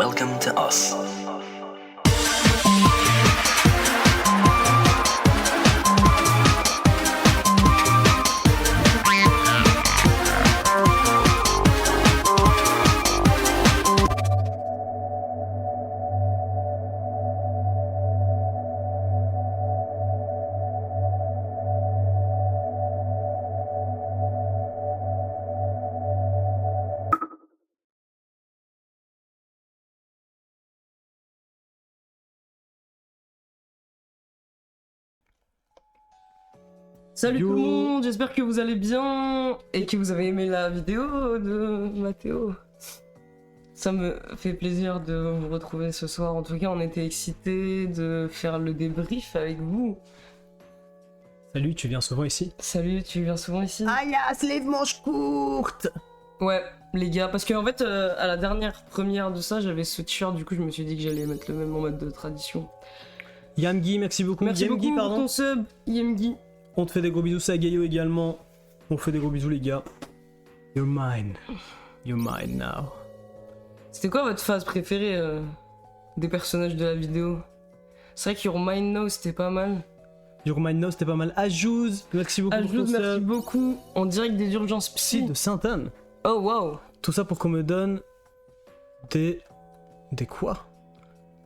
Welcome to us. Salut Yo. tout le monde, j'espère que vous allez bien et que vous avez aimé la vidéo de Mathéo. Ça me fait plaisir de vous retrouver ce soir. En tout cas, on était excités de faire le débrief avec vous. Salut, tu viens souvent ici? Salut, tu viens souvent ici? Alias, les manches courtes! Ouais, les gars, parce qu'en fait, à la dernière première de ça, j'avais ce t-shirt, du coup, je me suis dit que j'allais mettre le même en mode de tradition. Yamgi, merci beaucoup. Merci Yamgi, beaucoup pour pardon. ton sub, Yemgi. On te fait des gros bisous, Sagayo également. On fait des gros bisous, les gars. You're mine. You're mine now. C'était quoi votre phase préférée des personnages de la vidéo? C'est vrai que Your Mind Now, c'était pas mal. You're mine now, c'était pas mal. Ajouz, merci beaucoup pour Ajoute, ton merci sub. beaucoup. En direct des urgences psy. De Sainte-Anne. Oh waouh. Tout ça pour qu'on me donne des... Des quoi?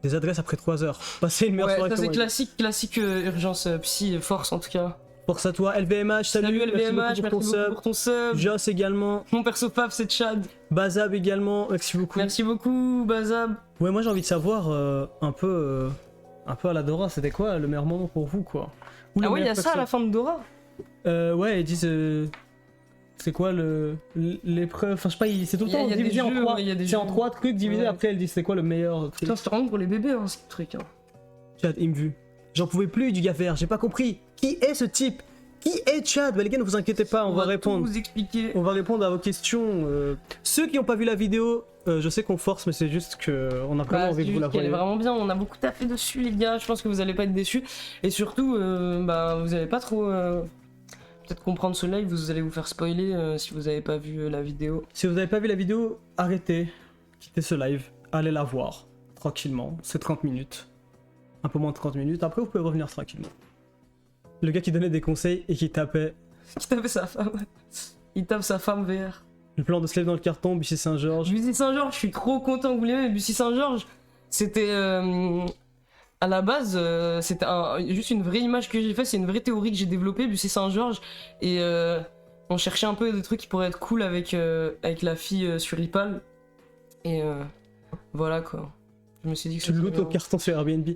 Des adresses après 3 heures. Passez une meilleure Ouais, soirée ça que c'est moi. classique urgence psy, force en tout cas. Force à toi, LVMH, salut, LVMH, merci beaucoup pour ton sub. Joss également. Mon perso Paf, c'est Chad. Bazab également, merci beaucoup. Merci beaucoup, Bazab. Ouais, moi j'ai envie de savoir un peu à la Dora, c'était quoi le meilleur moment pour vous, quoi? Ou le Ah ouais, il y a meilleur ça à la perso. fin de Dora. Ouais, ils disent c'est quoi l'épreuve, enfin je sais pas, c'est tout le Il y a- temps il y a des divisé en jeux, 3. ouais, il y a des C'est en jeux. 3 trucs divisés, Ouais. après elle dit c'est quoi le meilleur truc. Putain, c'est vraiment pour les bébés, hein, ce truc. Hein. Chad, il me vu. J'en pouvais plus du gars vert, j'ai pas compris. Qui est ce type? Qui est Chad? Bah les gars, ne vous inquiétez pas, on va tout répondre. vous expliquer. On va répondre à vos questions. Ceux qui n'ont pas vu la vidéo, je sais qu'on force, mais c'est juste qu'on a vraiment Bah, envie c'est que vous la juste qu'elle est voyez. vraiment bien, on a beaucoup taffé dessus les gars, je pense que vous allez pas être déçus. Et surtout, bah, vous allez pas trop peut-être comprendre ce live, vous allez vous faire spoiler si vous avez pas vu la vidéo. Si vous n'avez pas vu la vidéo, arrêtez, quittez ce live, allez la voir tranquillement, c'est 30 minutes. Un peu moins de 30 minutes, après vous pouvez revenir tranquillement. Le gars qui donnait des conseils et qui tapait Qui tapait sa femme. Il tape sa femme VR. le plan de slave dans le carton, Bussy Saint-Georges. Bussy Saint-Georges, je suis trop content que vous l'aimez. Bussy Saint-Georges, c'était à la base, c'était juste une vraie image que j'ai faite, c'est une vraie théorie que j'ai développée, Bussy Saint-Georges. Et on cherchait un peu des trucs qui pourraient être cool avec la fille sur Ripal. Et voilà quoi. Je me suis dit que Tu le lootes au carton sur Airbnb.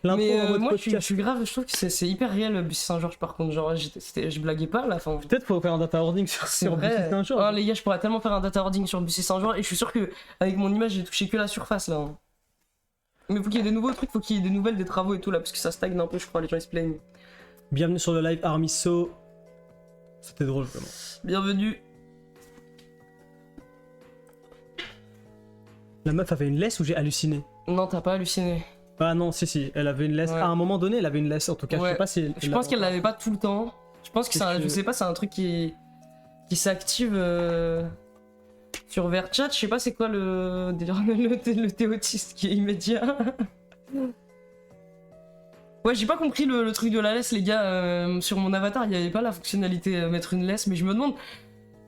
L'intro Mais en mode moi je podcast. suis grave, je trouve que c'est hyper réel Bussy Saint-Georges par contre. Genre, je blaguais pas là. Enfin, Peut-être faut faire un data hoarding sur, c'est sur Bussy vrai. Saint-Georges. Oh, les gars, je pourrais tellement faire un data hoarding sur Bussy Saint-Georges et je suis sûr que avec mon image, j'ai touché que la surface là. Hein. Mais faut qu'il y ait des nouveaux trucs, faut qu'il y ait des nouvelles, des travaux et tout là, parce que ça stagne un peu, je crois, les gens ils se plaignent. Bienvenue sur le live Armiso. C'était drôle vraiment. Bienvenue. La meuf avait une laisse ou j'ai halluciné? Non, t'as pas halluciné. Ah non, si, elle avait une laisse. Ouais. À un moment donné, elle avait une laisse en tout cas. Je Ouais. sais pas si. Je pense qu'elle l'avait pas tout le temps. Je pense que c'est Qu'est-ce un, que- je sais pas, c'est un truc qui s'active sur VRChat. Je sais pas c'est quoi le délire, le thé autiste qui est immédiat. Ouais, j'ai pas compris le truc de la laisse, les gars. Sur mon avatar, il y avait pas la fonctionnalité mettre une laisse, mais je me demande.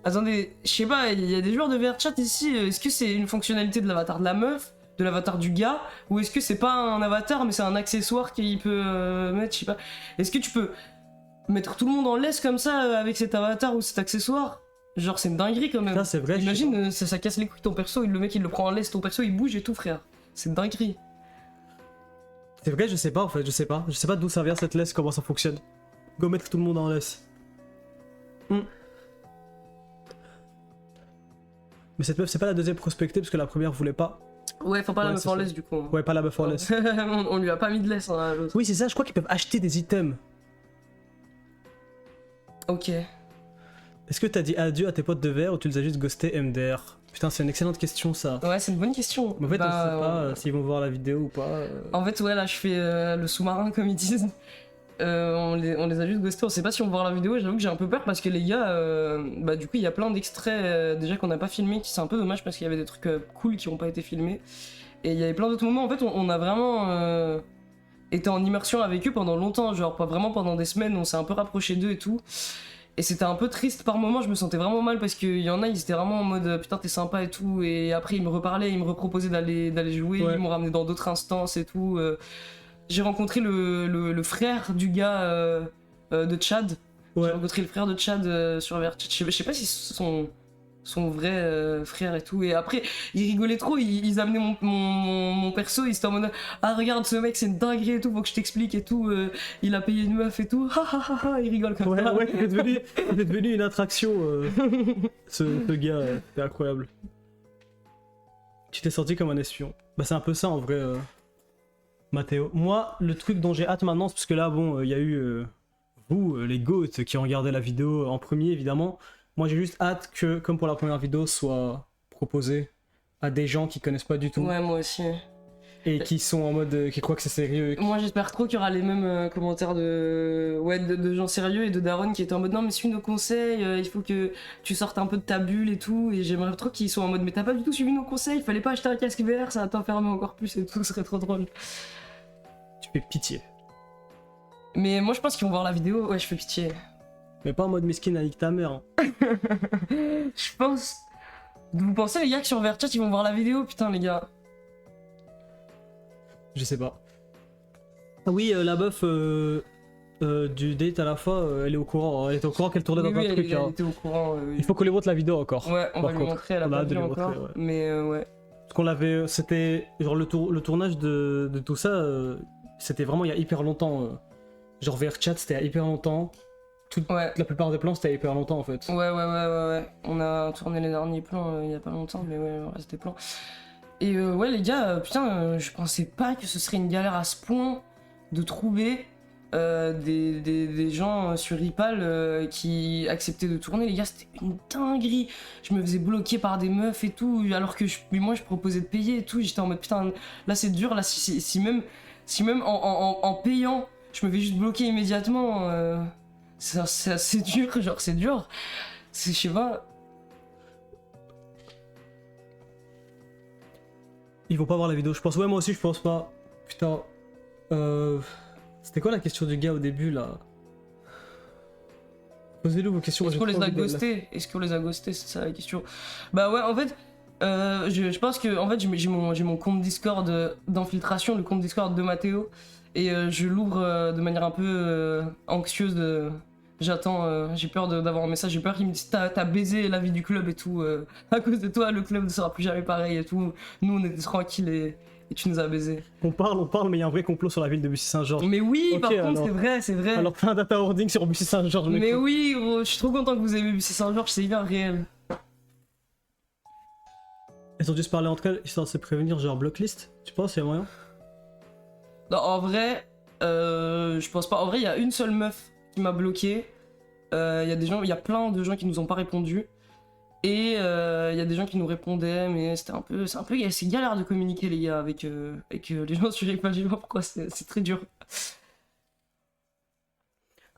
Attendez, je sais pas, il y a des joueurs de VRChat ici. Est-ce que c'est une fonctionnalité de l'avatar de la meuf, de l'avatar du gars, ou est-ce que c'est pas un avatar, mais c'est un accessoire qu'il peut mettre, je sais pas. Est-ce que tu peux mettre tout le monde en laisse comme ça avec cet avatar ou cet accessoire? Genre, c'est une dinguerie quand même. Putain, c'est vrai. je sais Imagine, ça casse les couilles ton perso, le mec il le prend en laisse, ton perso il bouge et tout, frère. C'est une dinguerie. pas. C'est vrai, je sais pas en fait, je sais pas. Je sais pas d'où ça vient cette laisse, comment ça fonctionne. Go mettre tout le monde en laisse. Mais cette meuf, c'est pas la deuxième prospectée parce que la première voulait pas. Ouais, faut pas la Ouais, meuf c'est en ça. laisse du coup. Ouais, pas la meuf en laisse. on lui a pas mis de laisse hein, à l'autre. Oui, c'est ça, je crois qu'ils peuvent acheter des items. Ok. Est-ce que t'as dit adieu à tes potes de verre ou tu les as juste ghosté MDR? Putain, c'est une excellente question ça. Ouais, c'est une bonne question. Mais en fait, on Bah, sait pas s'ils vont voir la vidéo ou pas. En fait, ouais, là, je fais le sous-marin, comme ils disent. on les a juste ghostés, on sait pas si on va voir la vidéo, j'avoue que j'ai un peu peur parce que les gars, bah du coup il y a plein d'extraits déjà qu'on n'a pas filmés, qui c'est un peu dommage parce qu'il y avait des trucs cool qui n'ont pas été filmés. Et il y avait plein d'autres moments, en fait on a vraiment été en immersion avec eux pendant longtemps, genre pas vraiment pendant des semaines, on s'est un peu rapproché d'eux et tout. Et c'était un peu triste par moments, je me sentais vraiment mal parce qu'il y en a, ils étaient vraiment en mode putain t'es sympa et tout, et après ils me reparlaient, ils me reproposaient d'aller jouer, Ouais. ils m'ont ramené dans d'autres instances et tout. J'ai rencontré le frère du gars de Tchad. Ouais. J'ai rencontré le frère de Tchad sur VRChat. Je sais pas si c'est son vrai frère et tout. Et après, ils rigolaient trop, ils amenaient mon perso, ils étaient en mode ah regarde ce mec c'est une dinguerie et tout, faut que je t'explique et tout, il a payé une meuf et tout, ils rigolent comme Ouais, ça. ouais, t'es devenu une attraction, ce gars, c'est incroyable. Tu t'es senti comme un espion. Bah c'est un peu ça en vrai, Mathéo. Moi, le truc dont j'ai hâte maintenant, c'est parce que là, bon, il y a eu vous, les GOAT, qui ont regardé la vidéo en premier, évidemment. Moi, j'ai juste hâte que, comme pour la première vidéo, soit proposé à des gens qui connaissent pas du tout Ouais, moi aussi. et qui sont en mode, qui croient que c'est sérieux. Moi j'espère trop qu'il y aura les mêmes commentaires de gens sérieux et de Daron qui étaient en mode non mais suis nos conseils, il faut que tu sortes un peu de ta bulle et tout, et j'aimerais trop qu'ils soient en mode mais t'as pas du tout suivi nos conseils, fallait pas acheter un casque VR, ça va t'enfermer encore plus et tout, ce serait trop drôle. Tu fais pitié. Mais moi je pense qu'ils vont voir la vidéo, ouais je fais pitié. Mais pas en mode mesquine avec ta mère. Hein. Je pense... Vous pensez les gars que sur VRChat ils vont voir la vidéo, putain les gars. Je sais pas. Ah oui, la meuf du date à la fois, elle est au courant. Elle était au courant qu'elle tournait Oui, dans un oui, truc. elle hein. était au courant. Il faut qu'on lui montre la vidéo encore. Ouais, on va par lui contre. montrer, elle a On pas hâte de vu lui encore, montrer, ouais. mais ouais. Parce qu'on l'avait. C'était. Genre le tournage de tout ça, c'était vraiment il y a hyper longtemps. Genre VRChat, c'était il y a hyper longtemps. Ouais. La plupart des plans, c'était il y a hyper longtemps en fait. Ouais. On a tourné les derniers plans il y a pas longtemps, mais ouais, le reste des plans. Et ouais, les gars, putain, je pensais pas que ce serait une galère à ce point de trouver des gens sur Ripal qui acceptaient de tourner. Les gars, c'était une dinguerie. Je me faisais bloquer par des meufs et tout, alors que moi je proposais de payer et tout. J'étais en mode putain, là c'est dur, là si même en payant, je me fais juste bloquer immédiatement. C'est assez dur, genre c'est dur. Je sais pas. Ils vont pas voir la vidéo, je pense. Ouais, moi aussi, je pense pas. Putain. C'était quoi la question du gars au début là? Posez-lui vos questions. Est-ce qu'on les a ghostés? Est-ce qu'on les a ghostés? C'est ça la question. Bah ouais, en fait, je pense que en fait, j'ai mon compte Discord d'infiltration, le compte Discord de Mathéo, et je l'ouvre de manière un peu anxieuse. J'attends, j'ai peur d'avoir un message, j'ai peur qu'il me dise t'as baisé la vie du club et tout, à cause de toi le club ne sera plus jamais pareil et tout, nous on était tranquilles et tu nous as baisé. On parle, mais il y a un vrai complot sur la ville de Bussy-Saint-Georges. Mais oui, Ok, par contre alors. c'est vrai. Alors fais un data hoarding sur Bussy-Saint-Georges. Mais mec. oui, gros, je suis trop content que vous ayez vu Saint-Georges, c'est hyper réel. Elles ont dû se parler entre elles, histoire de se prévenir, genre blocklist. Tu penses, il y a moyen? Non, en vrai, je pense pas. En vrai, il y a une seule meuf qui m'a bloqué. Il y a plein de gens qui nous ont pas répondu. Et il y a des gens qui nous répondaient, mais c'est galère de communiquer les gars avec les gens sur Ripal. Je sais pas pourquoi, c'est très dur.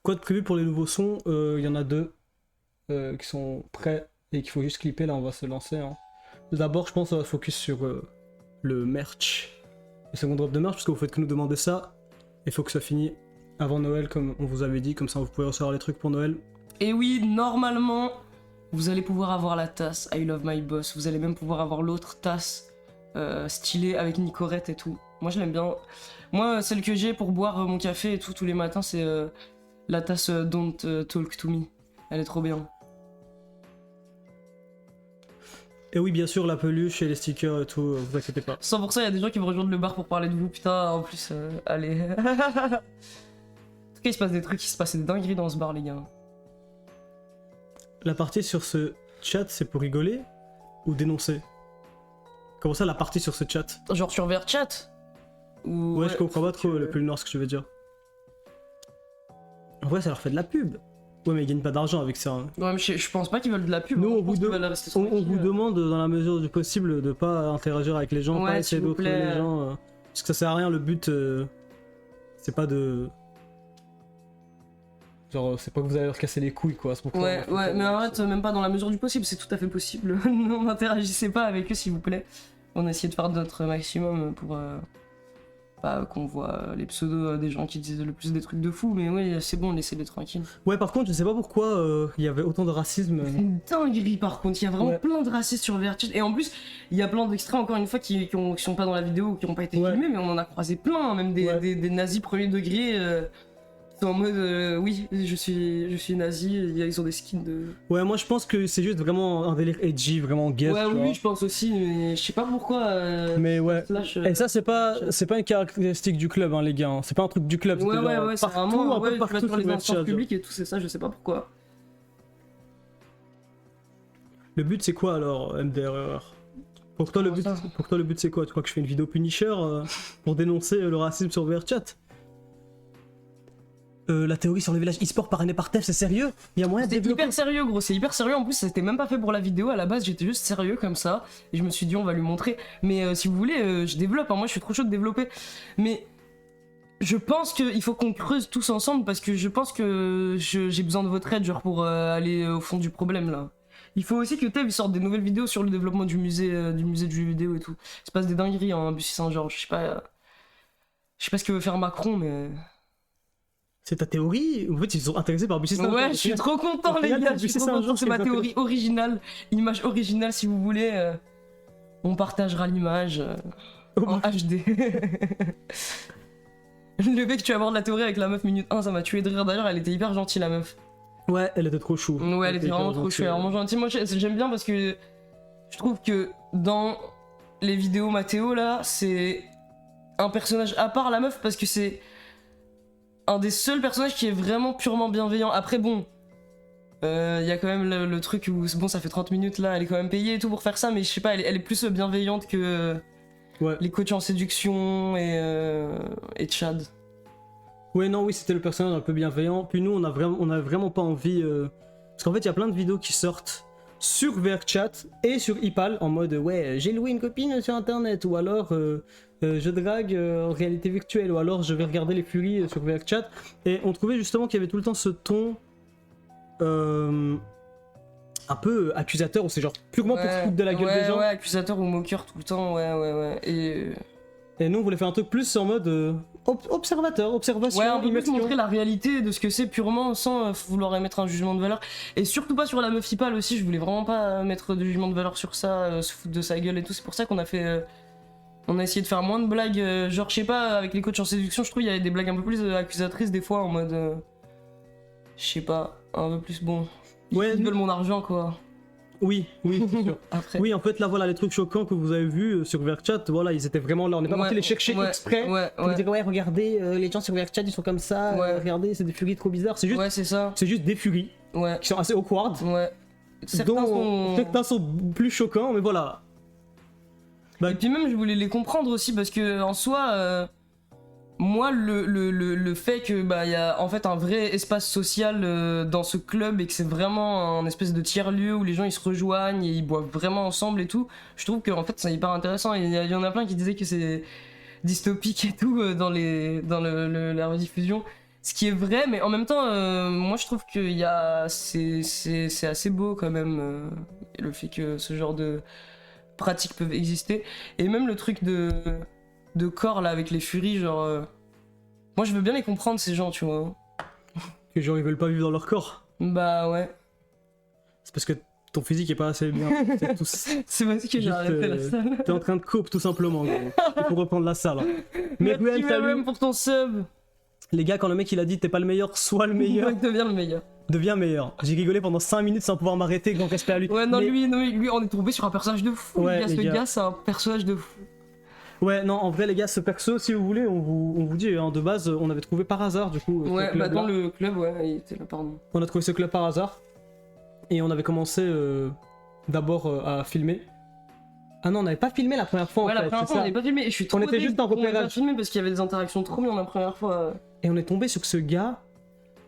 Quoi de prévu pour les nouveaux sons? Il y en a deux qui sont prêts et qu'il faut juste clipper, là on va se lancer. Hein. D'abord, je pense qu'on va se focus sur le merch. Le second drop de merch, parce que vous faites que nous demander ça. Il faut que ça finisse avant Noël, comme on vous avait dit, comme ça vous pouvez recevoir les trucs pour Noël. Et oui, normalement, vous allez pouvoir avoir la tasse I Love My Boss. Vous allez même pouvoir avoir l'autre tasse stylée avec Nicorette et tout. Moi, je l'aime bien. Moi, celle que j'ai pour boire mon café et tout tous les matins, c'est la tasse Don't Talk To Me. Elle est trop bien. Et oui, bien sûr, la peluche et les stickers et tout, vous inquiétez pas. 100%, il y a des gens qui vont rejoindre le bar pour parler de vous. Putain, en plus, allez. En tout cas, il se passe des trucs, il se passe des dingueries dans ce bar, les gars. La partie sur ce chat, c'est pour rigoler ou dénoncer? Comment ça, la partie sur ce chat? Genre sur VRChat ou... Ouais, je comprends pas trop le plus nord ce que tu veux dire. En vrai, ça leur fait de la pub. Ouais, mais ils gagnent pas d'argent avec ça. Hein. Ouais, mais je pense pas qu'ils veulent de la pub. Nous, Je on pense vous, qu'ils veulent rester on tranquilles. vous demande, dans la mesure du possible, de pas interagir avec les gens, Ouais, pas essayer s'il vous d'autres les plaît. gens. Parce que ça sert à rien, le but, c'est pas de Genre, c'est pas que vous allez leur casser les couilles, quoi, à ce moment-là. Ouais, mais arrête, même pas dans la mesure du possible, c'est tout à fait possible. N'interagissez pas avec eux, s'il vous plaît. On a essayé de faire notre maximum pour pas qu'on voit les pseudos des gens qui disent le plus des trucs de fou, mais oui, c'est bon, laissez-les tranquilles. Ouais, par contre, je sais pas pourquoi il y avait autant de racisme. C'est une dinguerie par contre, il y a vraiment Ouais. plein de racistes sur VRChat, et en plus, il y a plein d'extraits, encore une fois, qui sont pas dans la vidéo, qui ont pas été Ouais. filmés, mais on en a croisé plein, même des, Ouais. des nazis premier degré. Qui sont en mode oui, je suis nazi, ils ont des skins de. Ouais, moi je pense que c'est juste vraiment un délire edgy, vraiment guest. Ouais, tu vois. oui, je pense aussi, mais je sais pas pourquoi. Mais ouais. Slash, Et ça, c'est pas une caractéristique du club, hein, les gars. hein. C'est pas un truc du club. ouais, c'était ouais, genre ouais, c'est partout, vraiment. un peu Ouais, tu vas partout sur les sur instances VRChat, publiques et tout, c'est ça, je sais pas pourquoi. Le but, c'est quoi alors, MDRR pour toi, le but, Comment ça pour toi, le but, c'est quoi? Tu crois que je fais une vidéo Punisher pour dénoncer le racisme sur VRChat? La théorie sur le village e-sport parrainé par TEF, c'est sérieux? Il y a moyen de C'est développer. hyper sérieux, gros, c'est hyper sérieux. En plus, c'était même pas fait pour la vidéo à la base, j'étais juste sérieux comme ça. Et je me suis dit, on va lui montrer. Mais si vous voulez, je développe, hein, moi je suis trop chaud de développer. Mais je pense qu'il faut qu'on creuse tous ensemble parce que je pense que j'ai besoin de votre aide, genre pour aller au fond du problème là. Il faut aussi que Tev sorte des nouvelles vidéos sur le développement du musée de jeux vidéo et tout. Il se passe des dingueries en Bussy genre, je sais pas ce que veut faire Macron, mais. C'est ta théorie? En fait, ils sont intéressés par Bussy Saint-Jean. Ouais, je suis trop content, au les final, gars. Bussy Je suis trop Saint-Jean content. C'est qui ma les théorie originale, image originale si vous voulez. On partagera l'image en HD. Le mec, tu abordes la théorie avec la meuf minute 1, ça m'a tué de rire. D'ailleurs, elle était hyper gentille, la meuf. Ouais, elle était trop chou. Ouais, elle était vraiment trop chou, vraiment gentille. Moi, j'aime bien parce que je trouve que dans les vidéos Mathéo, là, c'est un personnage à part, la meuf, parce que c'est un des seuls personnages qui est vraiment purement bienveillant. Après, bon, il y a quand même le truc où, bon, ça fait 30 minutes, là, elle est quand même payée et tout pour faire ça, mais je sais pas, elle est plus bienveillante que Ouais. les coachs en séduction et Chad. Ouais, non, oui, c'était le personnage un peu bienveillant. Puis nous, on a vraiment pas envie. Parce qu'en fait, il y a plein de vidéos qui sortent sur VRChat et sur Ipal en mode ouais, j'ai loué une copine sur internet, ou alors je drague en réalité virtuelle, ou alors je vais regarder les furies sur VRChat. Et on trouvait justement qu'il y avait tout le temps ce ton un peu accusateur, où c'est genre purement pour se foutre de la gueule des gens. Ouais, accusateur ou moqueur tout le temps, ouais. Et nous, on voulait faire un truc plus en mode observation, Ouais, un peu plus immersion. montrer la réalité de ce que c'est purement sans vouloir émettre un jugement de valeur. Et surtout pas sur la meuf Ipal aussi, je voulais vraiment pas mettre de jugement de valeur sur ça, se foutre de sa gueule et tout. C'est pour ça qu'on a fait. On a essayé de faire moins de blagues, genre je sais pas, avec les coachs en séduction, je trouve il y avait des blagues un peu plus accusatrices des fois en mode. Je sais pas, un peu plus bon. Ouais, Ils veulent mon argent quoi. oui, c'est sûr. Après. Oui, en fait, là, voilà, les trucs choquants que vous avez vus sur VRChat, voilà, ils étaient vraiment là. On n'est pas parti les chercher exprès. Ouais, Pour dire, ouais, regardez, les gens sur VRChat, ils sont comme ça. Ouais. Regardez, c'est des furies trop bizarres. C'est juste, ouais, c'est ça. c'est juste des furies Ouais, qui sont assez awkward. ouais. Certains sont plus choquants, mais voilà. Et puis même, je voulais les comprendre aussi parce que en soi, moi, le fait que bah y a en fait un vrai espace social dans ce club et que c'est vraiment un espèce de tiers-lieu où les gens ils se rejoignent et ils boivent vraiment ensemble et tout, je trouve que en fait c'est hyper intéressant. Et il y en a plein qui disaient que c'est dystopique et tout dans la rediffusion. Ce qui est vrai, mais en même temps, moi je trouve que c'est assez beau quand même le fait que ce genre de pratiques peuvent exister. Et même le truc de corps là avec les furies, genre. Moi je veux bien les comprendre ces gens, tu vois. Que genre, ils veulent pas vivre dans leur corps. Bah ouais. C'est parce que ton physique est pas assez bien. C'est tout. C'est parce que j'ai Juste, arrêté la salle. T'es en train de coupe tout simplement. Gros. Il faut reprendre la salle. hein. Mais Merci salut. même pour ton sub. Les gars, quand le mec il a dit t'es pas le meilleur, sois le meilleur, Devient le meilleur. deviens meilleur. J'ai rigolé pendant 5 minutes sans pouvoir m'arrêter, grand respect à lui. Ouais, non, Mais- lui, on est tombé sur un personnage de fou. Ouais, les gars, les ce gars. gars, c'est un personnage de fou. Ouais, non, en vrai, les gars, ce perso, si vous voulez, on vous dit, hein, de base, on avait trouvé par hasard, du coup. ce Ouais, club-là. bah dans le club, ouais, il était là, pardon. On a trouvé ce club par hasard. Et on avait commencé d'abord à filmer. Ah non, on n'avait pas filmé la première fois, Ouais, en la fait. première c'est fois, on ça. n'est pas filmé. Et je suis trop était juste en qu'on ait pas repérage. filmé parce qu'il y avait des interactions trop bien la première fois. Et on est tombé sur ce gars.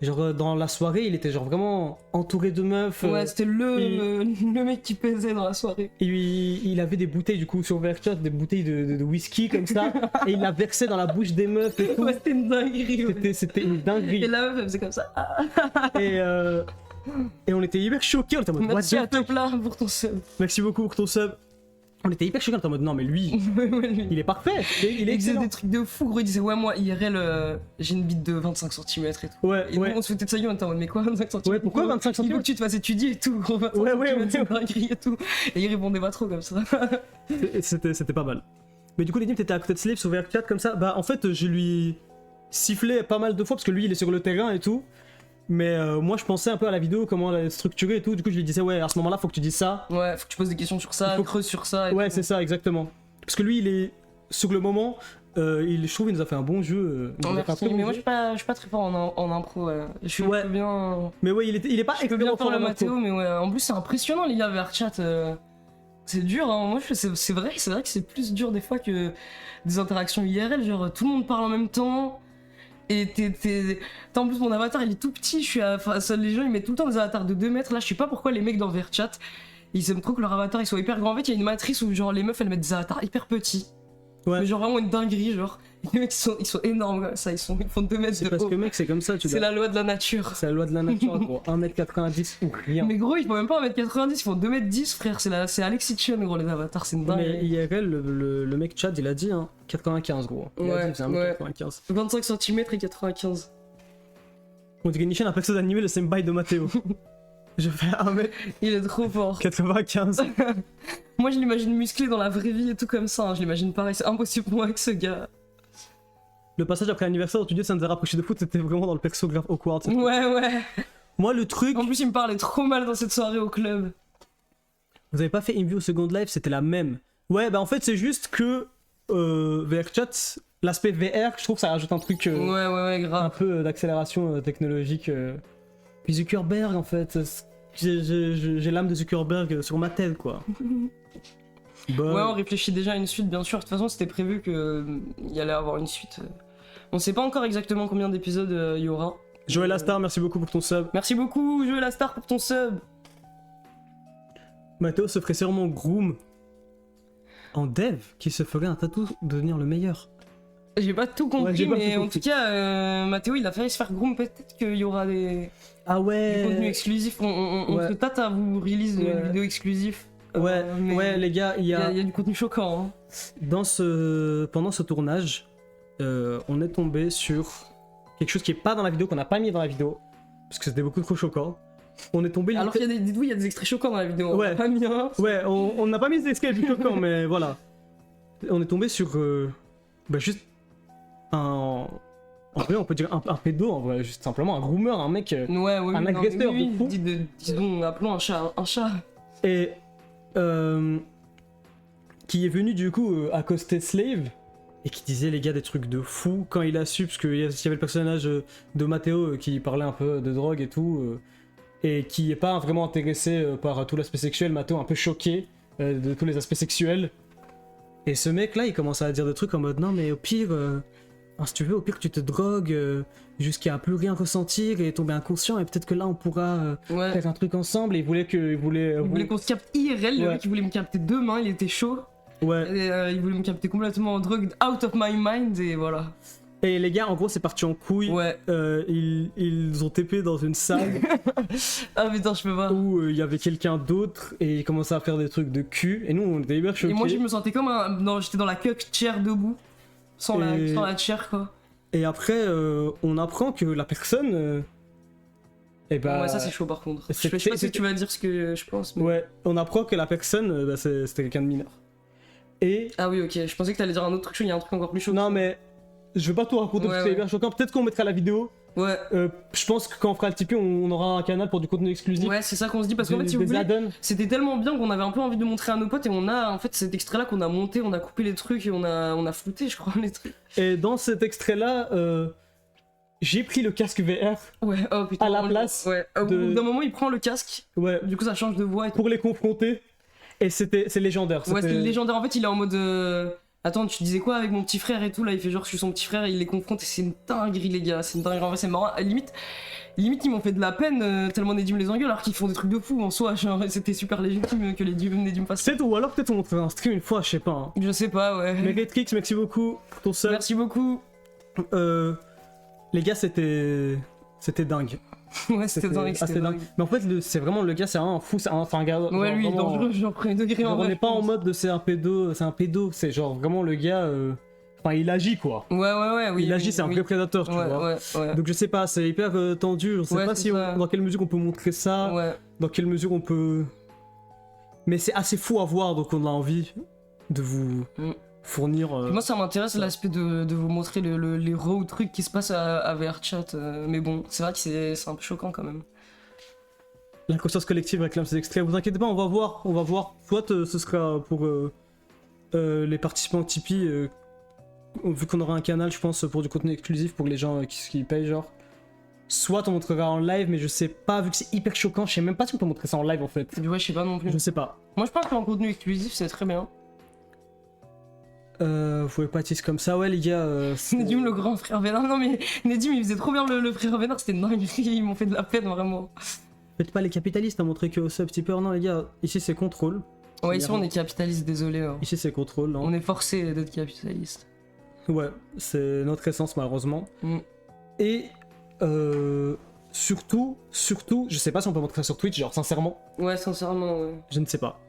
Genre dans la soirée, il était genre vraiment entouré de meufs. Ouais, c'était le mec qui pesait dans la soirée. Et il avait des bouteilles du coup sur Verchat, des bouteilles de whisky comme ça, et il la versait dans la bouche des meufs et tout. Ouais, c'était une dinguerie. Ouais. C'était une dinguerie. Et la meuf, elle faisait comme ça. Ah, Et on était hyper choqués, on était en mode what merci à the fuck. top là pour ton sub. Merci beaucoup pour ton sub. On était hyper choqués, on était en mode non mais lui, il est parfait, il est Il disait excellent. des trucs de fou, gros. Il disait, ouais, moi, IRL, j'ai une bite de 25 cm et tout. Ouais, Et ouais. nous, on se foutait de sa gueule, on était en mode, mais quoi, 25 cm? Ouais, pourquoi 25 Il faut cm? que tu te fasses étudier et tout, gros. 25 Ouais, ouais, centimètres, ouais. c'est une dinguerie et tout. Et il répondait pas trop comme ça. C'était pas mal. Mais du coup, Ledim, t'étais à côté de Slave sur VR4 comme ça. Bah, en fait, je lui sifflais pas mal de fois parce que lui, il est sur le terrain et tout. Mais moi, je pensais un peu à la vidéo, comment elle est structurée et tout. Du coup, je lui disais, ouais, à ce moment-là, faut que tu dises ça. Ouais, faut que tu poses des questions sur ça, Faut- creuses sur ça. Et Ouais, tout. c'est ça, exactement. Parce que lui, il est sur le moment. Je trouve qu'il nous a fait un bon jeu. Il Non, nous a fait un merci, très bon mais moi jeu. je suis pas très fort en impro. Ouais. Je suis Ouais. un peu bien. Mais ouais, il est pas Je peux bien extrêmement faire fort le en impro. Mathéo, mais ouais, en plus c'est impressionnant les gars vers chat. C'est dur, hein. Moi c'est vrai que c'est plus dur des fois que des interactions IRL. Genre tout le monde parle en même temps. Et en plus mon avatar il est tout petit. Les gens ils mettent tout le temps des avatars de 2 mètres. Là je sais pas pourquoi les mecs dans VRChat ils aiment trop que leur avatar il soit hyper grand. En fait il y a une matrice où genre les meufs elles mettent des avatars hyper petits. Ouais. Mais genre vraiment une dinguerie genre. Les mecs ils sont énormes comme ça. Ils font 2 mètres C'est de parce haut. que, mec, c'est comme ça. C'est la loi de la nature. C'est la loi de la nature, gros. 1m90 ou rien. Mais gros, ils font même pas 1m90, ils font 2m10, frère. C'est Alexis Chen, gros, les avatars, c'est une Mais dingue. IRL, le mec Chad, il a dit, hein, 95, gros. Il a Ouais, dit que c'est ouais. 1m95. 25 cm et 95. On dirait Nishan a perso d'animer le senpai de Matteo. Je fais 1m95. Il est trop fort. Moi, je l'imagine musclé dans la vraie vie et tout comme ça. Hein. Je l'imagine pareil, c'est impossible pour moi avec ce gars. Le passage après l'anniversaire où tu dis ça nous a rapproché de foot, c'était vraiment dans le perso grave awkward. c'est tout. Ouais. Moi, le truc. En plus, il me parlait trop mal dans cette soirée au club. Vous avez pas fait une view au second live, c'était la même. Ouais, bah en fait, c'est juste que VRChat, l'aspect VR, je trouve que ça rajoute un truc. Ouais, Un grave. peu d'accélération technologique. Puis Zuckerberg, en fait. J'ai l'âme de Zuckerberg sur ma tête, quoi. Bah, Ouais, on réfléchit déjà à une suite, bien sûr. De toute façon, c'était prévu qu'il y allait avoir une suite. On sait pas encore exactement combien d'épisodes il y aura. Joël Astar, merci beaucoup pour ton sub. Merci beaucoup, Joël Astar, pour ton sub. Mathéo se ferait sûrement groom en dev qui se ferait un tatou de devenir le meilleur. J'ai pas tout compris, Ouais, j'ai pas mais tout en compris. tout cas, Mathéo il a failli se faire groom. Peut-être qu'il y aura Ah du contenu ouais. exclusif. On Ouais. se tâte à vous release Ouais. une vidéo exclusive. Ouais, Mais ouais, les gars, il y il y a, a du contenu choquant. Hein. pendant ce tournage, on est tombé sur quelque chose qui est pas dans la vidéo, qu'on n'a pas mis dans la vidéo, parce que c'était beaucoup trop choquant. On est tombé. Alors qu'il y a dites-vous, il y a des extraits choquants dans la vidéo. Ouais. On a pas mis un. Ouais, on n'a pas mis des extraits plus choquants, mais voilà. On est tombé sur bah, juste un. En vrai, on peut dire un pédo, en vrai, juste simplement un groomer, un mec. Ouais, Un non, mais agresseur oui, de fou. disons, appelons un chat un chat. Et qui est venu du coup accoster Slave et qui disait les gars des trucs de fou quand il a su, parce qu'il y avait le personnage de Matteo qui parlait un peu de drogue et tout, et qui est pas vraiment intéressé par tout l'aspect sexuel. Matteo un peu choqué de tous les aspects sexuels. Et ce mec là il commençait à dire des trucs en mode non mais au pire, si tu veux, au pire tu te drogues jusqu'à plus rien ressentir et tomber inconscient, et peut-être que là on pourra Ouais. faire un truc ensemble. Et il voulait Il voulait qu'on se capte IRL, le Ouais. mec il voulait me capter demain, il était chaud. Ouais. Et, il voulait me capter complètement drugged out of my mind et voilà. Et les gars, en gros, c'est parti en couille. Ouais. Ils ont TP dans une salle Ah putain, je peux pas. où il y avait quelqu'un d'autre et ils commençaient à faire des trucs de cul. Et nous, on était hyper choqués. Et moi je me sentais comme un. Non, j'étais dans la cuck chair debout. Sans Et- la chair quoi. Et après, on apprend que la personne. Et bah. Ouais, ça c'est chaud par contre. Je c'était- sais pas si c'était- tu vas dire ce que je pense. Mais... Ouais, on apprend que la personne, bah, c'était quelqu'un de mineur. Et. Ah oui, ok, je pensais que t'allais dire un autre truc chaud, il y a un truc encore plus chaud. Non, mais. Je vais pas tout raconter parce que c'est Ouais. hyper choquant. Peut-être qu'on mettra la vidéo. Ouais. Je pense que quand on fera le Tipeee, on aura un canal pour du contenu exclusif. Ouais, c'est ça qu'on se dit parce qu'en fait, si vous des voulez, add-ons. c'était tellement bien qu'on avait un peu envie de montrer à nos potes et on a en fait cet extrait là qu'on a monté, on a coupé les trucs et on a flouté, je crois, les trucs. Et dans cet extrait-là, j'ai pris le casque VR. Ouais, oh putain. À la on- place Ouais, au de- bout d'un moment, il prend le casque, Ouais, du coup, ça change de voix et tout. pour les confronter. Et c'est légendaire. Ouais, c'était- c'est légendaire. En fait, il est en mode. Attends, tu disais quoi avec mon petit frère et tout là? Il fait genre, je suis son petit frère et il les confronte et c'est une dinguerie, les gars. C'est une dinguerie. En vrai, c'est marrant. À la limite, limite ils m'ont fait de la peine tellement Nedim les engueule alors qu'ils font des trucs de fou en soi, genre c'était super légitime que les Nedim fassent ça. C'est tout, ou alors peut-être on montrerait un stream une fois, je sais pas. Hein. Je sais pas, ouais. Mais Redrix, merci beaucoup pour ton sub. Merci beaucoup. Les gars, c'était dingue. Ouais, c'était dingue, assez c'était dingue. Mais en fait, c'est vraiment le gars, c'est un fou, c'est un gars. Ouais, genre, lui il est vraiment, dangereux, genre premier degré en genre, on vrai. n'est pas en mode de c'est un pédo, c'est genre vraiment le gars. Enfin, il agit quoi. Ouais, oui. Il agit, oui, c'est un oui. vrai prédateur, tu vois. Ouais. Donc je sais pas, c'est hyper tendu. Je sais Ouais, pas c'est si ça. dans quelle mesure on peut montrer ça, Ouais. dans quelle mesure on peut. Mais c'est assez fou à voir, donc on a envie de vous fournir. Puis moi ça m'intéresse l'aspect de vous montrer les raw trucs qui se passent à VRChat, mais bon, c'est vrai que c'est un peu choquant quand même. L'inconscience collective réclame ces extraits. Vous inquiétez pas, on va voir. Soit ce sera pour les participants Tipeee, vu qu'on aura un canal, je pense, pour du contenu exclusif pour les gens qui payent, genre. Soit on montrera en live, mais je sais pas, vu que c'est hyper choquant, je sais même pas si on peut montrer ça en live en fait. Ouais, je sais pas non plus. Je sais pas. Moi je pense qu'en contenu exclusif c'est très bien. Vous pouvez pas tease comme ça, ouais les gars. Nedim le grand frère Vénard, non mais Nedim il faisait trop bien le frère Vénard, c'était dingue, ils m'ont fait de la peine vraiment. Faites pas les capitalistes à montrer que au sub tipeur, non les gars, ici c'est contrôle. Ouais, ici on est capitaliste, désolé. Hein. Ici c'est contrôle, hein. On est forcé d'être capitaliste. Ouais, c'est notre essence malheureusement. Mm. Et surtout, je sais pas si on peut montrer ça sur Twitch, genre sincèrement, Ouais, sincèrement, ouais. je ne sais pas.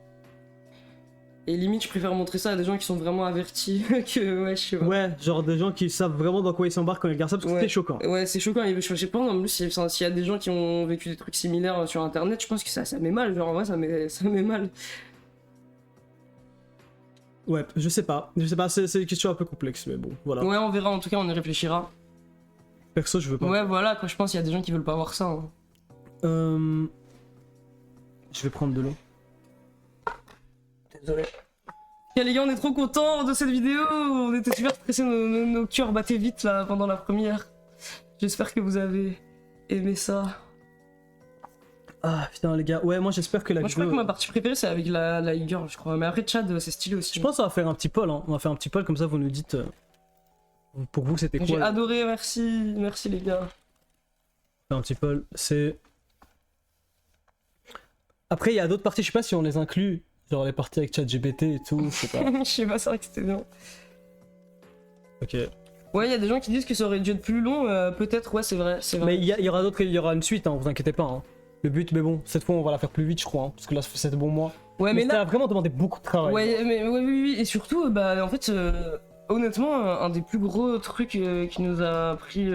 Et limite, je préfère montrer ça à des gens qui sont vraiment avertis que, ouais, je sais pas. Ouais, genre des gens qui savent vraiment dans quoi ils s'embarquent quand ils regardent ça, parce que Ouais. c'est choquant. Ouais, c'est choquant. Et je sais pas, en plus, s'il y a des gens qui ont vécu des trucs similaires sur internet, je pense que ça met mal. Genre, en vrai, ça met mal. Ouais, je sais pas, c'est une question un peu complexe, mais bon, voilà. Ouais, on verra, en tout cas, on y réfléchira. Perso, je veux pas. Ouais, voilà, quoi, je pense qu'il y a des gens qui veulent pas voir ça. Hein. Je vais prendre de l'eau. Désolé. Ok, les gars, on est trop contents de cette vidéo. On était super stressés, nos cœurs battaient vite là pendant la première. J'espère que vous avez aimé ça. Ah putain les gars, ouais moi j'espère que la Moi je vidéo... crois que ma partie préférée c'est avec la e-girl, je crois. Mais après Chad c'est stylé aussi. Je pense qu'on va faire un petit poll, hein. On va faire un petit poll comme ça vous nous dites pour vous c'était quoi. J'ai adoré, merci les gars. Un petit poll, c'est... Après il y a d'autres parties, je sais pas si on les inclut, genre les parties avec ChatGPT et tout, je sais pas. Je sais pas, c'est vrai que c'était bien. Ok. Ouais, il y a des gens qui disent que ça aurait dû être plus long, peut-être, ouais c'est vrai. Mais il y aura d'autres, il y aura une suite, hein, vous inquiétez pas. Hein. Le but, mais bon, cette fois on va la faire plus vite je crois, hein, parce que là c'était bon mois. Ouais, mais ça là... a vraiment demandé beaucoup de travail. Ouais, mais oui, et surtout, bah en fait, honnêtement, un des plus gros trucs qui nous a pris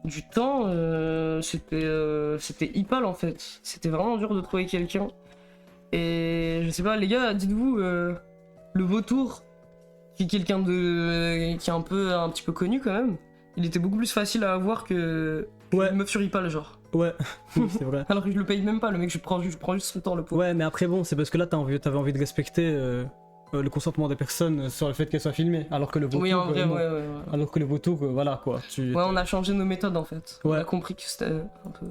du temps, c'était Ipal en fait. C'était vraiment dur de trouver quelqu'un. Et je sais pas, les gars, dites-vous, le vautour, qui est quelqu'un de. Qui est un petit peu connu quand même, il était beaucoup plus facile à avoir que. Ouais. Une meuf sur Ipal, genre. Ouais, c'est vrai. Alors que je le paye même pas, le mec, je prends juste son temps, le pauvre. Ouais, mais après bon, c'est parce que là t'avais envie de respecter le consentement des personnes sur le fait qu'elles soient filmées, alors que le vautour... Oui, en vrai, non. ouais. Alors que le vautour, voilà quoi. Ouais, on a changé nos méthodes en fait. Ouais. On a compris que c'était un peu.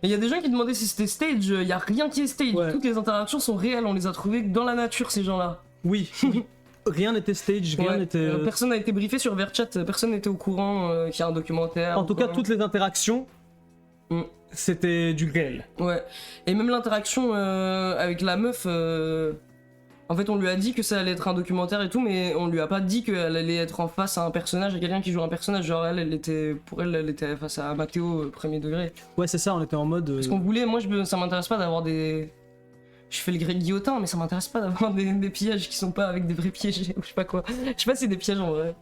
Et il y a des gens qui demandaient si c'était stage, il y a rien qui est stage. Ouais. Toutes les interactions sont réelles, on les a trouvées dans la nature ces gens-là. Oui, oui. Rien n'était stage, rien Ouais. n'était... Personne n'a été briefé sur VRChat, personne n'était au courant qu'il y a un documentaire. En tout cas, toutes les interactions, Mm. c'était du réel. Ouais. Et même l'interaction avec la meuf, en fait on lui a dit que ça allait être un documentaire et tout, mais on lui a pas dit qu'elle allait être en face à un personnage, à quelqu'un qui joue un personnage. Genre elle était, pour elle était face à Mathéo premier degré. Ouais, c'est ça, on était en mode... Parce qu'on voulait, moi ça m'intéresse pas d'avoir des... Je fais le grec guillotin, mais ça m'intéresse pas d'avoir des pièges qui sont pas avec des vrais pièges ou je sais pas quoi. Je sais pas si c'est des pièges en vrai.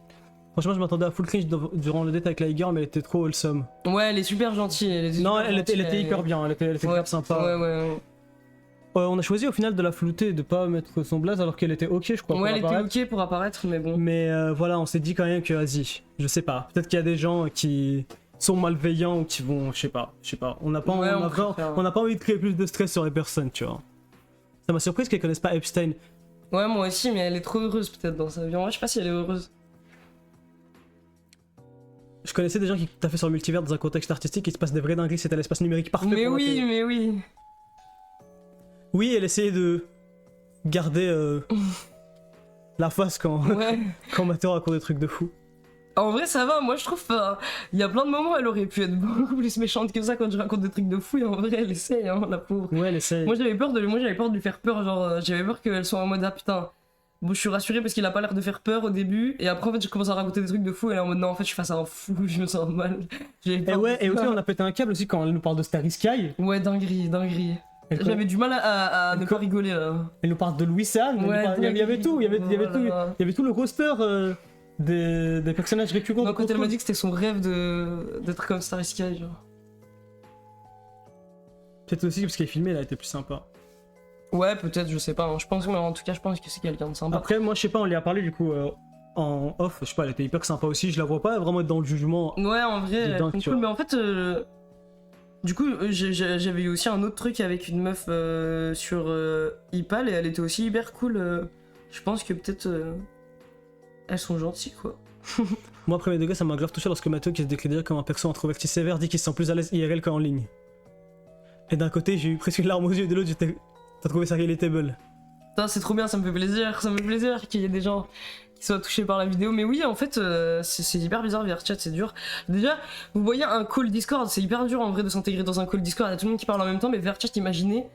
Franchement, je m'attendais à full cringe durant le date avec la girl, mais elle était trop wholesome. Ouais, elle est super gentille. Non, elle était hyper bien, elle était Ouais, grave sympa. Ouais. On a choisi au final de la flouter, de pas mettre son blaze alors qu'elle était ok, je crois. Ouais, pour elle apparaître. était ok pour apparaître, mais bon. Mais voilà, on s'est dit quand même que, vas-y, je sais pas. Peut-être qu'il y a des gens qui sont malveillants ou qui vont, je sais pas. On n'a pas, Ouais, on n'a pas envie de créer plus de stress sur les personnes, tu vois. Ça m'a surpris qu'elles connaissent pas Epstein. Ouais, moi aussi, mais elle est trop heureuse peut-être dans sa vie. En vrai, je sais pas si elle est heureuse. Je connaissais des gens qui taffaient sur le multivers dans un contexte artistique, il se passe des vrais dingueries, c'était l'espace numérique parfait Mais pour la oui, télé. mais oui. Oui, elle essayait de garder la face quand, Ouais. quand Mathéo raconte des trucs de fou. En vrai, ça va, moi je trouve pas. Il y a plein de moments, elle aurait pu être beaucoup plus méchante que ça quand je raconte des trucs de fou, et en vrai, elle essaye, hein, la pauvre. Ouais, elle essaye. Moi j'avais peur de lui faire peur, genre j'avais peur qu'elle soit en mode ah putain. Bon, je suis rassuré parce qu'il a pas l'air de faire peur au début, et après en fait je commence à raconter des trucs de fou, et elle est en mode non, en fait je suis face à un fou, je me sens mal. J'avais Et peur ouais, de et aussi ça. on a pété un câble aussi quand elle nous parle de Starry Sky. Ouais, dinguerie, dinguerie. Elle, J'avais du mal à ne pas rigoler là. elle nous parle de Louis Anne. Ouais, Il y avait tout, il y avait tout, il voilà. y avait tout le roster des personnages récurrents. Non, de quand elle m'a Control. dit que c'était son rêve d'être comme Starry Sky, genre. Peut-être aussi parce qu'elle est filmée, elle a été plus sympa. Ouais, peut-être, je sais pas. Hein. Je pense, mais en tout cas, je pense que c'est quelqu'un de sympa. Après, moi, je sais pas, on lui a parlé du coup en off. Je sais pas, elle était hyper sympa aussi. Je la vois pas vraiment être dans le jugement. Ouais, en vrai, elle est Dedans, trop tu cool. vois. Mais en fait, du coup, j'avais eu aussi un autre truc avec une meuf sur Ipal, et elle était aussi hyper cool. Je pense que peut-être elles sont gentilles, quoi. Moi, premier degré, ça m'a grave touché lorsque Mathieu, qui se décrit déjà comme un perso introverti sévère, dit qu'il se sent plus à l'aise IRL qu'en ligne. Et d'un côté, j'ai eu presque une larme aux yeux, et de l'autre, t'as trouvé ça relatable. Putain, c'est trop bien, ça me fait plaisir qu'il y ait des gens qui soient touchés par la vidéo. Mais oui, en fait, c'est hyper bizarre VRChat, c'est dur. Déjà, vous voyez un call Discord, c'est hyper dur en vrai de s'intégrer dans un call Discord, il y a tout le monde qui parle en même temps, mais VRChat, imaginez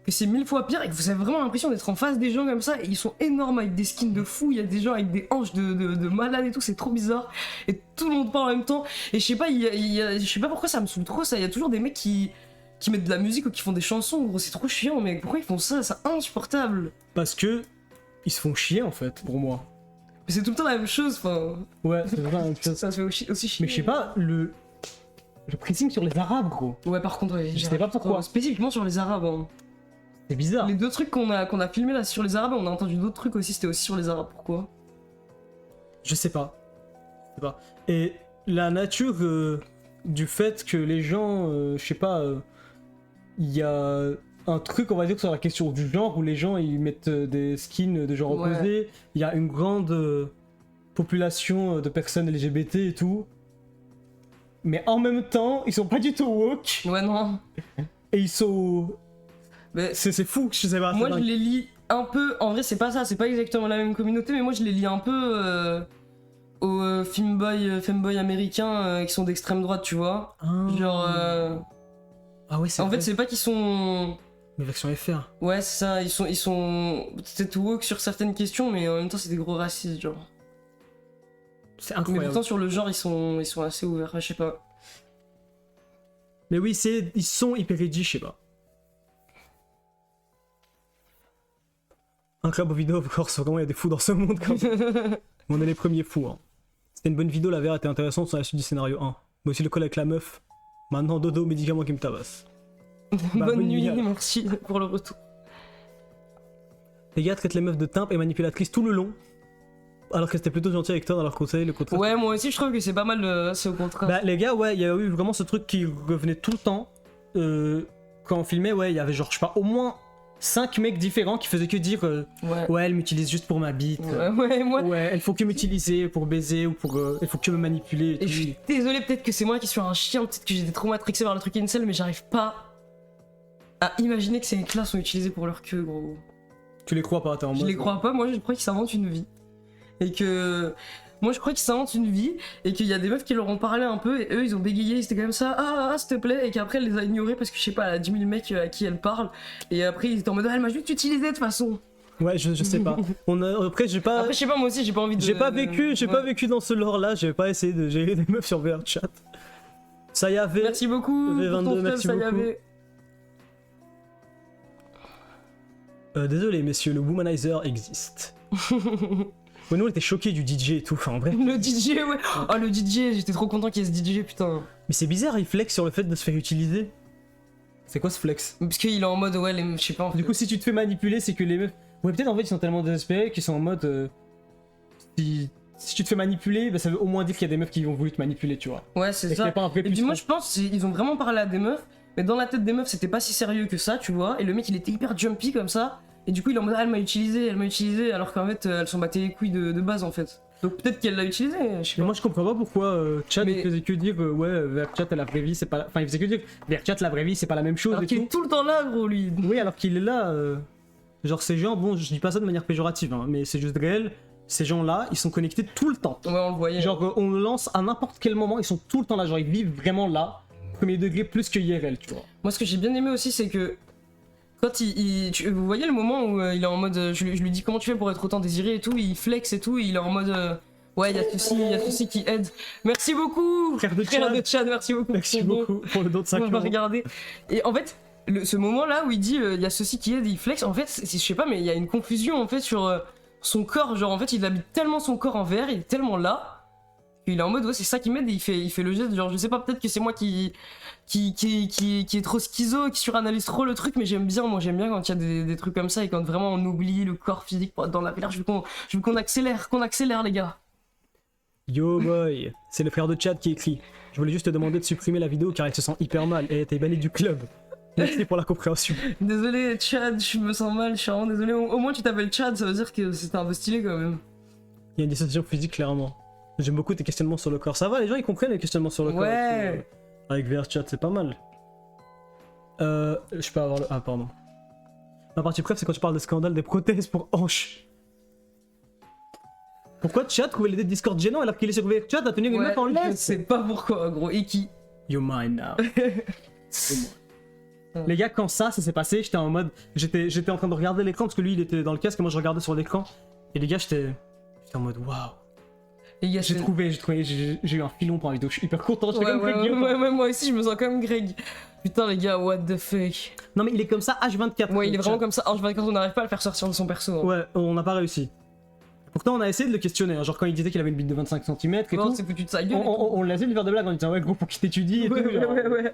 que c'est 1000 fois pire et que vous avez vraiment l'impression d'être en face des gens comme ça, et ils sont énormes avec des skins de fou, il y a des gens avec des hanches de malades et tout, c'est trop bizarre, et tout le monde parle en même temps, et je sais pas, je sais pas pourquoi ça me saoule trop ça, il y a toujours des mecs qui mettent de la musique ou qui font des chansons, gros, c'est trop chiant, mais pourquoi ils font ça, c'est insupportable. Parce que ils se font chier en fait, pour moi. Mais c'est tout le temps la même chose, enfin, Ouais, c'est vrai, une chose. ça se fait aussi chier. Mais je sais pas, le pressing sur les Arabes, gros. Ouais, par contre, ouais, Je sais pas pourquoi. spécifiquement sur les Arabes, hein. C'est bizarre. Les deux trucs qu'on a filmé là sur les Arabes, on a entendu d'autres trucs aussi, c'était aussi sur les Arabes, pourquoi? Je sais pas. Je sais pas. Et la nature du fait que les gens, je sais pas, il y a un truc, on va dire, sur la question du genre, où les gens ils mettent des skins de genre Ouais. opposé. Il y a une grande population de personnes LGBT et tout. Mais en même temps, ils sont pas du tout woke. Ouais, non. Et ils sont. Mais C'est fou, je sais pas. moi, c'est je dingue. les lis un peu. En vrai, c'est pas ça, c'est pas exactement la même communauté, mais moi, je les lis un peu aux femboy américains qui sont d'extrême droite, tu vois. Ah. Genre. Ah ouais, c'est En vrai. fait, c'est pas qu'ils sont. Mais version FR. Ouais, c'est ça, ils sont peut-être woke sur certaines questions, mais en même temps, c'est des gros racistes, genre. C'est Mais incroyable. pourtant, sur le genre, ils sont assez ouverts, je sais pas. Mais oui, ils sont hyper edgy, je sais pas. Un club of vidéo, of course, vraiment, il y a des fous dans ce monde quand même. On est les premiers fous. Hein. C'était une bonne vidéo, la VR était intéressante sur la suite du scénario 1. Mais aussi le call avec la meuf. Maintenant, dodo, médicament qui me tabasse. Bah, bonne bonne nuit, nuit. merci pour le retour. Les gars traitent les meufs de timp et manipulatrices tout le long. Alors qu'elles étaient plutôt gentilles avec toi dans leur conseil, le contraire. Ouais, moi aussi, je trouve que c'est pas mal, c'est au contraire. Bah, les gars, ouais, il y a eu vraiment ce truc qui revenait tout le temps. Quand on filmait, ouais, il y avait genre, je sais pas, au moins 5 mecs différents qui faisaient que dire Ouais. ouais, elle m'utilise juste pour ma bite. Ouais, moi. Ouais, elle faut que m'utiliser pour baiser ou pour. Elle faut que me manipuler. Et Et tout. je suis désolé, peut-être que c'est moi qui suis un chien, peut-être que j'étais trop matrixé par le truc incel, mais j'arrive pas à imaginer que ces mecs-là sont utilisés pour leur queue, gros. Tu les crois pas, t'es en Je mode. les crois pas, moi je crois qu'ils s'inventent une vie. Et que. Moi je crois qu'ils s'inventent une vie, et qu'il y a des meufs qui leur ont parlé un peu, et eux ils ont bégayé, ils étaient comme ça, s'il te plaît, et qu'après elle les a ignorés parce que je sais pas, elle a 10 000 mecs à qui elle parle, et après ils étaient en mode, ah, elle m'a juste utilisé de toute façon. Ouais, je sais pas. Après, j'ai pas. Après je sais pas, moi aussi j'ai pas envie de. J'ai pas vécu, j'ai Ouais. pas vécu dans ce lore là, j'ai pas essayé de gérer des meufs sur VRChat. Ça y avait. Merci beaucoup pour V22, ton fleuve, merci ça y beaucoup. avait. Désolé messieurs, le womanizer existe. Ouais, nous on était choqués du DJ et tout, enfin en vrai. Le DJ, ouais. Oh, le DJ, j'étais trop content qu'il y ait ce DJ, putain. Mais c'est bizarre, il flex sur le fait de se faire utiliser. C'est quoi ce flex? Parce qu'il est en mode, ouais, je sais pas. En Du fait. coup, si tu te fais manipuler, c'est que les meufs. Ouais, peut-être en fait ils sont tellement désespérés qu'ils sont en mode. Si tu te fais manipuler, bah, ça veut au moins dire qu'il y a des meufs qui ont voulu te manipuler, tu vois. Ouais, c'est Et qu'il y ça. a pas un vrai Et puis puissant. moi, je pense qu'ils ont vraiment parlé à des meufs, mais dans la tête des meufs, c'était pas si sérieux que ça, tu vois. Et le mec, il était hyper jumpy comme ça. Et du coup, il est en mode, ah, elle m'a utilisé, alors qu'en fait, elles s'en battaient les couilles de base, en fait. Donc peut-être qu'elle l'a utilisé, je sais Mais pas. moi je comprends pas pourquoi Chad Mais- il faisait que dire ouais VRChat la vraie vie c'est pas la... Enfin il faisait que dire VRChat la vraie vie c'est pas la même chose Alors et qu'il tout. est tout le temps là, gros, lui. Oui alors qu'il est là genre ces gens bon je dis pas ça de manière péjorative hein, mais c'est juste réel ces gens-là, ils sont connectés tout le temps. Ouais, on le voyait. Genre, on le lance à n'importe quel moment, ils sont tout le temps là, genre ils vivent vraiment là, premier degré plus que IRL, tu vois. Moi, ce que j'ai bien aimé aussi, c'est que quand vous voyez le moment où il est en mode, je lui dis comment tu fais pour être autant désiré et tout, il flex et tout, il est en mode, ouais, il y a ceci qui aide. Merci beaucoup, Frère de Chad, merci beaucoup. Merci pour ton don. beaucoup pour le don de 5 On va euros. regarder. Et en fait, ce moment-là où il dit, il y a ceci qui aide, il flex, en fait, je sais pas, mais il y a une confusion en fait sur son corps, genre en fait, il habite tellement son corps en VR, il est tellement là. Il est en mode ouais c'est ça qui m'aide et il fait le geste genre je sais pas peut-être que c'est moi qui est trop schizo qui suranalyse trop le truc mais j'aime bien quand il y a des trucs comme ça et quand vraiment on oublie le corps physique pour être dans la VR je veux qu'on accélère les gars. Yo boy, c'est le frère de Chad qui écrit. Je voulais juste te demander de supprimer la vidéo car il se sent hyper mal et t'es banni du club. Merci pour la compréhension. Désolé Chad, je me sens mal, je suis vraiment désolé. Au moins tu t'appelles Chad, ça veut dire que c'était un peu stylé quand même. Il y a une dissociation physique clairement. J'aime beaucoup tes questionnements sur le corps. Ça va, les gens ils comprennent les questionnements sur le corps. Ouais. Avec VR Chat, c'est pas mal. Je peux avoir le. Ah, pardon. Ma partie préf, c'est quand tu parles de scandale des prothèses pour hanches. Pourquoi Chat trouvait les Discord gênants alors qu'il est sur VR Chat a tenu une meuf en Je laisse? sais pas pourquoi gros, et qui? You mine now. C'est moi. Les gars, quand ça s'est passé, j'étais en mode. J'étais en train de regarder l'écran parce que lui il était dans le casque et moi je regardais sur l'écran. Et les gars, j'étais en mode waouh. Les gars, J'ai eu un filon pour la vidéo, je suis hyper content. Ouais, moi aussi je me sens comme Greg. Putain les gars, what the fuck. Non mais il est comme ça H24. Ouais, il est vraiment comme ça. H24, on n'arrive pas à le faire sortir de son perso. Hein. Ouais, on n'a pas réussi. Pourtant on a essayé de le questionner, hein, genre quand il disait qu'il avait une bite de 25 cm et Non, tout. c'est foutu de sa gueule. On l'a essayé de lui faire des blagues en disant ouais gros faut qu'il t'étudie et tout. Genre. Ouais.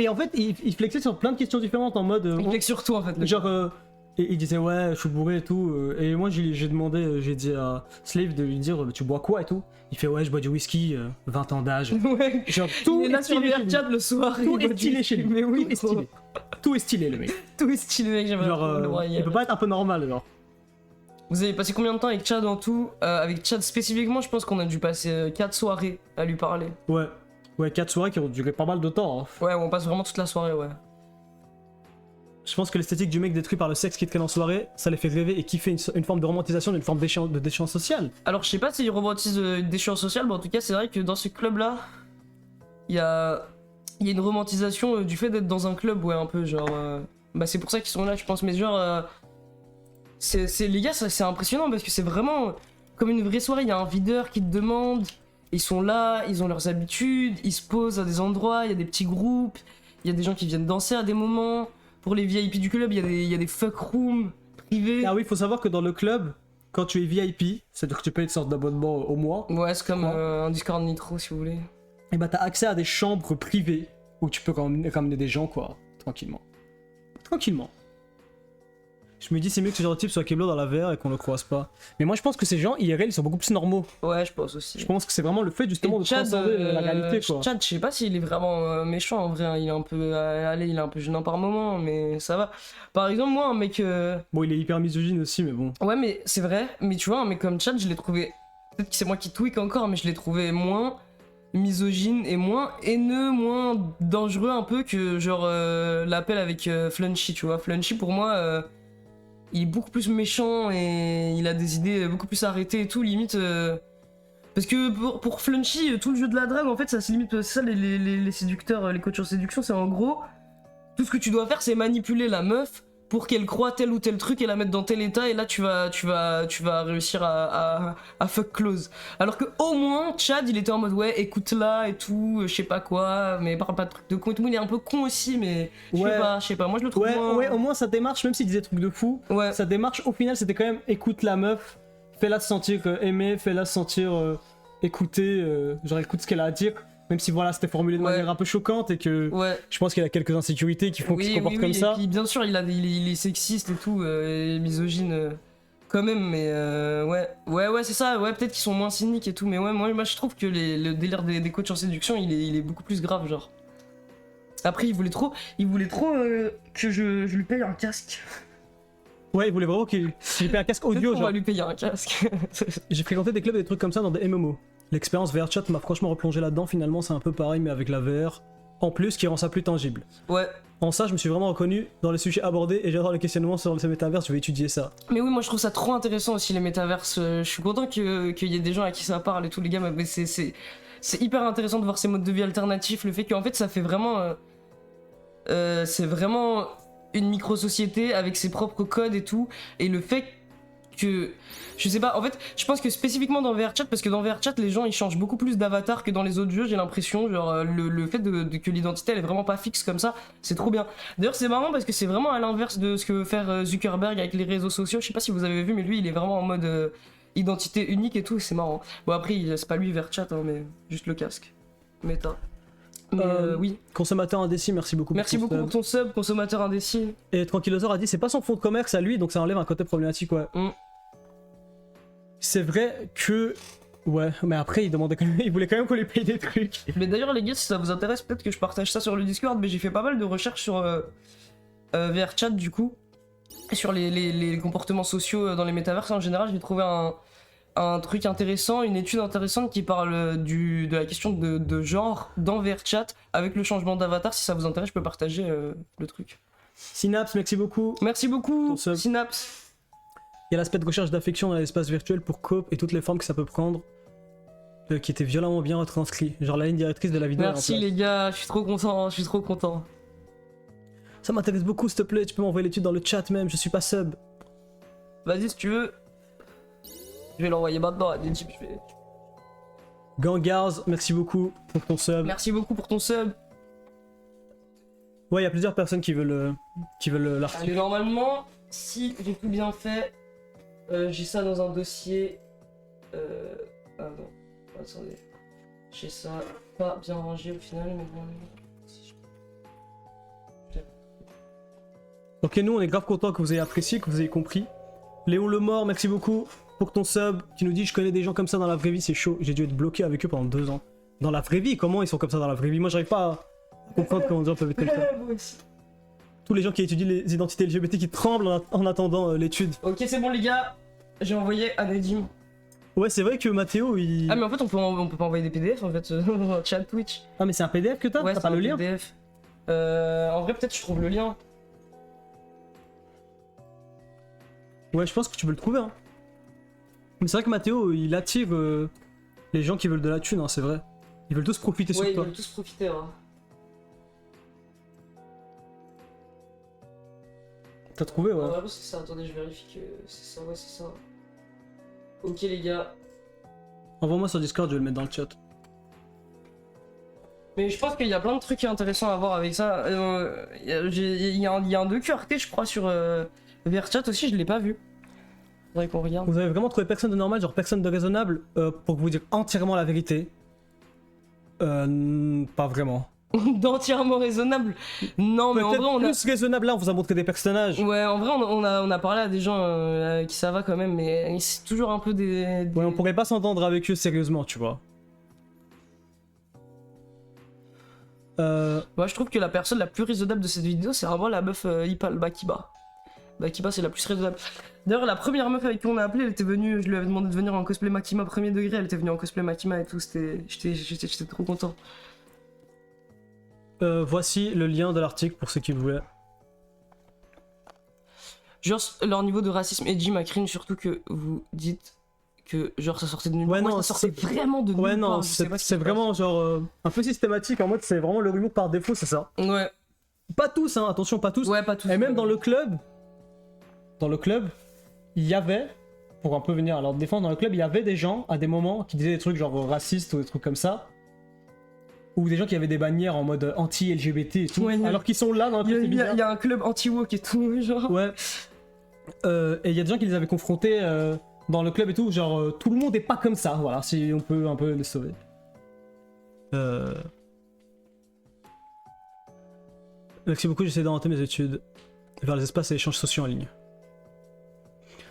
Et en fait il flexait sur plein de questions différentes en mode... Il flex sur tout en fait. Genre... Et il disait ouais je suis bourré et tout et moi j'ai demandé, j'ai dit à Slave de lui dire tu bois quoi et tout. Il fait ouais je bois du whisky, 20 ans d'âge. Ouais. Genre tout il est là sur stylé chez lui. Chat le soir. Tout est stylé chez lui. Mais oui, Tout est stylé. Tout est stylé le mec. Tout est stylé mec, j'aimerais Genre trop le voir il hier. peut pas être un peu normal genre. Vous avez passé combien de temps avec Chad en tout avec Chad spécifiquement, je pense qu'on a dû passer 4 soirées à lui parler. Ouais 4 soirées qui ont duré pas mal de temps. Hein. Ouais, on passe vraiment toute la soirée, ouais. Je pense que l'esthétique du mec détruit par le sexe qui traîne en soirée, ça les fait rêver et kiffer une forme de romantisation d'une forme de déchéance sociale. Alors je sais pas s'il romantise une déchéance sociale, mais en tout cas c'est vrai que dans ce club là, il y a une romantisation du fait d'être dans un club, ouais un peu genre... Bah c'est pour ça qu'ils sont là je pense, mais genre... les gars c'est impressionnant parce que c'est vraiment comme une vraie soirée, il y a un videur qui te demande, ils sont là, ils ont leurs habitudes, ils se posent à des endroits, il y a des petits groupes, il y a des gens qui viennent danser à des moments... Pour les VIP du club, il y a des fuck rooms privés. Ah oui, faut savoir que dans le club, quand tu es VIP, c'est-à-dire que tu payes une sorte d'abonnement au mois. Ouais, c'est comme un Discord Nitro si vous voulez. Et bah t'as accès à des chambres privées où tu peux ramener des gens quoi, tranquillement. Tranquillement. Je me dis c'est mieux que ce genre de type soit Keblo dans la VR et qu'on le croise pas. Mais moi je pense que ces gens IRL ils sont beaucoup plus normaux. Ouais, je pense aussi. Je pense que c'est vraiment le fait justement de transcender la réalité quoi. Chad, je sais pas s'il est vraiment méchant en vrai, hein. Il est un peu allez, il est un peu gênant par moment, mais ça va. Par exemple, moi un mec Bon, il est hyper misogyne aussi mais bon. Ouais, mais c'est vrai, mais tu vois un mec comme Chad, je l'ai trouvé peut-être que c'est moi qui tweak encore, mais je l'ai trouvé moins misogyne et moins haineux, moins dangereux un peu que genre l'appel avec Flunchy, tu vois. Flunchy pour moi il est beaucoup plus méchant et il a des idées beaucoup plus arrêtées et tout, limite. Parce que pour Flunchy, tout le jeu de la drague, en fait, ça se limite. C'est ça, les séducteurs, les coachs en séduction, c'est en gros. Tout ce que tu dois faire, c'est manipuler la meuf pour qu'elle croie tel ou tel truc et la mettre dans tel état, et là tu vas réussir à fuck close. Alors que au moins, Chad, il était en mode ouais, écoute-la et tout, je sais pas quoi, mais parle pas de trucs de con et tout. Il est un peu con aussi, mais je sais pas, moi je le trouve moins... Ouais, au moins sa démarche, même s'il disait des trucs de fou, sa démarche au final c'était quand même écoute la meuf, fais-la se sentir aimée, fais-la se sentir écoutée, genre écoute ce qu'elle a à dire. Même si voilà, c'était formulé de manière un peu choquante et que je pense qu'il y a quelques insécurités qui font qu'il se comporte comme ça. Et puis bien sûr, il est sexiste et tout, et misogyne quand même, mais ouais, c'est ça. Ouais, peut-être qu'ils sont moins cyniques et tout, mais ouais, moi je trouve que le délire des coachs en séduction, il est beaucoup plus grave, genre. Après, il voulait trop que je lui paye un casque. Ouais, il voulait vraiment qu'il paye un casque audio, genre. On va genre. lui payer un casque. J'ai fréquenté des clubs et des trucs comme ça dans des MMO. L'expérience VR chat m'a franchement replongé là-dedans, finalement c'est un peu pareil mais avec la VR. en plus qui rend ça plus tangible. Ouais. En ça, je me suis vraiment reconnu dans les sujets abordés et j'adore les questionnements sur ce métaverse, je vais étudier ça. Mais oui, moi je trouve ça trop intéressant aussi les métaverses. Je suis content qu'il y ait des gens à qui ça parle et tout, les gars. Mais c'est hyper intéressant de voir ces modes de vie alternatifs. Le fait qu'en fait ça fait vraiment. C'est vraiment une micro-société avec ses propres codes et tout. Et le fait que. Je sais pas, en fait, je pense que spécifiquement dans VRChat, parce que dans VRChat, les gens ils changent beaucoup plus d'avatar que dans les autres jeux, j'ai l'impression. Genre, le fait que l'identité elle est vraiment pas fixe comme ça, c'est trop bien. D'ailleurs, c'est marrant parce que c'est vraiment à l'inverse de ce que veut faire Zuckerberg avec les réseaux sociaux. Je sais pas si vous avez vu, mais lui il est vraiment en mode identité unique et tout, c'est marrant. Bon, après, c'est pas lui VRChat, hein, mais juste le casque. Méta. Mais oui. Consommateur indécis, merci beaucoup. Merci beaucoup pour ton sub, consommateur indécis. Et Tranquillosaur a dit c'est pas son fonds de commerce à lui, donc ça enlève un côté problématique, ouais. C'est vrai que. Ouais, mais après il demandait quand même, il voulait quand même qu'on lui paye des trucs. Mais d'ailleurs les gars, si ça vous intéresse, peut-être que je partage ça sur le Discord, mais j'ai fait pas mal de recherches sur VRChat du coup. Et sur les comportements sociaux dans les métaverses en général, j'ai trouvé un truc intéressant, une étude intéressante qui parle de la question de genre dans VRChat avec le changement d'avatar. Si ça vous intéresse, je peux partager le truc. Synapse, merci beaucoup. Merci beaucoup, Synapse. Il y a l'aspect de recherche d'affection dans l'espace virtuel pour coop et toutes les formes que ça peut prendre, qui était violemment bien retranscrit. Genre la ligne directrice de la vidéo. Merci les gars, je suis trop content, je suis trop content. Ça m'intéresse beaucoup, s'il te plaît, tu peux m'envoyer l'étude dans le chat même, je suis pas sub. Vas-y si tu veux. Je vais l'envoyer maintenant à des types. Gangars, merci beaucoup pour ton sub. Merci beaucoup pour ton sub. Ouais, il y a plusieurs personnes qui veulent l'article. Allez, normalement, si j'ai tout bien fait, j'ai ça dans un dossier. Ah non, attendez. J'ai ça pas bien rangé au final, mais bon. Ok, nous on est grave content que vous ayez apprécié, que vous ayez compris. Léon Lemort, merci beaucoup pour ton sub, qui nous dit je connais des gens comme ça dans la vraie vie, c'est chaud. J'ai dû être bloqué avec eux pendant 2 ans. Dans la vraie vie, comment ils sont comme ça dans la vraie vie? Moi j'arrive pas à comprendre comment des gens peuvent être comme ça. Tous les gens qui étudient les identités LGBT qui tremblent en attendant l'étude. Ok, c'est bon les gars, j'ai envoyé à Nedim. Ouais, c'est vrai que Mathéo il. Ah, mais en fait, on peut pas envoyer des PDF en fait, chat Twitch. Ah, mais c'est un PDF que t'as? Ouais, t'as pas le lien? PDF. En vrai, peut-être je trouve le lien. Ouais, je pense que tu peux le trouver. Hein. Mais c'est vrai que Mathéo, il attire les gens qui veulent de la thune, hein, c'est vrai. Ils veulent tous profiter sur Ouais, ils toi. veulent tous profiter. Hein. T'as trouvé, ouais. Ouais, c'est ça. Attendez, je vérifie que c'est ça. Ouais, c'est ça. Ok, les gars. Envoie-moi sur Discord, je vais le mettre dans le chat. Mais je pense qu'il y a plein de trucs intéressants à voir avec ça. Il y a un docu Arte, je crois, sur VRChat aussi, je l'ai pas vu. Faudrait qu'on regarde. Vous avez vraiment trouvé personne de normal, genre personne de raisonnable, pour vous dire entièrement la vérité? Pas vraiment. D'entièrement raisonnable. Non, mais en vrai, on a. Plus raisonnable, là, on vous a montré des personnages. Ouais, en vrai, on a parlé à des gens qui ça va quand même, mais c'est toujours un peu des. Ouais, on pourrait pas s'entendre avec eux sérieusement, tu vois. Moi, je trouve que la personne la plus raisonnable de cette vidéo, c'est vraiment la meuf Ipal Bakiba. Bakiba, c'est la plus raisonnable. D'ailleurs, la première meuf avec qui on a appelé, elle était venue, je lui avais demandé de venir en cosplay Makima premier degré, elle était venue en cosplay Makima et tout, j'étais trop content. Voici le lien de l'article pour ceux qui voulaient. Genre, leur niveau de racisme edgy m'a cringe, surtout que vous dites que genre ça sortait de nulle part. Ouais, Moi, non, ça sortait vraiment de nulle part. Ouais, non, je sais pas ce c'est qui se vraiment genre un peu systématique, en mode c'est vraiment le humour par défaut, c'est ça. passe. Ouais. Pas tous, hein, attention, pas tous. Ouais, pas tous. Et même dans le club, il y avait, pour un peu venir à leur défense, dans le club, il y avait des gens à des moments qui disaient des trucs genre racistes ou des trucs comme ça. Ou des gens qui avaient des bannières en mode anti-LGBT et tout, Ouais, alors qu'ils sont là dans le club. Il y a un club anti-woke et tout, genre. Ouais. Et il y a des gens qui les avaient confrontés dans le club et tout, genre tout le monde est pas comme ça, voilà, si on peut un peu les sauver. Merci beaucoup, j'essaie d'orienter mes études vers les espaces et échanges sociaux en ligne.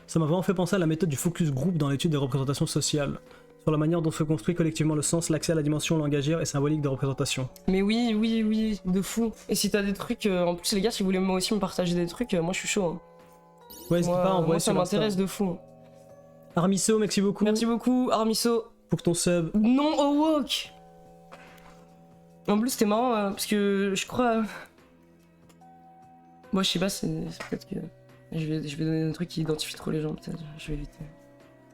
Ça m'a vraiment fait penser à la méthode du focus group dans l'étude des représentations sociales, sur la manière dont se construit collectivement le sens, l'accès à la dimension langagière et symbolique de représentation. Mais oui, de fou. Et si t'as des trucs, en plus les gars, si vous voulez moi aussi me partager des trucs, moi je suis chaud. Hein. Ouais, n'hésitez pas à envoyer moi ça sur m'intéresse de fou. Armiso, merci beaucoup. Merci beaucoup, Armiso. Pour ton sub. Non au woke. En plus, c'était marrant parce que je crois. Moi, je sais pas, c'est peut-être que. Je vais donner un truc qui identifie trop les gens, peut-être. Je vais éviter.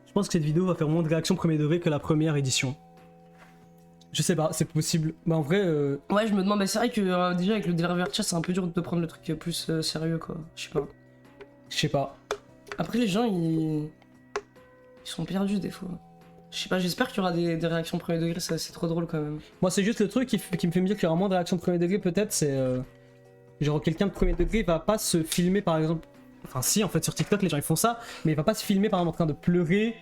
Je pense que cette vidéo va faire moins de réactions premier degré que la première édition. Je sais pas, c'est possible. Mais en vrai, Ouais, je me demande, bah, c'est vrai que déjà avec le délire Vertia, c'est un peu dur de prendre le truc plus sérieux, quoi. Je sais pas. je sais pas. Après, les gens, ils sont perdus des fois. Je sais pas, j'espère qu'il y aura des réactions premier degré, c'est trop drôle quand même. Moi, c'est juste le truc qui me fait me dire qu'il y aura moins de réactions de premier degré, peut-être, c'est. Genre, quelqu'un de premier degré va pas se filmer, par exemple. Enfin, si, en fait, sur TikTok, les gens ils font ça, mais il va pas se filmer, par exemple, en train de pleurer,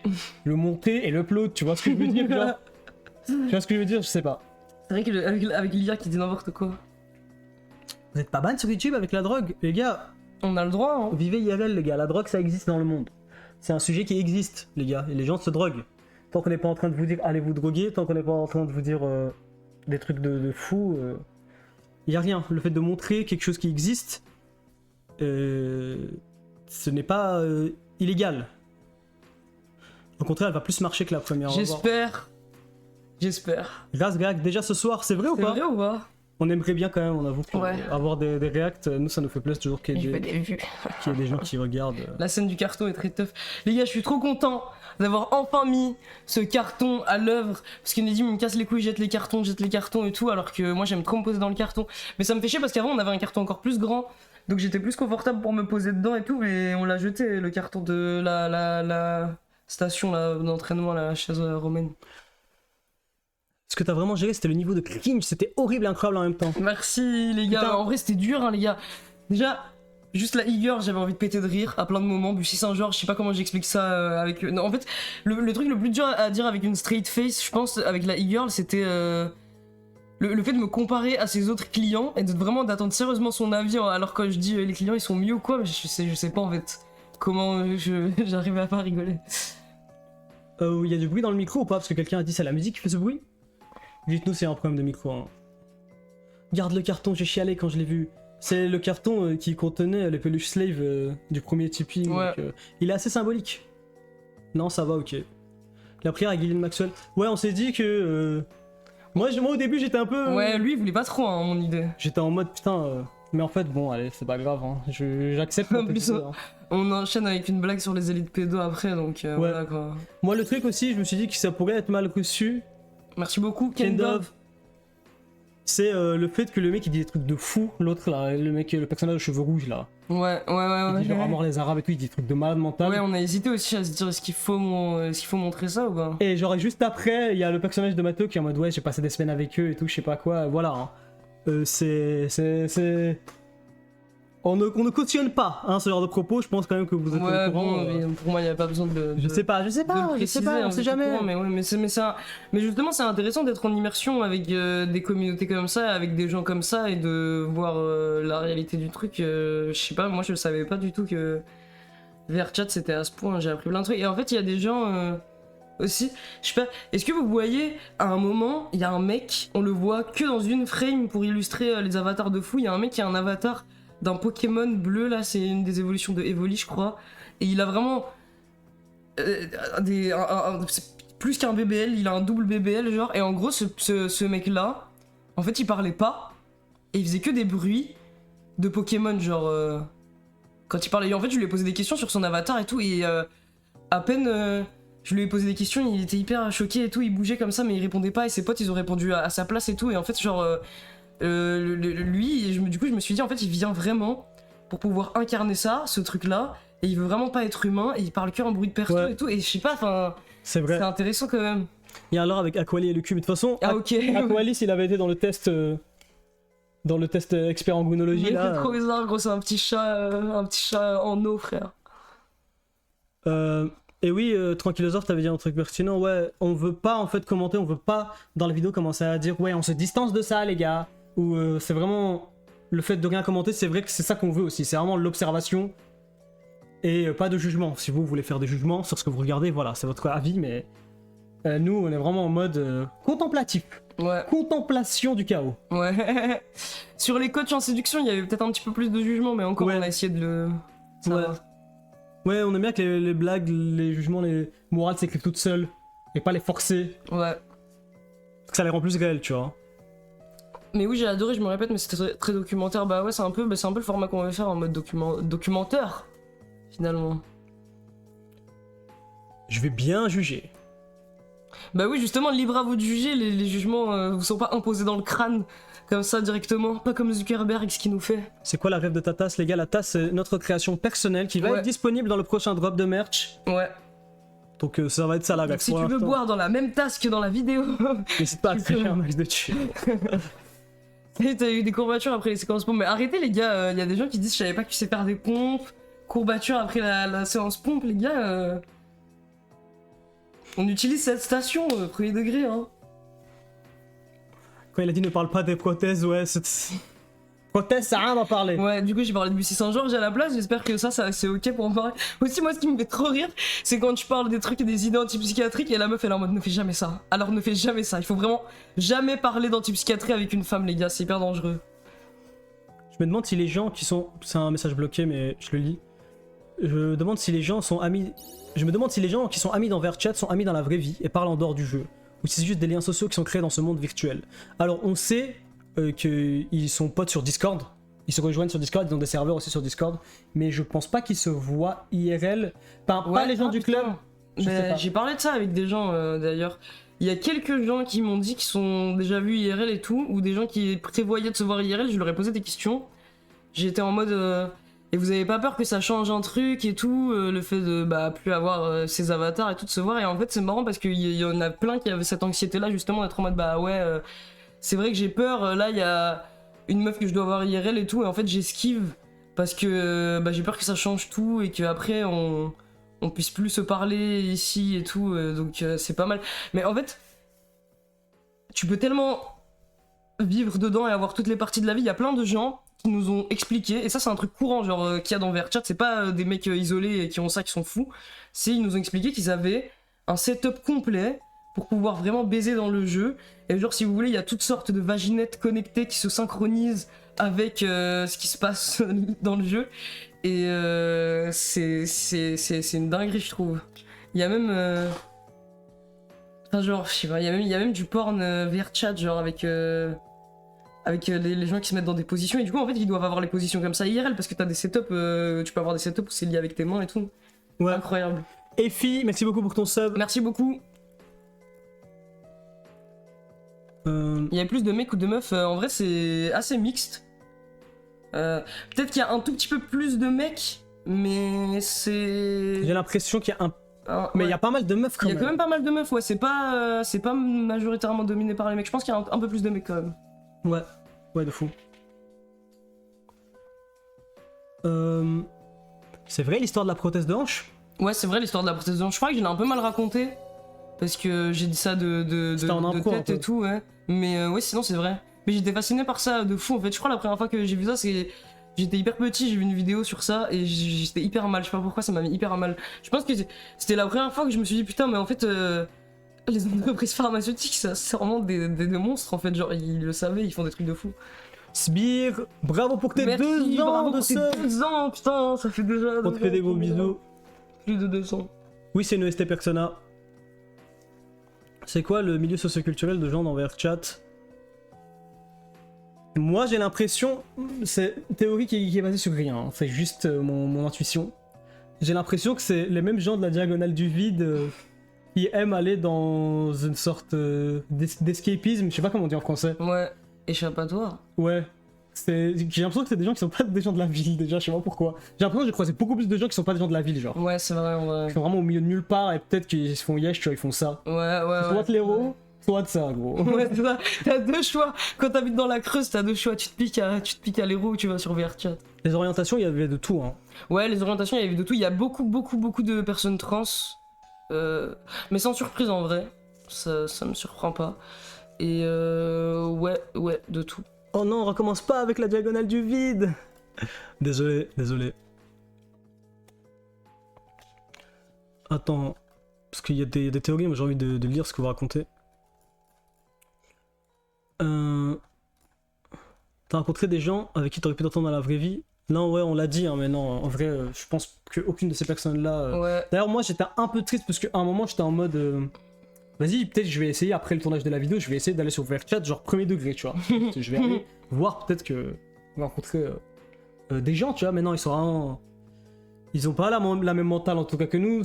le monter et l'upload, tu vois ce que je veux dire, genre. Tu vois ce que je veux dire, je sais pas. C'est vrai qu'avec l'IA qui dit n'importe quoi. Vous êtes pas ban sur YouTube avec la drogue, les gars. On a le droit, hein. Vivez IRL, les gars. La drogue, ça existe dans le monde. C'est un sujet qui existe, les gars. Et les gens se droguent. Tant qu'on n'est pas en train de vous dire allez vous droguer, tant qu'on n'est pas en train de vous dire des trucs de fou, il y a rien. Le fait de montrer quelque chose qui existe, ce n'est pas illégal. Au contraire, elle va plus marcher que la première. J'espère. J'espère. Grâce, Gag, déjà ce soir, c'est vrai ou C'est pas? vrai ou pas? On aimerait bien quand même, on avoue, Ouais. avoir des reacts. Nous, ça nous fait plaisir toujours qu'il y Je fais ait des vues. des gens qui regardent. La scène du carton est très tough. Les gars, je suis trop content d'avoir enfin mis ce carton à l'œuvre. Parce que Nedim me casse les couilles, jette les cartons et tout. Alors que moi, j'aime trop me poser dans le carton. Mais ça me fait chier parce qu'avant, on avait un carton encore plus grand. Donc j'étais plus confortable pour me poser dedans et tout. Mais on l'a jeté, le carton de la station d'entraînement, la chaise romaine. Ce que t'as vraiment géré, c'était le niveau de cringe. C'était horrible et incroyable en même temps. Merci les gars. Putain. En vrai, c'était dur, hein, les gars. Déjà. Juste la e-girl, j'avais envie de péter de rire à plein de moments. Bussy Saint-Georges, je sais pas comment j'explique ça avec. Non, en fait, le truc le plus dur à dire avec une straight face, je pense, avec la e-girl, c'était le fait de me comparer à ses autres clients et de vraiment d'attendre sérieusement son avis. Alors quand je dis les clients ils sont mieux ou quoi, mais je sais pas en fait comment j'arrivais à pas rigoler. Il y a du bruit dans le micro ou pas? Parce que quelqu'un a dit c'est la musique qui fait ce bruit. Dites-nous c'est un problème de micro. Hein. Garde le carton, j'ai chialé quand je l'ai vu. C'est le carton qui contenait les peluches slave du premier Tipeee. Ouais. Donc, il est assez symbolique. Non, ça va, ok. La prière à Ghislaine Maxwell. Ouais, on s'est dit que. Moi, au début, j'étais un peu. Ouais, lui il voulait pas trop, hein, mon idée. J'étais en mode putain. Mais en fait, bon, allez, c'est pas grave. Hein. J'accepte. En plus, on enchaîne avec une blague sur les élites pédos après, donc Ouais. voilà quoi. Moi, le truc aussi, je me suis dit que ça pourrait être mal reçu. Merci beaucoup, Kendove. Kendove. C'est le fait que le mec il dit des trucs de fou, l'autre là, le personnage aux cheveux rouges là, Ouais. il dit genre à mort les arabes et tout, il dit des trucs de malade mental. Ouais, on a hésité aussi à se dire est-ce qu'il faut montrer ça ou pas. Et genre juste après, il y a le personnage de Mato qui est en mode ouais j'ai passé des semaines avec eux et tout, je sais pas quoi, voilà. Hein. C'est... On ne cautionne pas hein, ce genre de propos, je pense quand même que vous êtes Ouais, au courant. bon, mais pour moi, il n'y a pas besoin de. Je sais pas, de le préciser, on hein, sait je suis au jamais. courant, mais ouais, mais justement, c'est intéressant d'être en immersion avec des communautés comme ça, avec des gens comme ça, et de voir la réalité du truc. Je sais pas, moi, je savais pas du tout que VRChat c'était à ce point. J'ai appris plein de trucs. Et en fait, il y a des gens aussi. Je sais pas. Est-ce que vous voyez à un moment, il y a un mec, on le voit que dans une frame pour illustrer les avatars de fou. Il y a un mec qui a un avatar d'un Pokémon bleu, là, c'est une des évolutions de Evoli, je crois. Et il a vraiment c'est plus qu'un BBL, il a un double BBL, genre. Et en gros, ce mec-là, en fait, il parlait pas. Et il faisait que des bruits de Pokémon, genre. Quand il parlait. En fait, je lui ai posé des questions sur son avatar et tout. Et à peine je lui ai posé des questions, il était hyper choqué et tout. Il bougeait comme ça, mais il répondait pas. Et ses potes, ils ont répondu à sa place et tout. Et en fait, genre. Lui, du coup, je me suis dit, en fait, il vient vraiment pour pouvoir incarner ça, ce truc-là, et il veut vraiment pas être humain, et il parle que en bruit de perso Ouais. et tout, et je sais pas, enfin, C'est vrai. c'est intéressant quand même. Il y a alors avec Aquali et le cube. De toute façon, Ah, ok. Aqualis il avait été dans le test expert en gounologie Mais là. c'est trop bizarre, gros, c'est un petit chat en eau, frère. Et oui, Tranquillosor, t'avais dit un truc pertinent, ouais, on veut pas en fait commenter, on veut pas dans la vidéo commencer à dire ouais, on se distance de ça les gars, ou c'est vraiment le fait de rien commenter, c'est vrai que c'est ça qu'on veut aussi, c'est vraiment l'observation et pas de jugement. Si vous voulez faire des jugements sur ce que vous regardez, voilà, c'est votre avis, mais nous on est vraiment en mode contemplatif, Ouais, contemplation du chaos. ouais. Sur les coachs en séduction, il y avait peut-être un petit peu plus de jugement, mais encore, Ouais. on a essayé de le. Ça Ouais. va. Ouais, on aime bien que les blagues, les jugements, les morales s'écrivent toutes seules et pas les forcer, Ouais. parce que ça les rend plus réels, tu vois. Mais oui, j'ai adoré, je me répète, mais c'était très documentaire. Bah ouais, c'est un peu le format qu'on va faire en mode documentaire, finalement. Je vais bien juger. Bah oui, justement, libre à vous de juger, les jugements vous sont pas imposés dans le crâne, comme ça, directement. Pas comme Zuckerberg, ce qu'il nous fait. C'est quoi la rêve de ta tasse, les gars? La tasse, c'est notre création personnelle qui va Ouais. être disponible dans le prochain drop de merch. Ouais. Donc ça va être ça la Donc rêve. si pour tu veux l'instant. boire dans la même tasse que dans la vidéo... N'hésite pas à tu créer peux. un max de tuer. T'as eu des courbatures après les séquences pompes, mais arrêtez les gars, y a des gens qui disent je savais pas que tu sais faire des pompes, courbatures après la séance pompe, les gars. On utilise cette station, premier degré, hein. Quand il a dit ne parle pas des prothèses, ouais, prothèses, ça a rien d'en parler. Ouais, du coup j'ai parlé de Bussy Saint-Georges à la place, j'espère que ça c'est ok pour en parler. Aussi moi ce qui me fait trop rire, c'est quand tu parles des trucs et des idées antipsychiatriques et la meuf elle est en mode ne fais jamais ça. Alors ne fais jamais ça, il faut vraiment jamais parler d'antipsychiatrie avec une femme les gars, c'est hyper dangereux. Je me demande si les gens qui sont... C'est un message bloqué, mais je le lis. Je me demande si les gens sont amis... Je me demande si les gens qui sont amis dans VRChat sont amis dans la vraie vie et parlent en dehors du jeu. Ou si c'est juste des liens sociaux qui sont créés dans ce monde virtuel. Alors on sait qu'ils sont potes sur Discord. Ils se rejoignent sur Discord, ils ont des serveurs aussi sur Discord. Mais je pense pas qu'ils se voient IRL. Enfin, pas les gens du club. Je sais pas. J'ai parlé de ça avec des gens d'ailleurs. Il y a quelques gens qui m'ont dit qu'ils sont déjà vus IRL et tout, ou des gens qui prévoyaient de se voir IRL, je leur ai posé des questions. J'étais en mode et vous avez pas peur que ça change un truc et tout, le fait de plus avoir ces avatars et tout de se voir. Et en fait c'est marrant parce qu'il y en a plein qui avaient cette anxiété là justement d'être en mode c'est vrai que j'ai peur, là il y a une meuf que je dois voir IRL et tout, et en fait j'esquive parce que j'ai peur que ça change tout et qu'après on puisse plus se parler ici et tout, donc c'est pas mal. Mais en fait, tu peux tellement vivre dedans et avoir toutes les parties de la vie. Il y a plein de gens qui nous ont expliqué, et ça c'est un truc courant genre qu'il y a dans VRChat, c'est pas des mecs isolés et qui ont ça qui sont fous, c'est ils nous ont expliqué qu'ils avaient un setup complet pour pouvoir vraiment baiser dans le jeu. Et genre si vous voulez, il y a toutes sortes de vaginettes connectées qui se synchronisent avec ce qui se passe dans le jeu. Et c'est une dinguerie je trouve. Il y a même enfin genre je sais pas, il y a même du porn VRChat genre avec les gens qui se mettent dans des positions, et du coup en fait ils doivent avoir les positions comme ça IRL parce que t'as des setups, tu peux avoir des setups où c'est lié avec tes mains et tout. Ouais. Incroyable. Effie, merci beaucoup pour ton sub. Merci beaucoup. Il y a plus de mecs ou de meufs, en vrai c'est assez mixte. Peut-être qu'il y a un tout petit peu plus de mecs, mais c'est... J'ai l'impression qu'il y a un... Mais il ouais. y a pas mal de meufs quand Il y même. a quand même pas mal de meufs, ouais, c'est pas majoritairement dominé par les mecs. Je pense qu'il y a un peu plus de mecs quand même. Ouais, ouais, de fou. C'est vrai l'histoire de la prothèse de hanche? Ouais, c'est vrai l'histoire de la prothèse de hanche. Je crois que je l'ai un peu mal raconté parce que j'ai dit ça C'était en impro, tête un peu. et tout, ouais. Mais ouais, sinon c'est vrai. Mais j'étais fasciné par ça de fou en fait. Je crois la première fois que j'ai vu ça, c'est j'étais hyper petit, j'ai vu une vidéo sur ça et j'étais hyper mal. Je sais pas pourquoi ça m'a mis hyper mal. Je pense que c'était la première fois que je me suis dit putain, mais en fait les entreprises pharmaceutiques, c'est vraiment des monstres en fait. Genre ils le savaient, ils font des trucs de fou. Sbire, bravo pour tes Merci, 2 ans bravo de pour tes sub. 2 ans, putain, ça fait déjà. On te fait des gros bisous. Plus de 200. Oui, c'est une ST Persona. C'est quoi le milieu socioculturel de gens dans VRChat? Moi j'ai l'impression, c'est une théorie qui est basée sur rien, hein. C'est juste mon intuition. J'ai l'impression que c'est les mêmes gens de la diagonale du vide qui aiment aller dans une sorte d'escapisme, je sais pas comment on dit en français. Ouais, échappatoire. Ouais. J'ai l'impression que c'est des gens qui sont pas des gens de la ville déjà, je sais pas pourquoi. J'ai l'impression que j'ai croisé beaucoup plus de gens qui sont pas des gens de la ville, genre. Ouais, c'est vrai, ouais. Qui sont vraiment au milieu de nulle part et peut-être qu'ils se font yesh, tu vois, ils font ça. Ouais. Soit de l'héros, soit de ça, gros. Ouais, c'est ça. T'as deux choix. Quand t'habites dans la Creuse, t'as deux choix. Tu te piques à l'héros ou tu vas sur VRChat. Les orientations, il y avait de tout, hein. Ouais, les orientations, il y avait de tout. Il y a beaucoup de personnes trans. Mais sans surprise en vrai. Ça me surprend pas. Et ouais, de tout. Oh non, on recommence pas avec la diagonale du vide. Désolé. Attends, parce qu'il y a des théories, moi j'ai envie de lire ce que vous racontez. T'as rencontré des gens avec qui t'aurais pu t'entendre dans la vraie vie? Non, ouais, on l'a dit, hein, mais non, en vrai, je pense qu'aucune de ces personnes-là... Ouais. D'ailleurs, moi j'étais un peu triste parce qu'à un moment j'étais en mode... vas-y, peut-être je vais essayer après le tournage de la vidéo, je vais essayer d'aller sur VRChat, genre premier degré, tu vois. Je vais aller voir peut-être que on va rencontrer des gens, tu vois. Maintenant, ils sont vraiment... Ils ont pas la même mentale en tout cas que nous.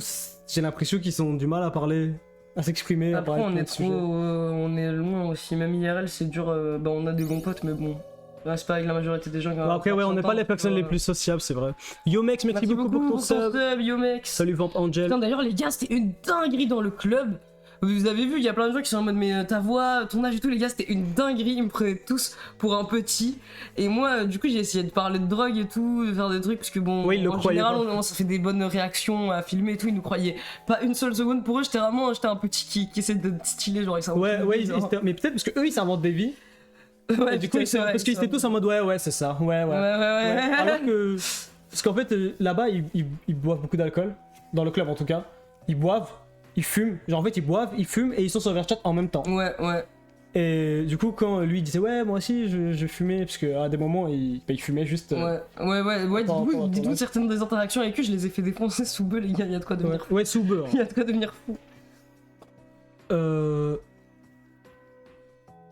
J'ai l'impression qu'ils ont du mal à parler, à s'exprimer. Après, on est trop. On est loin aussi. Même IRL, c'est dur. Bah, on a des bons potes, mais bon. Là, c'est pas avec la majorité des gens qui Après, ouais, on n'est pas les personnes les plus sociables, c'est vrai. Yomex, merci beaucoup pour ton sub. Yomex. Salut Vamp Angel. Putain, d'ailleurs, les gars, c'était une dinguerie dans le club. Vous avez vu, il y a plein de gens qui sont en mode mais ta voix, ton âge et tout, les gars, c'était une dinguerie, ils me prenaient tous pour un petit. Et moi, du coup, j'ai essayé de parler de drogue et tout, de faire des trucs, parce que bon, oui, en général, on s'est fait des bonnes réactions à filmer et tout, ils nous croyaient pas une seule seconde. Pour eux, j'étais un petit qui essaie de stylé, genre, ils s'inventent. Ouais, mais peut-être parce que eux, ils s'inventent des vies. Ouais, et du coup, parce qu'ils étaient tous en mode ouais, c'est ça, ouais. Alors que, parce qu'en fait, là-bas, ils boivent beaucoup d'alcool, dans le club en tout cas, ils boivent. Ils fument, genre en fait ils boivent, ils fument et ils sont sur VRChat en même temps. Ouais. Et du coup quand lui il disait ouais moi aussi je fumais, parce qu'à des moments il fumait juste... Ouais, dites-vous certaines des interactions avec eux, je les ai fait défoncer sous bœuf les gars, il y a de quoi devenir fou. Ouais, sous bœuf. Il y a de quoi devenir fou.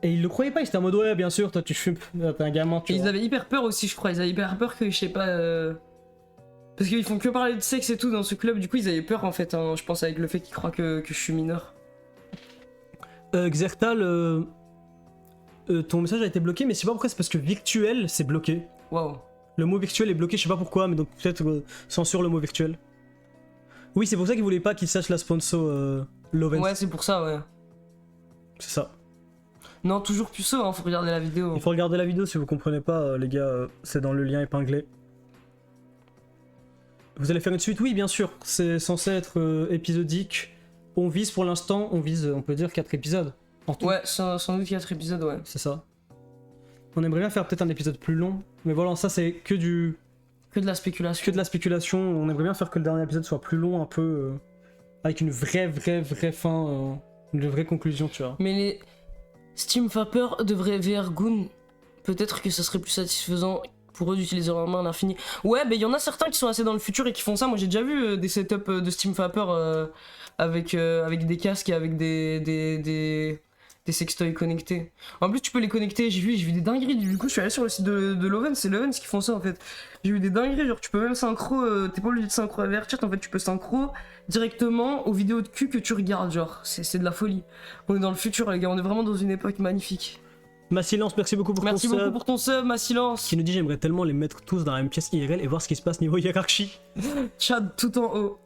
Et ils le croyaient pas, ils étaient en mode ouais bien sûr toi tu fumes, t'es un gamin tu et vois. ils avaient hyper peur aussi je crois, ils avaient hyper peur que je sais pas... Parce qu'ils font que parler de sexe et tout dans ce club, du coup ils avaient peur en fait, hein, je pense avec le fait qu'ils croient que je suis mineur. Xertal, ton message a été bloqué, mais je sais pas pourquoi, c'est parce que virtuel c'est bloqué. Waouh. Le mot virtuel est bloqué, je sais pas pourquoi, mais donc peut-être censure le mot virtuel. Oui, c'est pour ça qu'ils voulaient pas qu'ils sachent la sponsor Lovens. Ouais, c'est pour ça, ouais. C'est ça. Non, toujours puceau, hein, faut regarder la vidéo. Il faut regarder la vidéo si vous comprenez pas, les gars, c'est dans le lien épinglé. Vous allez faire une suite? Oui, bien sûr, c'est censé être épisodique. On vise pour l'instant, on peut dire 4 épisodes. En tout. Ouais, sans doute 4 épisodes, ouais. C'est ça. On aimerait bien faire peut-être un épisode plus long, mais voilà, ça c'est que de la spéculation. On aimerait bien faire que le dernier épisode soit plus long, un peu avec une vraie fin, une vraie conclusion, tu vois. Mais les Steam Vapor devraient VR Goon, peut-être que ça serait plus satisfaisant pour eux d'utiliser leur main à l'infini. Ouais, bah il y en a certains qui sont assez dans le futur et qui font ça. Moi j'ai déjà vu des setups de Steam Vapor avec des casques et avec des sextoys connectés. En plus tu peux les connecter, j'ai vu des dingueries. Du coup je suis allé sur le site de Lovens, c'est Lovens qui font ça en fait. J'ai vu des dingueries, genre tu peux même synchro, t'es pas obligé de synchro à VRChat, en fait tu peux synchro directement aux vidéos de cul que tu regardes, genre c'est de la folie. On est dans le futur les gars, on est vraiment dans une époque magnifique. Ma silence, merci beaucoup pour ton sub. Merci beaucoup pour ton sub, ma silence. Qui nous dit j'aimerais tellement les mettre tous dans la même pièce IRL et voir ce qui se passe niveau hiérarchie. Chad tout en haut.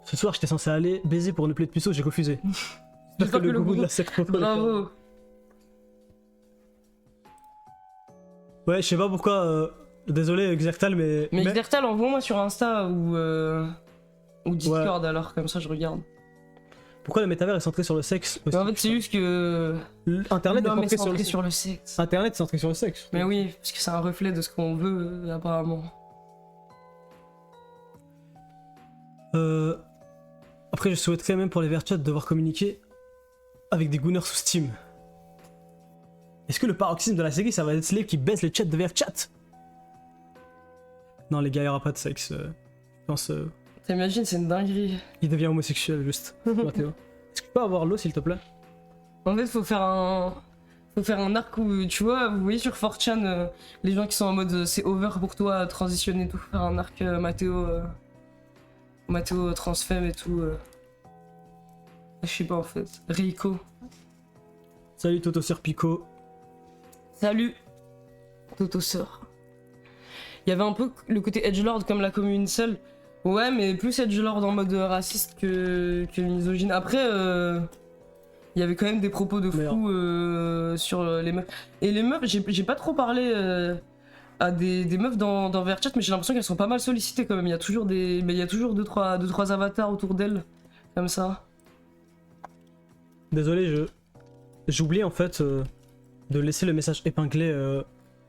Ce soir j'étais censé aller baiser pour une plaie de puceau, j'ai refusé. J'espère que le goût de la secte. Bravo. Ouais, je sais pas pourquoi. Désolé Xertal, mais. Mais Xertal, envoie-moi sur Insta ou Discord alors, comme ça je regarde. Pourquoi le métavers est centré sur le sexe aussi, en fait, c'est juste que. Internet est centré sur le sexe. Internet est centré sur le sexe. Mais oui, parce que c'est un reflet de ce qu'on veut, apparemment. Après, je souhaiterais même pour les VRChat devoir communiquer avec des gooners sous Steam. Est-ce que le paroxysme de la série, ça va être Slave qui baisse les chats de VRChat? Non, les gars, il y aura pas de sexe. Je pense. T'imagines, c'est une dinguerie. Il devient homosexuel, juste. Mathéo. Est-ce que tu peux avoir l'eau, s'il te plaît? En fait, faut faire un arc où, tu vois, vous voyez sur 4chan, les gens qui sont en mode c'est over pour toi, transitionner et tout, faire un arc Mathéo transfemme et tout. Je sais pas en fait. Reiko. Salut Toto Sir Pico. Salut Toto Sir. Il y avait un peu le côté edgelord comme la commune seule. Ouais, mais plus edgelord en mode raciste que misogyne. Après, il y avait quand même des propos de fou sur les meufs. Et les meufs, j'ai pas trop parlé à des meufs dans VRChat, mais j'ai l'impression qu'elles sont pas mal sollicitées quand même. Il y a toujours deux trois avatars autour d'elles, comme ça. Désolé, j'oublie en fait de laisser le message épinglé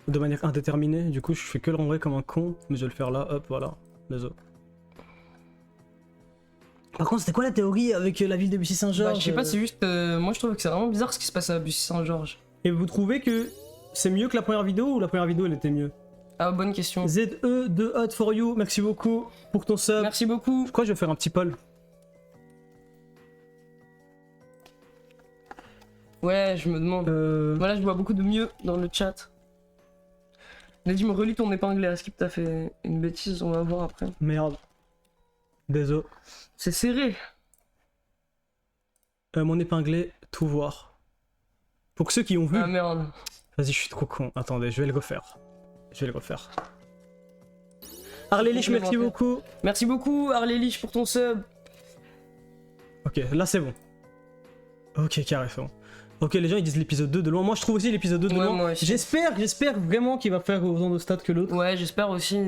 de manière indéterminée. Du coup, je fais que le renvoyer comme un con, mais je vais le faire là. Hop, voilà. Désolé. Par contre, c'était quoi la théorie avec la ville de Bussy-Saint-Georges? Bah, je sais pas, c'est juste. Moi, je trouve que c'est vraiment bizarre ce qui se passe à Bussy-Saint-Georges. Et vous trouvez que c'est mieux que la première vidéo ou la première vidéo elle était mieux? Ah, bonne question. ZE de Hot for You, merci beaucoup pour ton sub. Merci beaucoup. Je crois que je vais faire un petit poll. Ouais, je me demande. Voilà, je vois beaucoup de mieux dans le chat. Nadie me relis ton épinglé, à Skip, t'as fait une bêtise, on va voir après. Merde. Désolé. C'est serré. Mon épinglé, tout voir. Pour ceux qui ont vu. Ah merde. Vas-y, je suis trop con. Attendez, je vais le refaire. Arlélich, merci beaucoup. Merci beaucoup, Arlélich, pour ton sub. Ok, là c'est bon. Ok, carré, c'est bon. Ok, les gens ils disent l'épisode 2 de loin. Moi je trouve aussi l'épisode 2 de Ouais, loin. moi aussi. J'espère vraiment qu'il va faire autant de stats que l'autre. Ouais, j'espère aussi.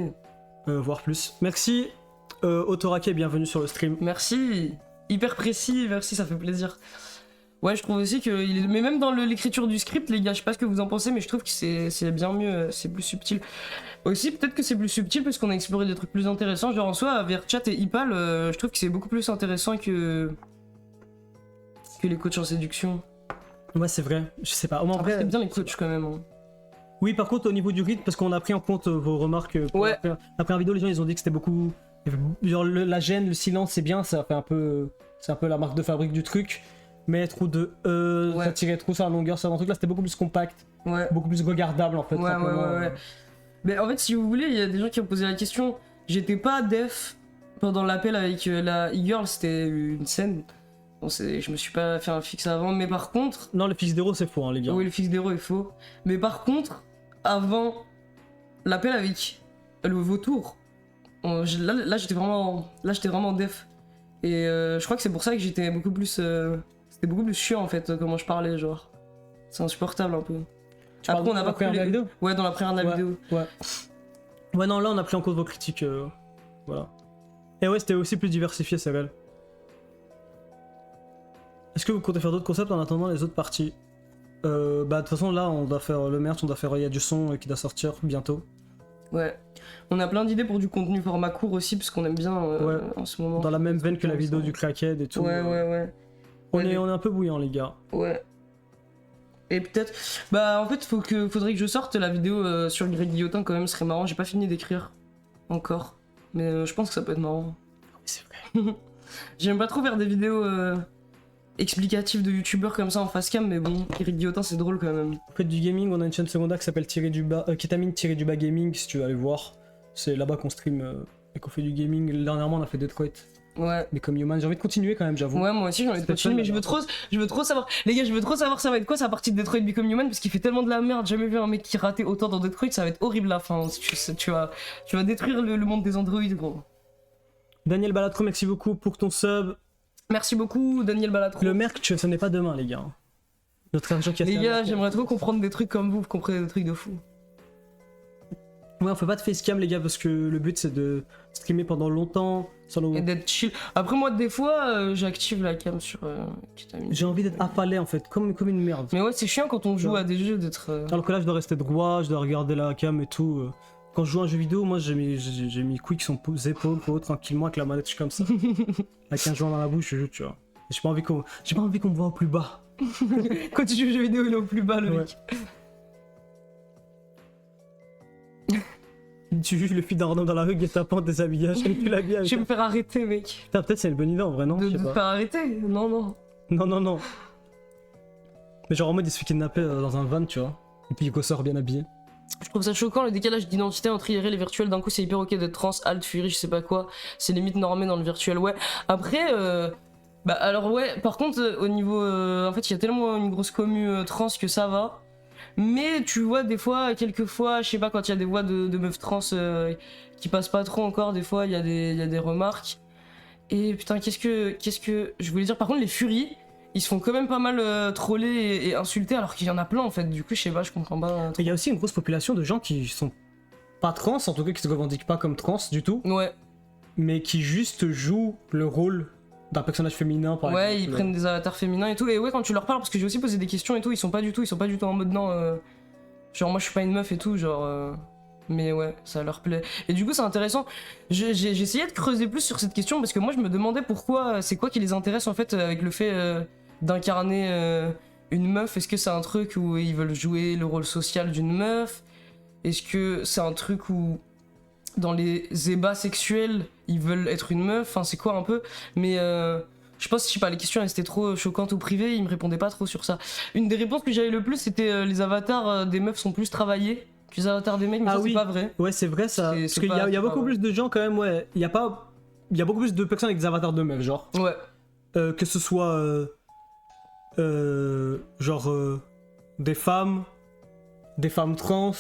Voire plus. Merci, Autorake, bienvenue sur le stream. Merci. Hyper précis, merci, ça fait plaisir. Ouais, je trouve aussi que... Mais même dans l'écriture du script, les gars, je sais pas ce que vous en pensez, mais je trouve que c'est bien mieux, c'est plus subtil. Aussi, peut-être que c'est plus subtil parce qu'on a exploré des trucs plus intéressants. Genre en soi, Verchat et Ipal, je trouve que c'est beaucoup plus intéressant que les coachs en séduction. Ouais, c'est vrai. Je sais pas. Après, c'est bien les coachs quand même. Hein. Oui, par contre, au niveau du rythme, parce qu'on a pris en compte vos remarques. Ouais. Après la vidéo, les gens ils ont dit que c'était beaucoup. Genre la gêne, le silence, c'est bien, ça fait un peu. C'est un peu la marque de fabrique du truc. Mais trop de Ouais. ça tirait trop sur la longueur, ça, dans le truc là, c'était beaucoup plus compact, Ouais. beaucoup plus regardable en fait. Ouais. Mais en fait, si vous voulez, il y a des gens qui ont posé la question. J'étais pas def pendant l'appel avec la e-girl, c'était une scène. Bon, je me suis pas fait un fixe avant, mais par contre. Non, le fixe d'héros c'est faux, hein, les gars. Oui, le fixe d'héros est faux. Mais par contre, avant l'appel avec le vautour, là j'étais vraiment def. Et je crois que c'est pour ça que j'étais beaucoup plus. C'était beaucoup plus chiant en fait, comment je parlais, genre. C'est insupportable un peu. Après, on a pas pris la vidéo. Ouais, dans la première de la vidéo. Ouais, non, là on a pris en compte vos critiques. Voilà. Et ouais, c'était aussi plus diversifié, c'est vrai. Est-ce que vous comptez faire d'autres concepts en attendant les autres parties? Bah, de toute façon, là, on doit faire le merch, il y a du son qui doit sortir bientôt. Ouais. On a plein d'idées pour du contenu format court aussi, parce qu'on aime bien en ce moment. Dans la même veine que la vidéo du crackhead et tout. Ouais. On est un peu bouillant, les gars. Ouais. Et peut-être. Bah, en fait, faudrait que je sorte la vidéo sur Greg Guillotin quand même, ce serait marrant. J'ai pas fini d'écrire encore. Mais je pense que ça peut être marrant. Oui, c'est vrai. J'aime pas trop faire des vidéos explicatives de youtubeurs comme ça en face cam, mais bon, Greg Guillotin c'est drôle quand même. Vous faites du gaming, on a une chaîne secondaire qui s'appelle Kétamine-du-bas gaming, si tu veux aller voir. C'est là-bas qu'on stream et qu'on fait du gaming. Dernièrement, on a fait Detroit. Ouais. Mais comme Human, j'ai envie de continuer quand même, j'avoue. Ouais, moi aussi j'ai envie de continuer, mais je veux trop savoir. Les gars, je veux trop savoir ça va être quoi sa partie de Detroit Become Human, parce qu'il fait tellement de la merde. J'ai jamais vu un mec qui ratait autant dans Detroit, ça va être horrible la fin. Tu vas détruire le monde des androïdes, gros. Daniel Balatro, merci beaucoup pour ton sub. Merci beaucoup, Daniel Balatro. Le merch, ce n'est pas demain, les gars. Notre argent qui a Les gars, j'aimerais trop comprendre des trucs comme vous comprenez des trucs de fou. Ouais, on fait pas de facecam, les gars, parce que le but c'est de streamer pendant longtemps. Sans nos... Et d'être chill. Après, moi, des fois, j'active la cam sur Kétamine. J'ai envie d'être affalé en fait, comme une merde. Mais ouais, c'est chiant quand on joue à des jeux d'être. Alors que là, je dois rester droit, je dois regarder la cam et tout. Quand je joue à un jeu vidéo, moi j'ai mes couilles qui sont aux épaules, tranquillement avec la manette, je suis comme ça. Avec un joint dans la bouche, je joue, tu vois. J'ai pas envie qu'on me voit au plus bas. Quand tu joues aux jeux vidéo, il est au plus bas, le mec. Tu juges le fil d'un random dans la rue, guet-apens, déshabillage, et tu l'habilles avec. Je vais me faire arrêter, mec. Putain, peut-être c'est une bonne idée en vrai, non? De te faire arrêter? Non. Non. Mais genre en mode il se fait kidnapper dans un van, tu vois. Et puis il sort bien habillé. Je trouve ça choquant le décalage d'identité entre IRL et virtuel. D'un coup, c'est hyper ok d'être trans, alt, fury, je sais pas quoi. C'est limite normé dans le virtuel, ouais. Après, bah alors ouais, par contre, au niveau. En fait, il y a tellement une grosse commu trans que ça va. Mais tu vois, des fois, quelques fois, je sais pas, quand il y a des voix de meufs trans qui passent pas trop encore, des fois, il y a des remarques. Et putain, qu'est-ce que je voulais dire? Par contre, les furies, ils se font quand même pas mal troller et insulter, alors qu'il y en a plein en fait. Du coup, je sais pas, je comprends pas. Il y a aussi une grosse population de gens qui sont pas trans, en tout cas qui se revendiquent pas comme trans du tout. Ouais. Mais qui juste jouent le rôle d'un personnage féminin par exemple. Ouais, ils prennent des avatars féminins et tout. Et ouais, quand tu leur parles, parce que j'ai aussi posé des questions et tout, ils sont pas du tout en mode non. Genre, moi je suis pas une meuf et tout, genre. Mais ouais, ça leur plaît. Et du coup, c'est intéressant. J'ai essayé de creuser plus sur cette question parce que moi je me demandais pourquoi, c'est quoi qui les intéresse en fait avec le fait d'incarner une meuf. Est-ce que c'est un truc où ils veulent jouer le rôle social d'une meuf? Est-ce que c'est un truc où dans les ébats sexuels ils veulent être une meuf? Enfin, c'est quoi un peu? Mais Je pense, je sais pas, les questions elles étaient trop choquantes ou privées, il me répondait pas trop sur ça. Une des réponses que j'avais le plus, c'était les avatars des meufs sont plus travaillés que les avatars des mecs, mais Ah ça oui. c'est pas vrai. Ouais, c'est vrai ça. C'est- Parce c'est qu'il y pas- a, il y a c'est pas beaucoup vrai. plus de gens quand même, ouais. Il y a beaucoup plus de personnes avec des avatars de meufs, genre. Ouais. Que ce soit genre des femmes trans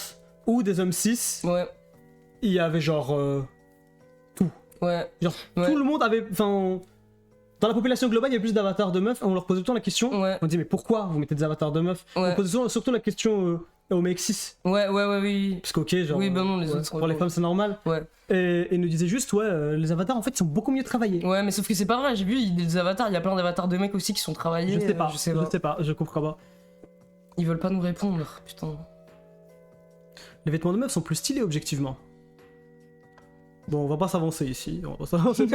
ou des hommes cis, Ouais. il y avait genre Ouais. genre Ouais. tout le monde avait, enfin dans la population globale il y avait plus d'avatars de meufs. On leur posait tout le temps la question, Ouais. on dit mais pourquoi vous mettez des avatars de meufs? Ouais. On posait surtout la question aux mecs cis, Ouais, oui. parce qu'ok genre Oui, ben non, les autres, pour les femmes c'est normal, Ouais. et ils nous disaient juste ouais les avatars en fait ils sont beaucoup mieux travaillés. Ouais, mais sauf que c'est pas vrai, j'ai vu il y a des avatars, il y a plein d'avatars de mecs aussi qui sont travaillés. Je sais pas, je comprends pas. Ils veulent pas nous répondre, putain. Les vêtements de meufs sont plus stylés objectivement. Bon, on va pas s'avancer ici. On va pas s'avancer.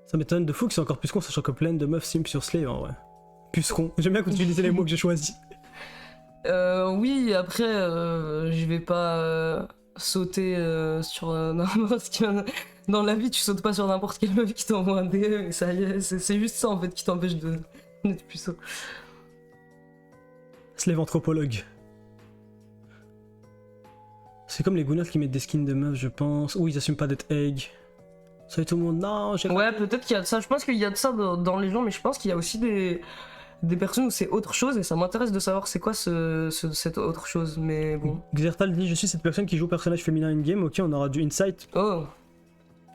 Ça m'étonne de fou que c'est encore plus con, sachant que plein de meufs simp sur Slave en vrai. Puceron. J'aime bien quand tu utilises les mots que j'ai choisis. Oui, après, je vais pas sauter sur n'importe quel... Dans la vie, tu sautes pas sur n'importe quelle meuf qui t'envoie un DM, et ça y est, c'est juste ça en fait qui t'empêche d'être puceau. Slave anthropologue. C'est comme les gooners qui mettent des skins de meufs, je pense. Ou ils assument pas d'être egg. Salut tout le monde. Non, j'ai Ouais, peut-être qu'il y a de ça, je pense qu'il y a de ça dans les gens, mais je pense qu'il y a aussi des personnes où c'est autre chose, et ça m'intéresse de savoir c'est quoi cette autre chose, mais bon. Xertal dit je suis cette personne qui joue au personnage féminin in-game, ok on aura du insight. Oh,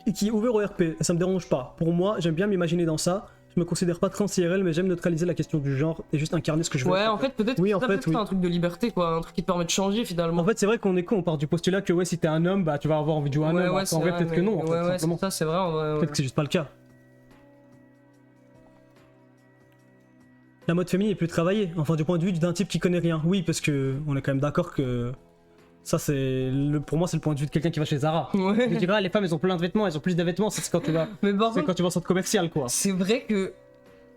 Et qui est ouvert au RP, ça me dérange pas. Pour moi, j'aime bien m'imaginer dans ça. Je me considère pas trans IRL, mais j'aime neutraliser la question du genre et juste incarner ce que je veux. ouais, en fait, peut-être Oui, que en ça, fait, peut-être oui. c'est un truc de liberté, quoi, un truc qui te permet de changer finalement. En fait, c'est vrai qu'on est con, on part du postulat que ouais, si t'es un homme, bah tu vas avoir envie de jouer un homme. ouais, En vrai, peut-être que non, en fait, ouais, simplement. ça, c'est vrai, en vrai. Peut-être que c'est juste pas le cas. La mode féminine est plus travaillée, enfin du point de vue d'un type qui connaît rien. Oui, parce que on est quand même d'accord que ça c'est pour moi c'est le point de vue de quelqu'un qui va chez Zara. Ouais. Je dirais les femmes elles ont plein de vêtements, elles ont plus de vêtements, c'est quand tu vas, Mais par c'est contre, quand tu vas au centre commercial quoi. c'est vrai que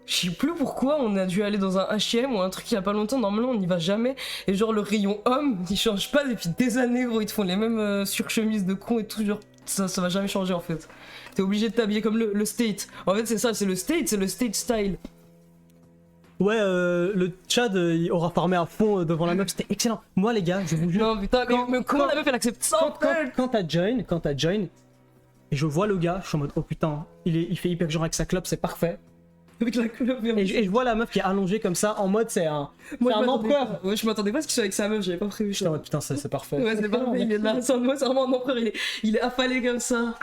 je sais plus pourquoi on a dû aller dans un H&M ou un truc il y a pas longtemps. Normalement, on n'y va jamais. Et genre, le rayon homme, il change pas depuis des années, gros. Ils te font les mêmes surchemises de con et tout. Genre, ça va jamais changer en fait. T'es obligé de t'habiller comme le state. En fait, c'est ça, c'est le state style. Ouais, le Tchad il aura farmé à fond devant la meuf, c'était excellent. Moi les gars, je vous jure. Non, putain, mais comment la meuf elle accepte ça en fait Quand t'as join, et je vois le gars, je suis en mode oh putain, il fait hyper genre avec sa clope, c'est parfait. Avec la couleur Et je vois la meuf qui est allongée comme ça, en mode c'est un Moi, je un m'attendais empereur. pas. Ouais, je m'attendais pas à ce qu'il soit avec sa meuf, j'avais pas prévu Je suis en ça. mode putain, c'est parfait. Ouais, c'est parfait, il est là. C'est vraiment un empereur, il est affalé comme ça.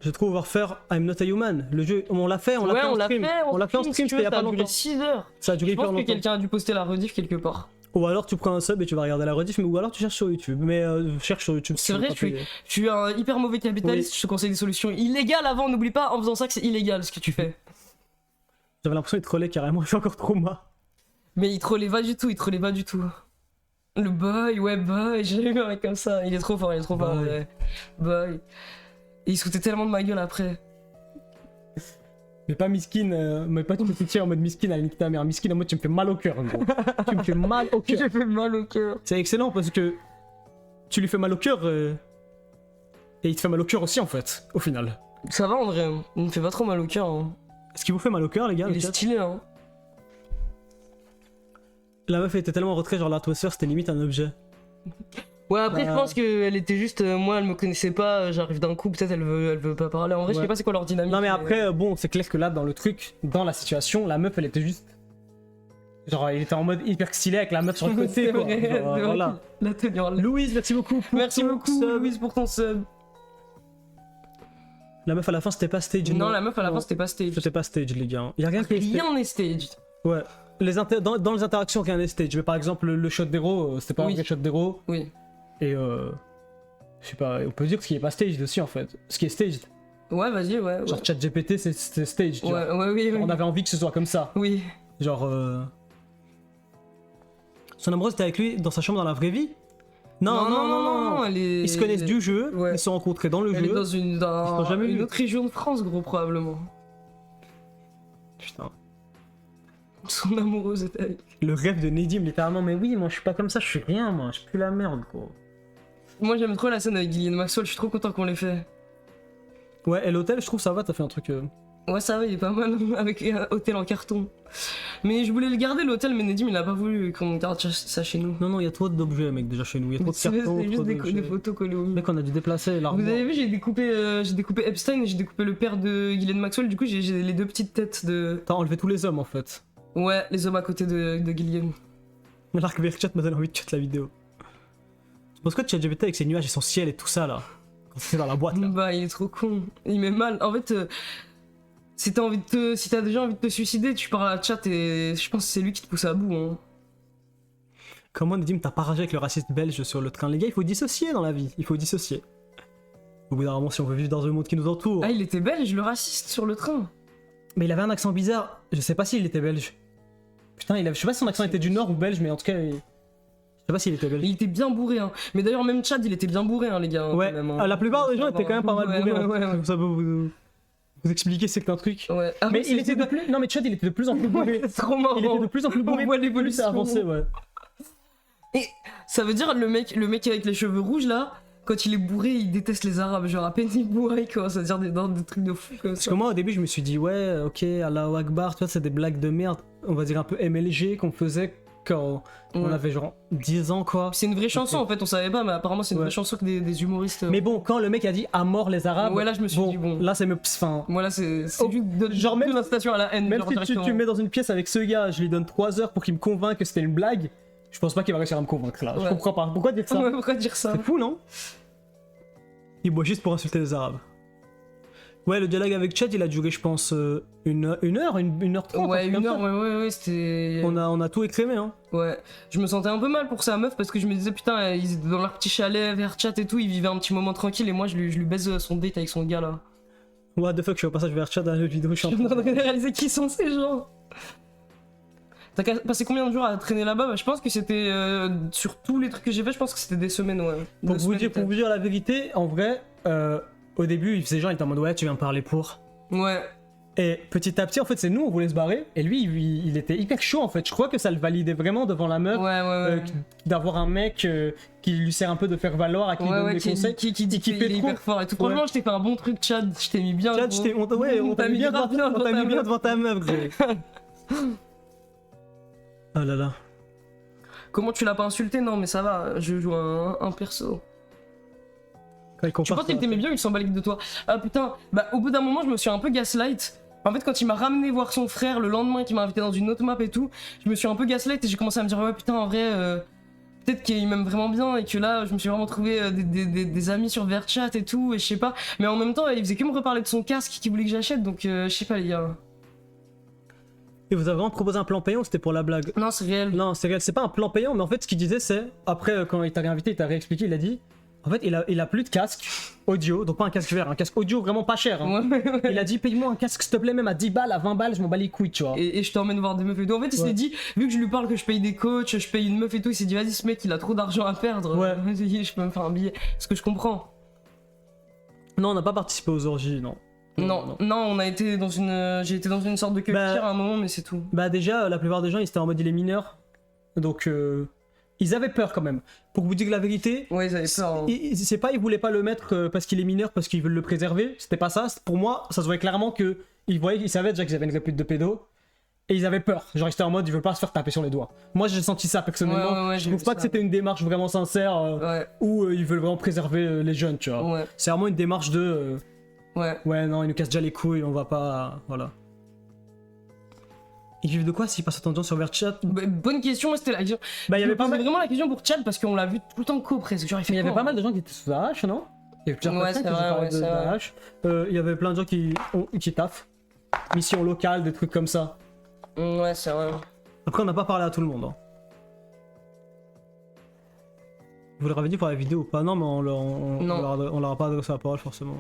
Je trouve Warfare I'm Not a Human. Le jeu, on l'a fait, on l'a Ouais, fait en on l'a stream. fait, On l'a fait en stream, c'était il y a pas longtemps. Ça a duré 6 heures. Ça a duré Je hyper pense que longtemps. quelqu'un a dû poster la rediff quelque part. Ou alors tu prends un sub et tu vas regarder la rediff, mais ou alors tu cherches sur YouTube. Mais cherche sur YouTube. C'est tu vrai, vas pas payer. je suis un hyper mauvais capitaliste, je te conseille des solutions illégales avant, n'oublie pas en faisant ça que c'est illégal ce que tu fais. J'avais l'impression qu'il trollait carrément, je suis encore trop marre. Mais il trollait pas du tout, Le boy, ouais, boy, j'ai eu un mec comme ça, il est trop fort, Boy. ouais. Boy. Et il se foutait tellement de ma gueule après. Mais pas miskin, mais pas tu me fais en mode miskin à la limite ta mère. Miskin en mode tu me fais mal au cœur, gros. Tu me fais mal au cœur. J'ai fait mal au cœur. C'est excellent parce que tu lui fais mal au cœur et il te fait mal au cœur aussi en fait, au final. Ça va en vrai, il me fait pas trop mal au cœur. Hein. Est-ce qu'il vous fait mal au cœur, les gars? Il le est chat stylé, hein. La meuf était tellement en retrait, genre l'atmosphère c'était limite un objet. Ouais, après, Bah. je pense qu'elle était juste. Moi, elle me connaissait pas, j'arrive d'un coup, peut-être elle veut pas parler. En vrai, je Ouais. sais pas c'est quoi leur dynamique. Non mais après, bon, c'est clair que là, dans le truc, dans la situation, la meuf elle était juste. Genre, il était en mode hyper stylé avec la meuf sur le côté, C'est quoi. vrai, Genre, c'est vrai voilà. qu'il la tenue en l'air. Louise, merci beaucoup. Pour Merci ton beaucoup, sub. Louise, pour ton sub. La meuf à la fin, c'était pas stage. Non, la meuf à la Non. fin, c'était pas stage. C'était pas stage, les gars. Y a rien qui est stage. Rien n'est staged. Ouais. Dans les interactions, rien n'est stage. Mais par exemple, le shot d'héros, c'était pas Oui. un vrai shot d'héros. Oui. Et je sais pas, on peut dire ce qui est pas staged aussi en fait. Ce qui est staged. Ouais, vas-y, ouais. Genre ChatGPT, c'est staged. tu vois. Ouais, oui, oui. On avait envie que ce soit comme ça. Oui. Genre. Son amoureuse était avec lui dans sa chambre dans la vraie vie? Non. elle est... Ils se connaissent du jeu, Ouais. ils se sont rencontrés dans le Elle est jeu. dans Ils sont jamais une vus. autre région de France, gros, probablement. Putain. Son amoureuse était avec. Le rêve de Nedim, littéralement, mais oui, moi je suis pas comme ça, je suis rien, moi, je suis plus la merde, gros. Moi j'aime trop la scène avec Ghislaine Maxwell, je suis trop content qu'on l'ait fait. Ouais, et l'hôtel, je trouve ça va, t'as fait un truc. Ouais, ça va, il est pas mal avec un hôtel en carton. Mais je voulais le garder l'hôtel, mais Nedim il a pas voulu qu'on garde ça chez nous. Non, il y a trop d'objets, mec, déjà chez nous. Il y a trop de cartons. C'est juste trop des d'objets. photos collées au mur. Mec, on a dû déplacer l'armoire. Vous avez vu, j'ai découpé Epstein et j'ai découpé le père de Ghislaine Maxwell, du coup j'ai les deux petites têtes de. T'as enlevé tous les hommes en fait. Ouais, les hommes à côté de Ghislaine. L'arc VRChat m'a donné envie de cut la vidéo. Tu penses quoi de ChatGPT avec ses nuages et son ciel et tout ça là? Quand c'est dans la boîte là. Bah, il est trop con. Il met mal. En fait, si t'as déjà envie de te suicider, tu pars à la chat et je pense que c'est lui qui te pousse à bout. Hein. Comment Nedim t'as pas ragé avec le raciste belge sur le train? Les gars, il faut dissocier dans la vie. Il faut dissocier. Au bout d'un moment, si on veut vivre dans un monde qui nous entoure. Ah, il était belge, le raciste sur le train. Mais il avait un accent bizarre. Je sais pas s'il était belge. Putain, je sais pas si son accent était du nord ou belge, mais en tout cas, je sais pas s'il était belge. Il était bien bourré. Hein. Mais d'ailleurs, même Chad, il était bien bourré, hein, les gars. Hein, Ouais, quand même, hein. la plupart des gens étaient quand même pas mal bourrés. Ouais. Ça peut vous expliquer c'est que un truc. Ouais. Ah, Mais il était de plus. Non, mais Chad, il était de plus en plus bourré. C'est trop marrant. Il était de plus en plus bourré. On voit Plus l'évolution. ça avançait, ouais. Et ça veut dire le mec avec les cheveux rouges là, quand il est bourré, il déteste les arabes. Genre à peine il bourré, quoi. Ça veut dire des trucs de fou comme Parce ça. que moi au début je me suis dit ouais ok Allahu Akbar, tu vois c'est des blagues de merde, on va dire un peu MLG qu'on faisait quand on avait genre 10 ans quoi. C'est une vraie chanson en fait, on savait pas, mais apparemment c'est une Ouais. vraie chanson que des humoristes. Mais bon quand le mec a dit à mort les arabes, Ouais, là, je me suis dit, bon. là c'est enfin Voilà, c'est Oh, juste genre même- une incitation à la haine. même genre si directement. tu me mets dans une pièce avec ce gars, je lui donne 3 heures pour qu'il me convainque que c'était une blague, je pense pas qu'il va réussir à me convaincre là. Je Ouais. comprends pas. Pourquoi dire ça? Ouais, pourquoi dire ça? C'est fou non? Il boit juste pour insulter les arabes. Ouais, le dialogue avec Chad il a duré je pense une heure 30. Ouais, un truc une comme heure, ça. ouais, c'était. On a tout écrémé hein. Ouais, je me sentais un peu mal pour sa meuf parce que je me disais putain, ils étaient dans leur petit chalet vers chat et tout, ils vivaient un petit moment tranquille et moi je lui baise son date avec son gars là. What the fuck, je suis au passage vers Chad dans la vidéo, je suis Je en suis en train train de réaliser qui sont ces gens. T'as passé combien de jours à traîner là-bas? Bah, je pense que c'était sur tous les trucs que j'ai fait, je pense que c'était des semaines, ouais. Pour 2 vous semaines, pour vous dire la vérité, en vrai, au début, il faisait genre, il était en mode ouais, tu viens me parler pour. Ouais. Et petit à petit, en fait, c'est nous, on voulait se barrer. Et lui, il était hyper chaud en fait. Je crois que ça le validait vraiment devant la meuf. Ouais. D'avoir un mec qui lui sert un peu de faire valoir, à qui il donne des conseils. qui dit qui qu'il fait est trop. hyper fort et tout. Ouais. Franchement, je t'ai fait un bon truc, Chad. Je t'ai mis bien. Chad, gros. on t'a mis bien grave bien devant ta meuf, gros. Oh là là. Comment tu l'as pas insulté? Non, mais ça va, je joue un perso. Quand il Tu compare penses qu'il ça- t'aimait bien, il s'en bat les couilles de toi. Ah putain, bah au bout d'un moment, je me suis un peu gaslight. En fait, quand il m'a ramené voir son frère le lendemain, qu'il m'a invité dans une autre map et tout, je me suis un peu gaslight et j'ai commencé à me dire ouais putain en vrai, peut-être qu'il m'aime vraiment bien et que là, je me suis vraiment trouvé des amis sur VRChat et tout et je sais pas. Mais en même temps, il faisait que me reparler de son casque qu'il voulait que j'achète, donc je sais pas les gars. Et vous avez vraiment proposé un plan payant ou c'était pour la blague? Non, c'est réel. Non, c'est réel, c'est pas un plan payant, mais en fait, ce qu'il disait, c'est. Après, quand il t'a réinvité, il t'a réexpliqué, il a dit. En fait, il a plus de casque audio, donc pas un casque VR, un casque audio vraiment pas cher. Hein. Ouais. Il a dit, paye-moi un casque, s'il te plaît, même à 10 balles, à 20 balles, je m'en bats les couilles, tu vois. Et je t'emmène voir des meufs et tout. En fait, il Ouais. s'est dit, vu que je lui parle que je paye des coachs, je paye une meuf et tout, il s'est dit, vas-y, ce mec, il a trop d'argent à perdre. Ouais. Vas-y, je peux me faire un billet. Ce que je comprends. Non, on n'a pas participé aux orgies, non. Non, on a été dans une. J'ai été dans une sorte de queue Bah- à un moment, mais c'est tout. Bah, déjà, la plupart des gens, ils étaient en mode il est mineur. Donc, ils avaient peur quand même. Pour vous dire la vérité, Ouais, ils avaient peur. Hein. c'est pas ils voulaient pas le mettre parce qu'il est mineur, parce qu'ils veulent le préserver. C'était pas ça. Pour moi, ça se voyait clairement que ils savaient déjà qu'ils avaient une répute de pédo. Et ils avaient peur. Genre, ils étaient en mode, ils veulent pas se faire taper sur les doigts. Moi, j'ai senti ça personnellement. Ouais, je j'ai trouve vu pas ça. que c'était une démarche vraiment sincère Ouais, où ils veulent vraiment préserver les jeunes, tu vois. ouais, C'est vraiment une démarche de ouais. ouais, non, ils nous cassent déjà les couilles, on va pas. Voilà. Ils vivent de quoi s'ils passent autant de temps sur VRChat? Bah, bonne question, moi c'était la question. Bah, il y Je avait me pas posais mal. vraiment la question pour Chad parce qu'on l'a vu tout le temps co presque. Genre, il fait Mais il y avait quoi, pas mal de gens qui étaient sous AH, non? Il y avait plusieurs Ouais, personnes c'est qui vrai, parlaient ouais, de c'est vrai. d'AH. Il y avait plein de gens qui taffent. Mission locale, des trucs comme ça. Ouais, c'est vrai. Après, on n'a pas parlé à tout le monde. Hein. Vous leur avez dit pour la vidéo ou pas? Non, mais on leur a pas adressé la parole forcément.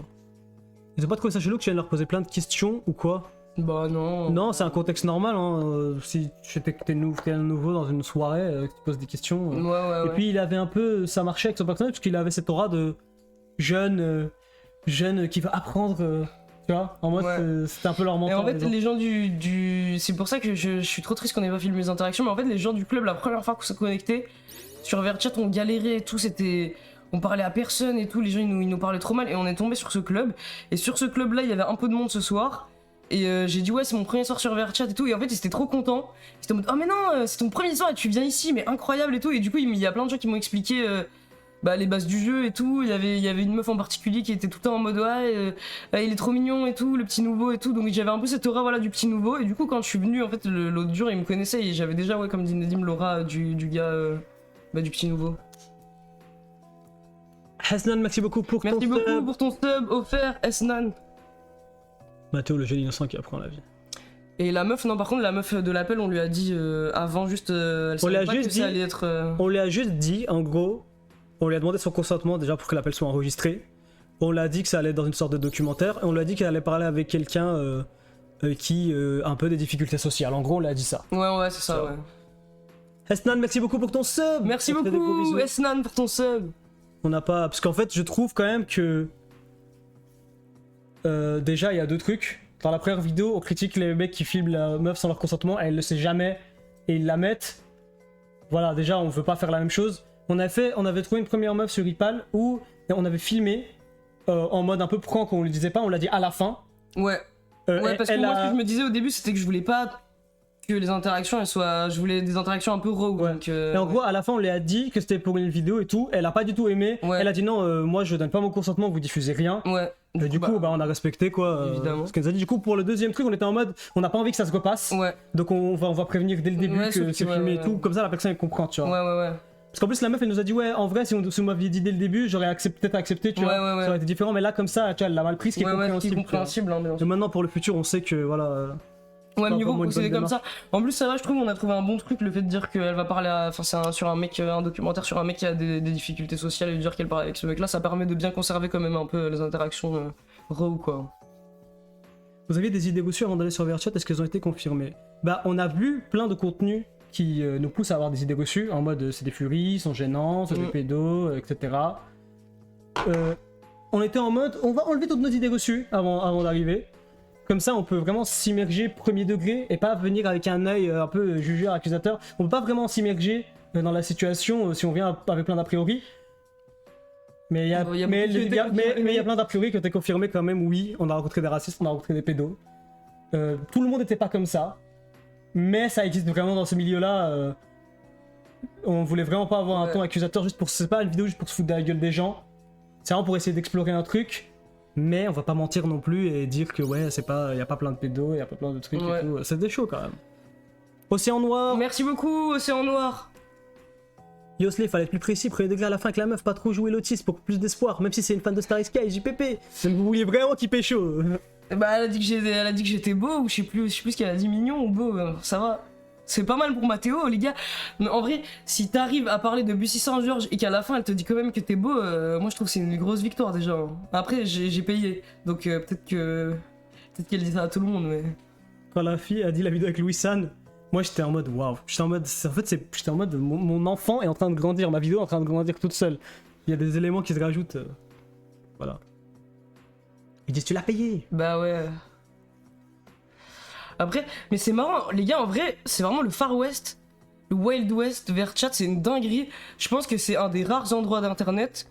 Ils ont pas trouvé ça chelou que tu viennes leur poser plein de questions ou quoi? Bah non. Non, c'est un contexte normal. Hein. Si t'es nouveau dans une soirée, que tu poses des questions. Ouais. Et puis il avait un peu, ça marchait avec son personnage parce qu'il avait cette aura de jeune qui va apprendre, tu vois, en mode Ouais. c'était un peu leur Et mentor. en fait, les gens. les gens du. C'est pour ça que je suis trop triste qu'on ait pas filmé les interactions, mais en fait, les gens du club, la première fois qu'on s'est connecté, sur VRChat, on galérait et tout, c'était. on parlait à personne et tout, les gens ils nous parlaient trop mal et on est tombé sur ce club. Et sur ce club là, il y avait un peu de monde ce soir. Et j'ai dit ouais, c'est mon premier soir sur VRChat et tout. Et en fait, ils étaient trop contents. Ils étaient en mode oh mais non, c'est ton premier soir et tu viens ici, mais incroyable et tout. Et du coup, il y a plein de gens qui m'ont expliqué les bases du jeu et tout. Il y avait une meuf en particulier qui était tout le temps en mode ouais, il est trop mignon et tout, le petit nouveau et tout. Donc j'avais un peu cette aura voilà du petit nouveau. Et du coup, quand je suis venu, en fait, l'autre jour, il me connaissait et j'avais déjà ouais, comme dit Nedim, l'aura du gars du petit nouveau. Hasnan, merci beaucoup pour ton Merci beaucoup sub. pour ton sub offert, Esnan. Mathéo, le jeune innocent qui apprend la vie. Et la meuf, non, par contre, la meuf de l'appel, on lui a dit avant, juste. Elle On lui savait a pas juste que dit- ça allait être. On lui a juste dit, en gros, on lui a demandé son consentement déjà pour que l'appel soit enregistré. On lui a dit que ça allait être dans une sorte de documentaire et on lui a dit qu'elle allait parler avec quelqu'un qui a un peu des difficultés sociales. En gros, on lui a dit ça. Ouais, c'est ça, Ça. ouais. Hasnan, merci beaucoup pour ton sub. Merci On te fait des gros beaucoup, bisous. Esnan, pour ton sub. On n'a pas. Parce qu'en fait, je trouve quand même que. Déjà, il y a deux trucs. Dans la première vidéo, on critique les mecs qui filment la meuf sans leur consentement, elle le sait jamais et ils la mettent. Voilà, déjà, on veut pas faire la même chose. On avait trouvé une première meuf sur Ipal où on avait filmé en mode un peu prank, on lui disait pas, on l'a dit à la fin. Ouais, ouais, parce que moi, ce que je me disais au début, c'était que je voulais pas que les interactions elles soient. Je voulais des interactions un peu rogue. Ouais. Donc, Et en ouais. gros, à la fin, on lui a dit que c'était pour une vidéo et tout. Elle a pas du tout aimé. Ouais. Elle a dit non, moi je donne pas mon consentement, vous diffusez rien. Ouais. Et du coup, on a respecté quoi. Évidemment. Ce qu'elle nous a dit. Du coup, pour le deuxième truc, on était en mode, on n'a pas envie que ça se repasse. Ouais, Donc on va prévenir dès le début Ouais, que sauf c'est que, filmé ouais, et tout. ouais. Comme ça, la personne elle comprend, tu vois. ouais. Parce qu'en plus, la meuf elle nous a dit ouais, en vrai, si vous m'aviez dit dès le début, j'aurais peut-être accepté, tu Ouais, vois. ouais. Ça aurait été différent. Mais là, comme ça, tu vois, elle l'a mal pris, ce qui est Ouais, ce qui est compréhensible. tu vois. compréhensible, hein, bien Et sûr. maintenant, pour le futur, on sait que voilà. Ouais, pas mieux vaut vraiment une procéder bonne comme ça. En plus, ça va, je trouve, on a trouvé un bon truc, le fait de dire qu'elle va parler à. Enfin, sur un mec, un documentaire sur un mec qui a des difficultés sociales et de dire qu'elle parle avec ce mec-là, ça permet de bien conserver quand même un peu les interactions raw, quoi. Vous aviez des idées reçues avant d'aller sur VRChat, est-ce qu'elles ont été confirmées? Bah, on a vu plein de contenus qui nous poussent à avoir des idées reçues, en mode c'est des furies, sont gênants, c'est des pédos, etc. On était en mode, on va enlever toutes nos idées reçues avant d'arriver. Comme ça, on peut vraiment s'immerger premier degré et pas venir avec un œil un peu jugeur, accusateur. On peut pas vraiment s'immerger dans la situation si on vient avec plein d'a priori. Mais il y a, Il y a mais beaucoup de il y a- théories qui- mais il y a plein d'a priori qui ont été confirmés quand même, oui. On a rencontré des racistes, on a rencontré des pédos. Tout le monde n'était pas comme ça. Mais ça existe vraiment dans ce milieu-là. On voulait vraiment pas avoir un Ouais. ton accusateur juste pour. C'est pas une vidéo juste pour se foutre de la gueule des gens. C'est vraiment pour essayer d'explorer un truc. Mais on va pas mentir non plus et dire que ouais, c'est pas. Y a pas plein de pédos, y a pas plein de trucs Ouais. et tout. C'est des shows quand même. Océan Noir. Merci beaucoup, Océan Noir. Yosley, fallait être plus précis, premier degré à la fin avec la meuf, pas trop jouer l'autiste pour plus d'espoir, même si c'est une fan de Starry Sky, JPP. Vous vouliez vraiment qu'il pécho. Bah, elle a dit que j'étais beau, ou je sais plus ce qu'elle a dit, mignon ou beau, ça va. C'est pas mal pour Mathéo, les gars. Mais en vrai, si t'arrives à parler de Bussy Saint-Georges et qu'à la fin elle te dit quand même que t'es beau, moi je trouve que c'est une grosse victoire déjà. Après, j'ai payé, donc peut-être qu'elle dit ça à tout le monde, mais. Quand la fille a dit la vidéo avec Louis San, moi j'étais en mode waouh. J'étais en mode mon enfant est en train de grandir, ma vidéo est en train de grandir toute seule. Il y a des éléments qui se rajoutent. Voilà. Ils disent tu l'as payé. Bah ouais. Après, mais c'est marrant, les gars, en vrai, c'est vraiment le Far West, le Wild West vers chat, c'est une dinguerie. Je pense que c'est un des rares endroits d'internet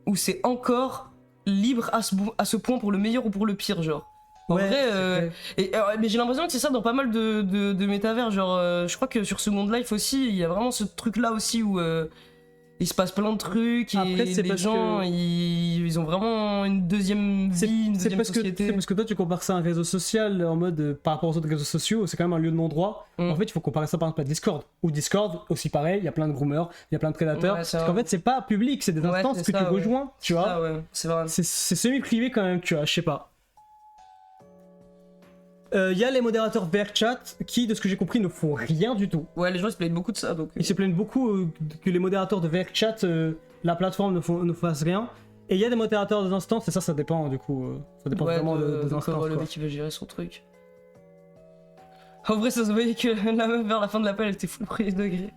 où c'est encore libre à ce point pour le meilleur ou pour le pire, genre. En Ouais, vrai, c'est vrai. mais j'ai l'impression que c'est ça dans pas mal de métavers, genre, je crois que sur Second Life aussi, il y a vraiment ce truc-là aussi où il se passe plein de trucs et Après, c'est les parce gens, que- ils ont vraiment une deuxième C'est vie, une c'est deuxième parce que société. c'est parce que toi tu compares ça à un réseau social en mode par rapport aux autres réseaux sociaux, c'est quand même un lieu de non-droit. Mm. En fait, il faut comparer ça par exemple à Discord. Ou Discord, aussi pareil, il y a plein de groomers, il y a plein de prédateurs. Ouais, c'est parce qu'en vrai. fait, c'est pas public, c'est des Ouais, instances c'est que ça, tu ouais. rejoins, tu vois. Ah ouais, c'est vrai. C'est semi-privé quand même, tu vois, je sais pas. Il y a les modérateurs VRChat qui, de ce que j'ai compris, ne font rien du tout. Ouais, les gens ils se plaignent beaucoup de ça, donc. Ils se plaignent beaucoup que les modérateurs de VRChat, la plateforme ne fasse rien. Et il y a des modérateurs des instances, et ça dépend du coup. Ça dépend ouais, vraiment des instances. comment le quoi. mec il veut gérer son truc. En vrai, ça se voyait que la meuf vers la fin de l'appel elle était full premier degré.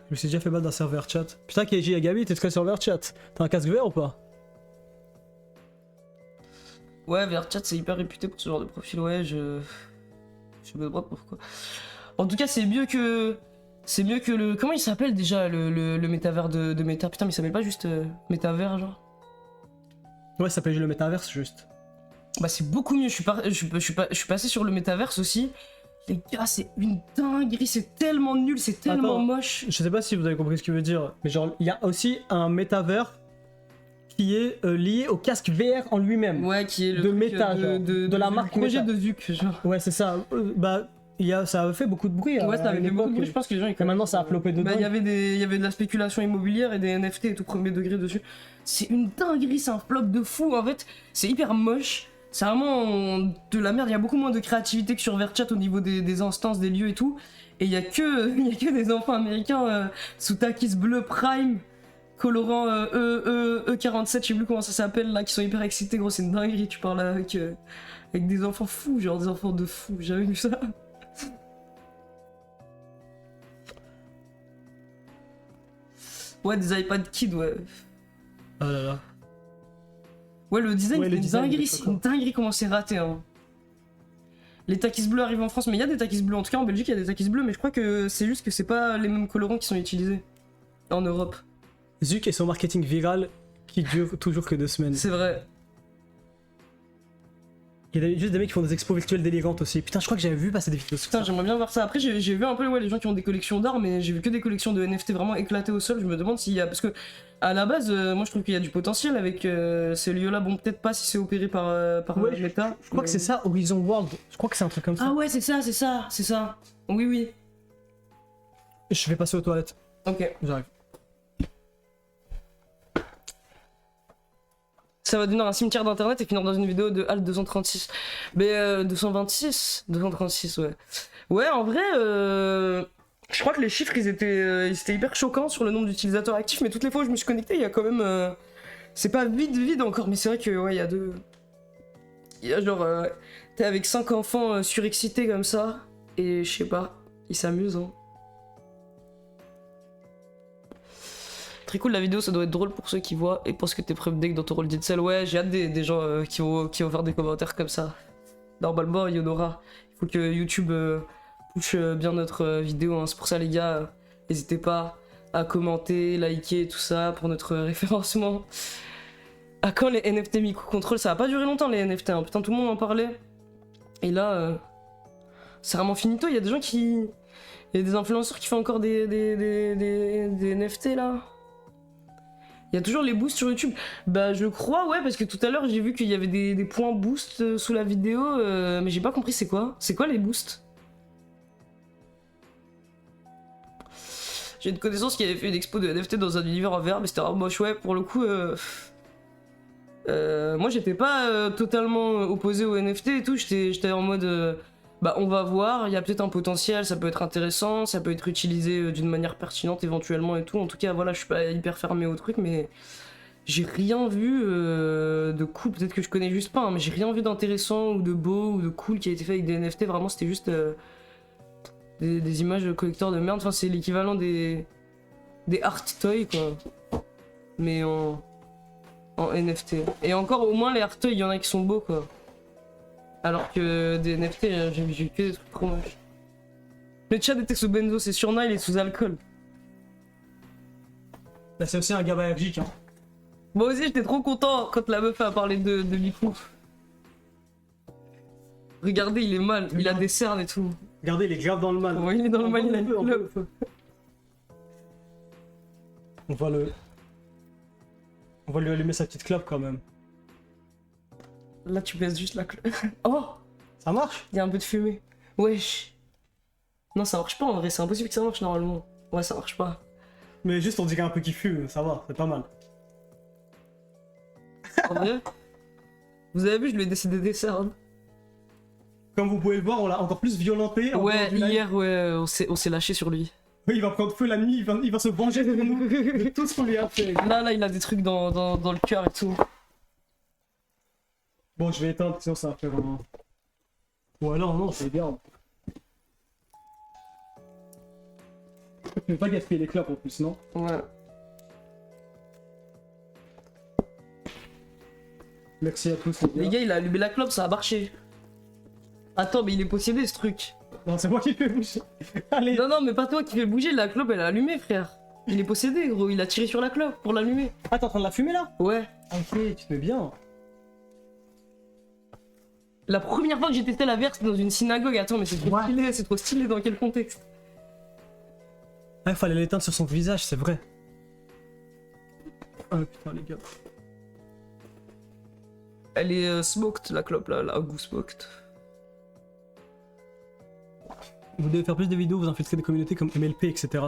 Je me suis déjà fait mal d'un serveur chat. Putain, KJ Agabi, t'es très serveur chat. T'as un casque vert ou pas? Ouais, VRChat c'est hyper réputé pour ce genre de profil, ouais, je me demande pourquoi. En tout cas, c'est mieux que C'est mieux que le... Comment il s'appelle déjà le métavers de Meta? Putain, mais il s'appelle pas juste métavers, genre? Ouais, ça s'appelle le métaverse, juste. Bah c'est beaucoup mieux, je suis passé sur le métaverse aussi. Les gars, c'est une dinguerie, c'est tellement nul, c'est tellement Attends, moche. Je sais pas si vous avez compris ce que je veux dire, mais genre, il y a aussi un métavers qui est lié au casque VR en lui-même. Ouais, qui est le De truc, Meta, genre, de la marque le projet Meta. de Zuck, genre. Ouais, c'est ça. Bah, ça a fait beaucoup de bruit. Ouais, à ça avait une fait beaucoup de époque. bruit, je pense que les gens ils Et maintenant, ça a connaissent. flopé dedans. Bah, il y avait de la spéculation immobilière et des NFT et tout premier degré dessus. C'est une dinguerie, c'est un flop de fou. En fait, c'est hyper moche. C'est vraiment de la merde. Il y a beaucoup moins de créativité que sur VRChat au niveau des instances, des lieux et tout. Et il y a que des enfants américains sous Takis bleu prime, colorant E47, je sais plus comment ça s'appelle là, qui sont hyper excités. Gros, c'est une dinguerie. Tu parles avec des enfants fous, genre des enfants de fous. J'ai jamais vu ça. Ouais, des iPad Kids, ouais. Oh là là. Ouais, le design, Ouais, le c'est une design, il est dinguerie, c'est choquant. une dinguerie comment c'est raté. Hein. Les Takis bleus arrivent en France, mais il y a des Takis bleus. En tout cas, en Belgique, il y a des Takis bleus, mais je crois que c'est juste que c'est pas les mêmes colorants qui sont utilisés en Europe. Zuck et son marketing viral qui dure toujours que 2 semaines. C'est vrai. Il y a juste des mecs qui font des expos virtuelles délirantes aussi. Putain, je crois que j'avais vu passer des vidéos sur Putain, ça. j'aimerais bien voir ça. Après, j'ai vu un peu ouais, les gens qui ont des collections d'art, mais j'ai vu que des collections de NFT vraiment éclatées au sol. Je me demande s'il y a. Parce que, à la base, moi je trouve qu'il y a du potentiel avec ces lieux-là. Bon, peut-être pas si c'est opéré par Ouais, Meta. Je crois que c'est ça, Horizon World. Je crois que c'est un truc comme ça. Ah ouais, c'est ça, c'est ça, c'est ça. Oui, oui. Je vais passer aux toilettes. Ok. J'arrive. Ça va devenir un cimetière d'internet et finir dans une vidéo de HAL 236. Mais 236, ouais. Ouais, en vrai, je crois que les chiffres ils étaient hyper choquants sur le nombre d'utilisateurs actifs, mais toutes les fois où je me suis connecté, il y a quand même. C'est pas vide encore, mais c'est vrai que, ouais, il y a deux. Il y a genre. T'es avec 5 enfants surexcités comme ça, et je sais pas, ils s'amusent, hein. Très cool la vidéo, ça doit être drôle pour ceux qui voient et pense que t'es preuve deck dans ton rôle d'Itzel. Ouais, j'ai hâte des gens qui vont faire des commentaires comme ça. Normalement, il y en aura. Il faut que YouTube push bien notre vidéo, hein. C'est pour ça, les gars, n'hésitez pas à commenter, liker, tout ça pour notre référencement. À quand les NFT micro-contrôle? Ça va pas durer longtemps les NFT, hein. Putain, tout le monde en parlait. Et là, c'est vraiment finito. Il y a des gens qui. Il y a des influenceurs qui font encore des NFT là. Il y a toujours les boosts sur YouTube. Bah je crois ouais parce que tout à l'heure j'ai vu qu'il y avait des points boost sous la vidéo mais j'ai pas compris c'est quoi. C'est quoi les boosts? J'ai une connaissance qui avait fait une expo de NFT dans un univers en VR mais c'était vraiment moche ouais pour le coup moi j'étais pas totalement opposé au NFT et tout, j'étais en mode bah on va voir, il y a peut-être un potentiel, ça peut être intéressant, ça peut être utilisé d'une manière pertinente éventuellement et tout. En tout cas voilà, je suis pas hyper fermé au truc mais j'ai rien vu de cool, peut-être que je connais juste pas, hein, mais j'ai rien vu d'intéressant ou de beau ou de cool qui a été fait avec des NFT, vraiment c'était juste des images de collecteurs de merde, enfin c'est l'équivalent des art toys quoi, mais en NFT. Et encore au moins les art toys, il y en a qui sont beaux quoi. Alors que des NFT, j'ai vu que des trucs trop moches. Le chat était sous benzo, c'est sur Nile et sous alcool. Là, c'est aussi un gamin allergique. Hein. Moi aussi, j'étais trop content quand la meuf a parlé de Miku. Regardez, il est mal, il a des cernes et tout. Regardez, il est grave dans le mal. Ouais, il est dans le mal, il a une clope. On va lui allumer sa petite clope quand même. Là, tu baisses juste la clope. Oh, Ça marche? il y a un peu de fumée. Wesh. Non, ça marche pas en vrai, c'est impossible que ça marche normalement. Ouais, ça marche pas. Mais juste on dirait un peu qu'il fume, ça va, c'est pas mal. En vrai, vous avez vu, je lui ai décidé des cernes. Comme vous pouvez le voir, on l'a encore plus violenté. en Ouais, dehors du live. hier, ouais, on s'est lâché sur lui. Oui, il va prendre feu la nuit, il va se venger de nous, de tout ce qu'on lui a fait. Là, il a des trucs dans le cœur et tout. Bon, je vais éteindre, sinon ça va faire un... Ou alors, non, c'est bien. Je vais pas gaspiller les clopes en plus, non? Ouais. Merci à tous. Les gars, il a allumé la clope, ça a marché. Attends, mais il est possédé ce truc. Non, c'est moi qui fais bouger. Allez. Non, non, mais pas toi qui fais bouger, la clope elle a allumé, frère. Il est possédé, gros, il a tiré sur la clope pour l'allumer. Ah, t'es en train de la fumer là? Ouais. Ok, tu te mets bien. La première fois que j'ai testé la verre, c'était dans une synagogue. Attends, mais c'est trop stylé dans quel contexte? Ah, il fallait l'éteindre sur son visage, c'est vrai. Oh putain, les gars. Elle est smoked, la clope là, la goût smoked. Vous devez faire plus de vidéos, vous infiltrer des communautés comme MLP, etc.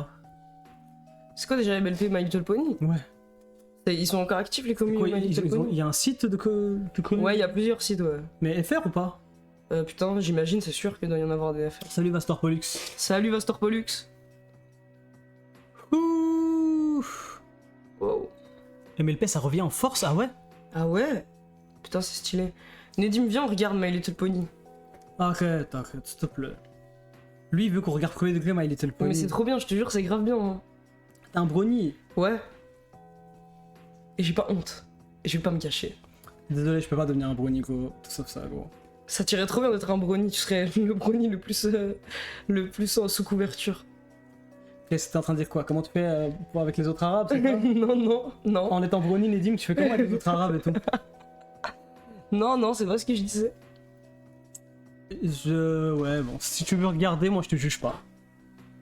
C'est quoi déjà MLP My Little Pony? Ouais. Ils sont encore actifs les communautés My Little Pony? Il y a un site de communauté. Ouais, il y a plusieurs sites, ouais. Mais FR ou pas? Putain, j'imagine, c'est sûr qu'il doit y en avoir des FR. Salut Vastor Pollux. Salut Vastor Pollux. Ouh. Wow. MLP ça revient en force, ah ouais? Ah ouais? Putain, c'est stylé. Nedim, viens, on regarde My Little Pony. Arrête, s'il te plaît. Lui il veut qu'on regarde premier degré My Little Pony. Mais c'est trop bien, je te jure, c'est grave bien. Hein. T'es un brownie. Ouais. Et j'ai pas honte. Et je vais pas me cacher. Désolé, je peux pas devenir un brownie, gros. Tout sauf ça, gros. Ça tirait trop bien d'être un brownie, tu serais le brownie le plus sous couverture. Qu'est-ce que t'es en train de dire quoi? Comment tu fais pour avec les autres arabes, c'est ça? Non, non, non. En étant brownie, Nedim, tu fais comment avec les autres arabes et tout? Non, non, c'est pas ce que je disais. Ouais, bon, si tu veux regarder, moi je te juge pas.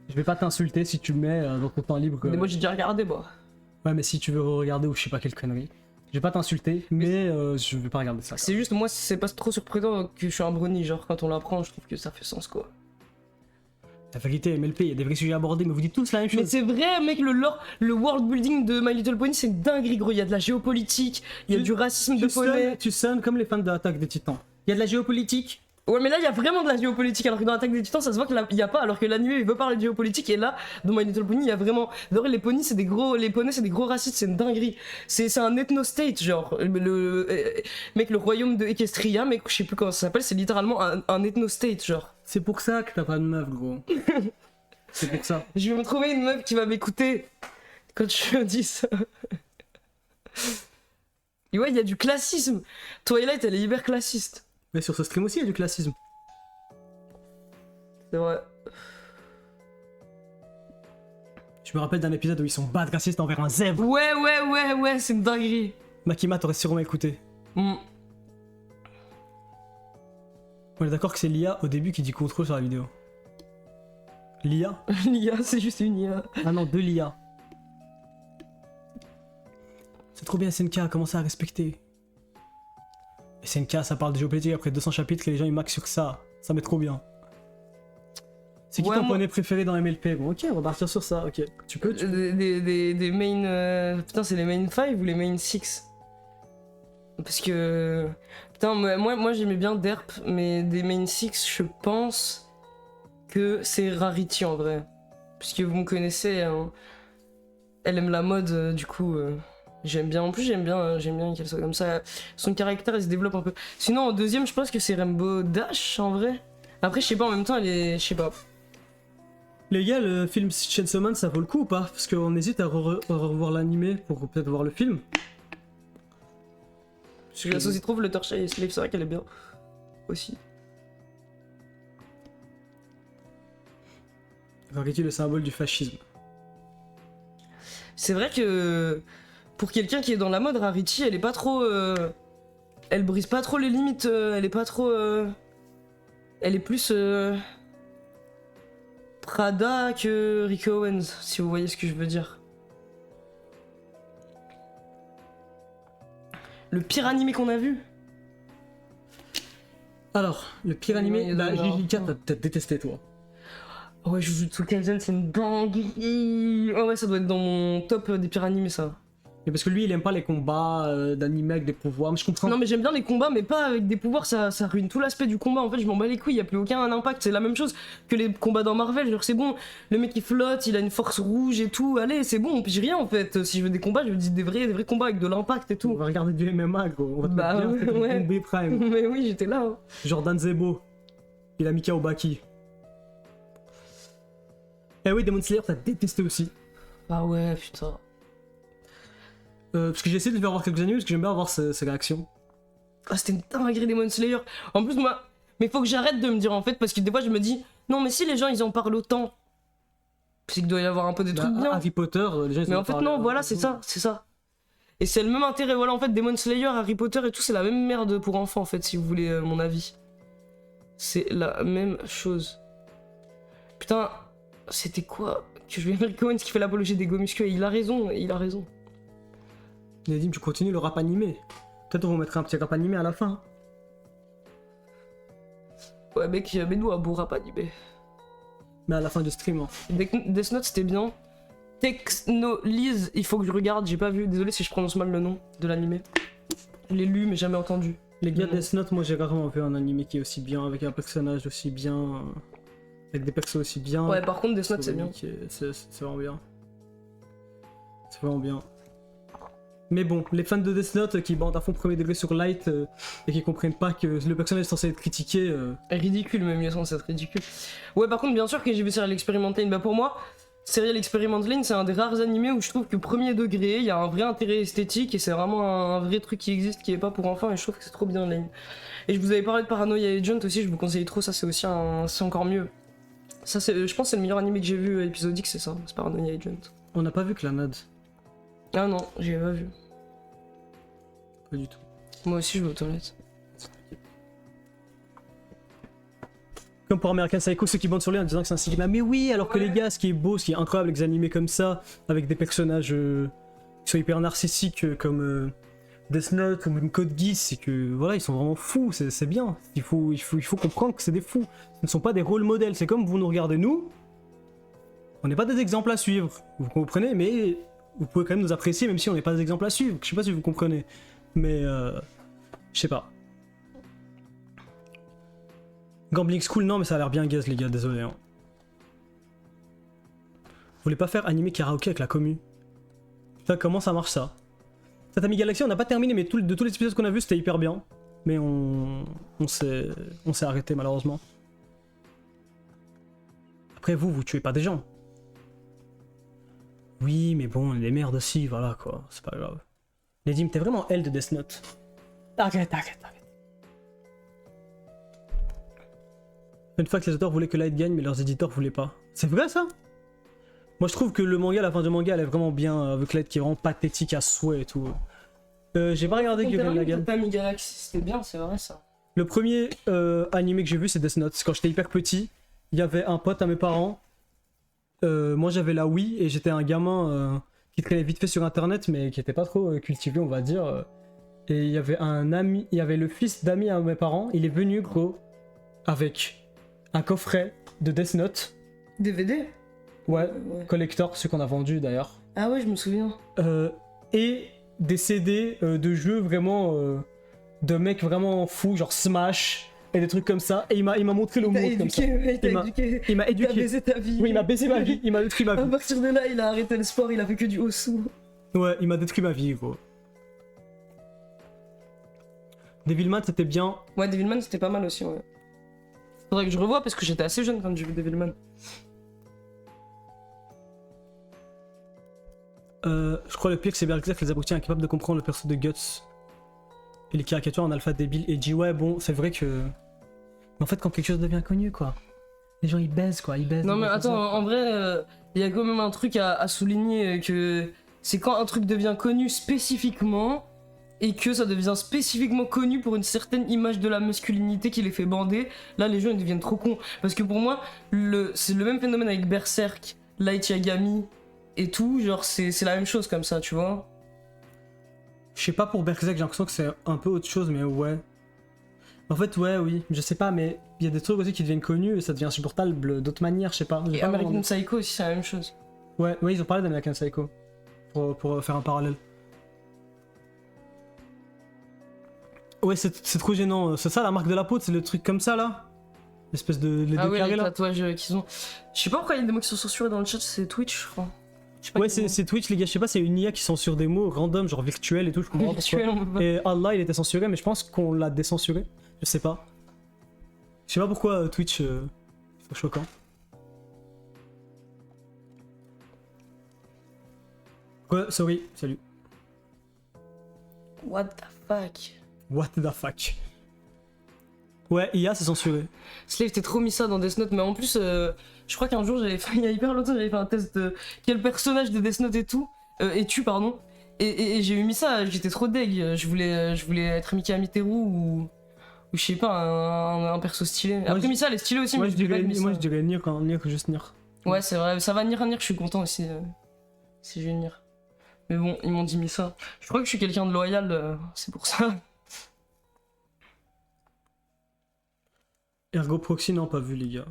Je vais pas t'insulter si tu me mets dans ton temps libre. Mais moi j'ai déjà regardé, moi. Ouais, mais si tu veux regarder ou je sais pas quelle connerie. Je vais pas t'insulter, mais je vais pas regarder ça. C'est juste, moi, c'est pas trop surprenant que je suis un brownie. Genre, quand on l'apprend, je trouve que ça fait sens, quoi. La vérité, MLP, il y a des vrais sujets abordés, mais vous dites tous la même chose. Mais c'est vrai, mec, le lore, le world building de My Little Pony, c'est une dinguerie, gros. Il y a de la géopolitique, il y a du racisme de poney. Tu sonnes comme les fans de l'Attaque des Titans. Il y a de la géopolitique. Ouais, mais là, il y a vraiment de la géopolitique, alors que dans l'Attaque des Titans, ça se voit qu'il y a pas, alors que l'anime, il veut parler de géopolitique, et là, dans My Little Pony, il y a vraiment... D'ailleurs, les poneys, c'est des gros racistes, c'est une dinguerie. C'est un ethno-state, genre, mec, le royaume de Equestria, mec, je sais plus comment ça s'appelle, c'est littéralement un ethno-state, genre. C'est pour ça que t'as pas de meuf, gros. C'est pour ça. Je vais me trouver une meuf qui va m'écouter quand je dis ça. Et ouais, il y a du classisme. Twilight, elle est hyper classiste. Mais sur ce stream aussi, il y a du classisme. C'est vrai. Je me rappelle d'un épisode où ils sont bad racistes envers un zèbre. Ouais, c'est une dinguerie. Makima, t'aurais sûrement écouté. On est d'accord que c'est l'IA au début qui dit contrôle sur la vidéo. L'IA? L'IA, c'est juste une IA. Ah non, de l'IA. C'est trop bien SNK, commencez à respecter. SNK, ça parle de géopolitique après 200 chapitres et les gens ils maxent sur ça. Ça met trop bien. C'est qui ton poney préféré dans MLP? Bon, ok, on va partir sur ça, ok. Tu peux. Des main... Putain, c'est les main 5 ou les main 6? Parce que... Putain, moi j'aimais bien Derp, mais des main 6, je pense que c'est Rarity en vrai. Puisque vous me connaissez, hein. Elle aime la mode, du coup... J'aime bien, en plus j'aime bien qu'elle soit comme ça. Son caractère il se développe un peu. Sinon en deuxième je pense que c'est Rainbow Dash en vrai. Après je sais pas, en même temps elle est... je sais pas. Les gars, le film Chainsaw Man ça vaut le coup ou pas? Parce qu'on hésite à revoir l'animé pour peut-être voir le film. Je l'associe trop Fluttershy et Slave, c'est vrai qu'elle est bien. Aussi. Rarity, le symbole du fascisme. C'est vrai que... Pour quelqu'un qui est dans la mode, Rarity, elle est pas trop... Elle brise pas trop les limites, elle est pas trop... Elle est plus... Prada que Rick Owens, si vous voyez ce que je veux dire. Le pire animé qu'on a vu. Alors, le pire animé, la JJK, t'as détesté toi. Ouais, Jujutsu Kaisen, c'est une dinguerie. Oh ouais, ça doit être dans mon top des pires animés, ça. Mais parce que lui, il aime pas les combats d'animés avec des pouvoirs, mais je comprends. Non mais j'aime bien les combats, mais pas avec des pouvoirs, ça ruine tout l'aspect du combat. En fait, je m'en bats les couilles, y a plus aucun impact. C'est la même chose que les combats dans Marvel. Genre c'est bon, le mec il flotte, il a une force rouge et tout. Allez, c'est bon, on pige rien en fait. Si je veux des combats, je veux des vrais combats avec de l'impact et tout. On va regarder du MMA, gros. On va te mettre bien, ouais. B Prime. Mais oui, j'étais là. Hein. Jordan Zebo. Il a mis KO Baki. Eh oui, Demon Slayer, t'as détesté aussi. Ah ouais, putain. Parce que j'ai essayé de le faire voir quelques animés parce que j'aime bien avoir ses réactions. Ah, c'était une dinguerie Demon Slayer. En plus, moi, mais faut que j'arrête de me dire en fait, parce que des fois je me dis, Non, mais si les gens ils en parlent autant, c'est qu'il doit y avoir un peu des trucs bien. Harry Potter, les gens ils Mais en en fait, parlent, non, voilà, c'est ça, c'est ça. Et c'est le même intérêt, voilà, en fait, Demon Slayer, Harry Potter et tout, c'est la même merde pour enfants, en fait, si vous voulez mon avis. C'est la même chose. Putain, c'était quoi que je vais Henry Cohen qui fait l'apologie des go muscu, et il a raison, il a raison. Nadim, tu continues le rap animé. Peut-être on va mettre un petit rap animé à la fin. Ouais, mec, mets-nous un beau rap animé. Mais à la fin du stream. Hein. Death Note, c'était bien. Technolise, il faut que je regarde, j'ai pas vu, désolé si je prononce mal le nom de l'animé. Je l'ai lu, mais jamais entendu. Les gars, Death Note, moi j'ai rarement vu un animé qui est aussi bien, avec un personnage aussi bien, avec des persos aussi bien. Ouais, par contre, Death Note, c'est bien. C'est vraiment bien. C'est vraiment bien. Mais bon, les fans de Death Note qui bandent à fond premier degré sur Light et qui comprennent pas que le personnage est censé être critiqué. Ridicule, même, il est censé être ridicule. Ouais, par contre, bien sûr que j'ai vu Serial Experiment Lane. Bah, pour moi, Serial Experiment Lane, c'est un des rares animés où je trouve que premier degré, il y a un vrai intérêt esthétique et c'est vraiment un vrai truc qui existe qui est pas pour enfants et je trouve que c'est trop bien Lane. Et je vous avais parlé de Paranoia Agent aussi, je vous conseille trop, ça c'est aussi c'est encore mieux. Ça, je pense que c'est le meilleur animé que j'ai vu épisodique, c'est ça, c'est Paranoia Agent. On n'a pas vu Clannad. Ah non, j'ai pas vu. Pas du tout. Moi aussi, je vais aux toilettes. Comme pour American Psycho, ceux qui bandent sur lui en disant que c'est un cinéma. Mais oui, alors que les gars, ce qui est beau, ce qui est incroyable avec des animés comme ça, avec des personnages qui sont hyper narcissiques comme Death Note ou même Code Geass, c'est que voilà, ils sont vraiment fous, c'est bien. Il faut comprendre que c'est des fous. Ce ne sont pas des rôles modèles. C'est comme vous nous regardez nous. On n'est pas des exemples à suivre. Vous comprenez, mais vous pouvez quand même nous apprécier même si on n'est pas des exemples à suivre. Je sais pas si vous comprenez. Mais je sais pas. Gambling School, non, mais ça a l'air bien gaze, les gars, désolé. Hein. Vous voulez pas faire animé karaoké avec la commu? Putain, comment ça marche ça? Tatami Galaxy, on n'a pas terminé, mais de tous les épisodes qu'on a vus, c'était hyper bien. Mais on s'est arrêté, malheureusement. Après, vous tuez pas des gens. Oui, mais bon, les merdes aussi, voilà quoi, c'est pas grave. Nedim, t'es vraiment elle de Death Note. Arrête. Une fois que les auteurs voulaient que Light gagne, mais leurs éditeurs voulaient pas. C'est vrai ça? Moi je trouve que le manga, la fin du manga, elle est vraiment bien, avec Light qui est vraiment pathétique à souhait et tout. J'ai pas regardé Gurren Lagann. Tatami Galaxy, c'était bien, c'est vrai ça. Le premier animé que j'ai vu, c'est Death Note. Quand j'étais hyper petit, il y avait un pote à mes parents. Moi j'avais la Wii et j'étais un gamin qui traînait vite fait sur internet, mais qui était pas trop cultivé, on va dire. Et il y avait un ami, il y avait le fils d'amis à mes parents. Il est venu, gros, avec un coffret de Death Note. DVD? Ouais, collector, ceux qu'on a vendus d'ailleurs. Ah ouais, je me souviens. Et des CD de jeux vraiment de mecs vraiment fous, genre Smash et des trucs comme ça. Et il m'a montré le monde comme ça. Il m'a éduqué. Il a baisé ta vie. Oui, il m'a baisé ma vie. Il m'a détruit ma vie. À partir de là, il a arrêté le sport, il a fait que du Osu. Ouais, il m'a détruit ma vie, gros. Devilman, c'était bien. Ouais, Devilman, c'était pas mal aussi, ouais. Faudrait que je revoie parce que j'étais assez jeune quand j'ai vu Devilman. Je crois le pire, c'est Berserk, les abrutis incapables de comprendre le perso de Guts. Et les caricatures en alpha débile. Et dit, ouais, bon, c'est vrai que. Mais en fait, quand quelque chose devient connu, quoi. Les gens, ils baisent, quoi. Ils baisent. Non, mais attends, en vrai, il y a quand même un truc à souligner que c'est quand un truc devient connu spécifiquement et que ça devient spécifiquement connu pour une certaine image de la masculinité qui les fait bander. Là, les gens, ils deviennent trop cons. Parce que pour moi, c'est le même phénomène avec Berserk, Light Yagami et tout. Genre, c'est la même chose comme ça, tu vois. Je sais pas pour Berserk, j'ai l'impression que c'est un peu autre chose, mais ouais. En fait, ouais, oui, je sais pas, mais il y a des trucs aussi qui deviennent connus et ça devient insupportable d'autres manières, je sais pas. Et American Psycho aussi, c'est la même chose. Ouais, ils ont parlé d'American Psycho pour faire un parallèle. Ouais, c'est trop gênant. C'est ça la marque de la peau, c'est le truc comme ça là? L'espèce de. Les ah deux oui, carrés les là. tatouages qu'ils ont. Je sais pas pourquoi il y a des mots qui sont censurés dans le chat, c'est Twitch, je crois. Ouais, c'est Twitch, les gars. Je sais pas, c'est une IA qui censure des mots random, genre virtuel et tout. Je comprends pas Virtuel, on peut pas. Et Allah, il était censuré, mais je pense qu'on l'a décensuré. Je sais pas. Je sais pas pourquoi Twitch. C'est choquant. Ouais, sorry, salut. What the fuck? What the fuck. Ouais, IA, c'est censuré. Slave, t'es trop mis ça dans Death Note, mais en plus, je crois qu'un jour, il y a hyper longtemps, j'avais fait un test de quel personnage de Death Note et tout, pardon, et j'ai eu mis ça, j'étais trop deg, je voulais être Mika Miteru ou je sais pas, un perso stylé. Moi, Après, Misa, elle est stylée aussi, Moi, mais je dirais Misa. Nier, Nier, juste Nier. Ouais, c'est vrai, ça va Nier, je suis content aussi, si j'ai Nier. Mais bon, ils m'ont dit Misa. Je crois que je suis quelqu'un de loyal, c'est pour ça. Ergo Proxy, non, pas vu, les gars.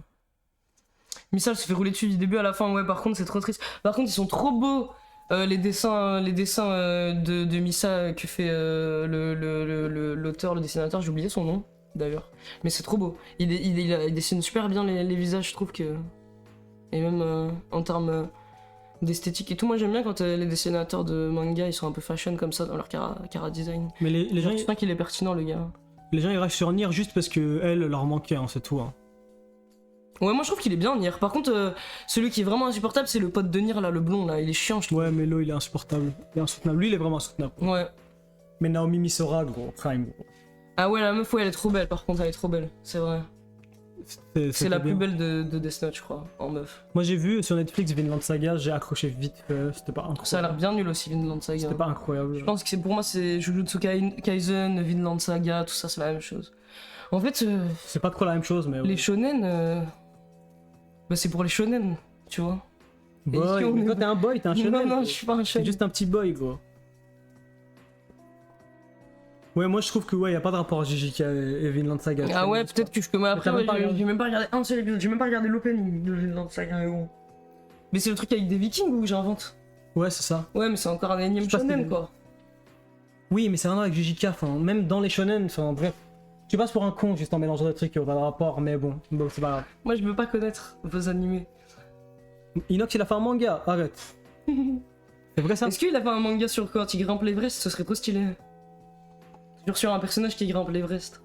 Misa, elle se fait rouler dessus du début à la fin, ouais, par contre, c'est trop triste. Par contre, ils sont trop beaux, les dessins de Misa que fait l'auteur, le dessinateur, j'ai oublié son nom, d'ailleurs. Mais c'est trop beau. Il dessine super bien les visages, je trouve que... Et même en termes d'esthétique et tout, moi j'aime bien quand les dessinateurs de manga, ils sont un peu fashion comme ça dans leur cara design. Mais les gens, Je sens qu'il est pertinent, le gars. les gens ils rachent sur Nier juste parce que elle leur manquait, hein, c'est tout. Hein. Ouais, moi je trouve qu'il est bien, Nier. Par contre, celui qui est vraiment insupportable, c'est le pote de Nier, là, le blond, là. Il est chiant, je trouve. Ouais, mais Lo il est insupportable. Il est insoutenable. Lui il est vraiment insoutenable. Ouais. Mais Naomi Misora, gros, prime, gros. Ah ouais, la meuf, ouais, elle est trop belle, par contre, elle est trop belle. C'est vrai. C'est la bien. plus belle de Death Note, je crois, en meuf. Moi j'ai vu sur Netflix Vinland Saga, j'ai accroché vite, c'était pas incroyable. Ça a l'air bien nul aussi, Vinland Saga. C'était pas incroyable. Je pense que pour moi, c'est Jujutsu Kaisen, Vinland Saga, tout ça, c'est la même chose. En fait, C'est pas trop la même chose, mais. les shonen, bah c'est pour les shonen, tu vois. Boy, Et mais toi t'es un boy, t'es un shonen. Non, non, gros. je suis pas un T'es shonen. juste un petit boy, gros. Ouais, moi je trouve que ouais, y a pas de rapport à JJK et Vinland Saga. Ah ouais, peut-être que je peux. Mais après, t'as même ouais, pas regardé. j'ai même pas regardé un seul épisode, j'ai même pas regardé l'opening de Vinland Saga, mais bon. Mais c'est le truc avec des vikings ou j'invente? Ouais, c'est ça. Ouais, mais c'est encore un énième Je sais pas shonen, si- quoi. Oui, mais c'est vraiment avec JJK, enfin, même dans les shonen, enfin, bref. Tu passes pour un con juste en mélangeant des trucs qui ont pas de rapport, mais bon, c'est pas grave. Moi, je veux pas connaître vos animés. Inox il a fait un manga, arrête. C'est vrai ça? Est-ce qu'il a fait un manga sur quand il grimpe l'Everest? Ce serait trop stylé. Genre sur un personnage qui grimpe l'Everest.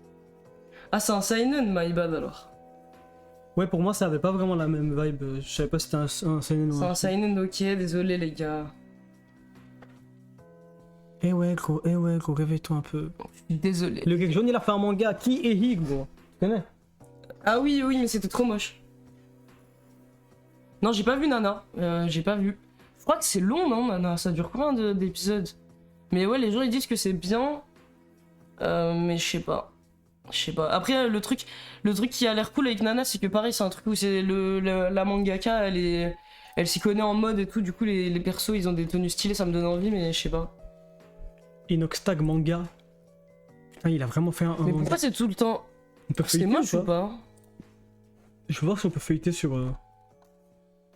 Ah, c'est un seinen, my bad alors. Ouais, pour moi ça avait pas vraiment la même vibe, je savais pas si c'était un seinen ou C'est un seinen, ok, désolé les gars. Eh ouais, gros, réveille-toi un peu. Je suis désolé. Le gars jaune il a fait un manga, qui est Hig, gros? Tu connais? Ah oui, oui, mais c'était trop moche. Non, j'ai pas vu Nana. J'ai pas vu. Je crois que c'est long, non, Nana? Ça dure combien d'épisodes? Mais ouais, les gens ils disent que c'est bien. Mais je sais pas. Je sais pas. Après, le truc qui a l'air cool avec Nana, c'est que pareil, c'est un truc où c'est la mangaka, elle s'y connaît en mode et tout. Du coup, les persos ils ont des tenues stylées, ça me donne envie, mais je sais pas. Inoxtag manga. Putain, il a vraiment fait un Mais manga. pourquoi c'est tout le temps. On peut C'est feuilleter moche ou pas? Je veux voir si on peut feuilleter sur.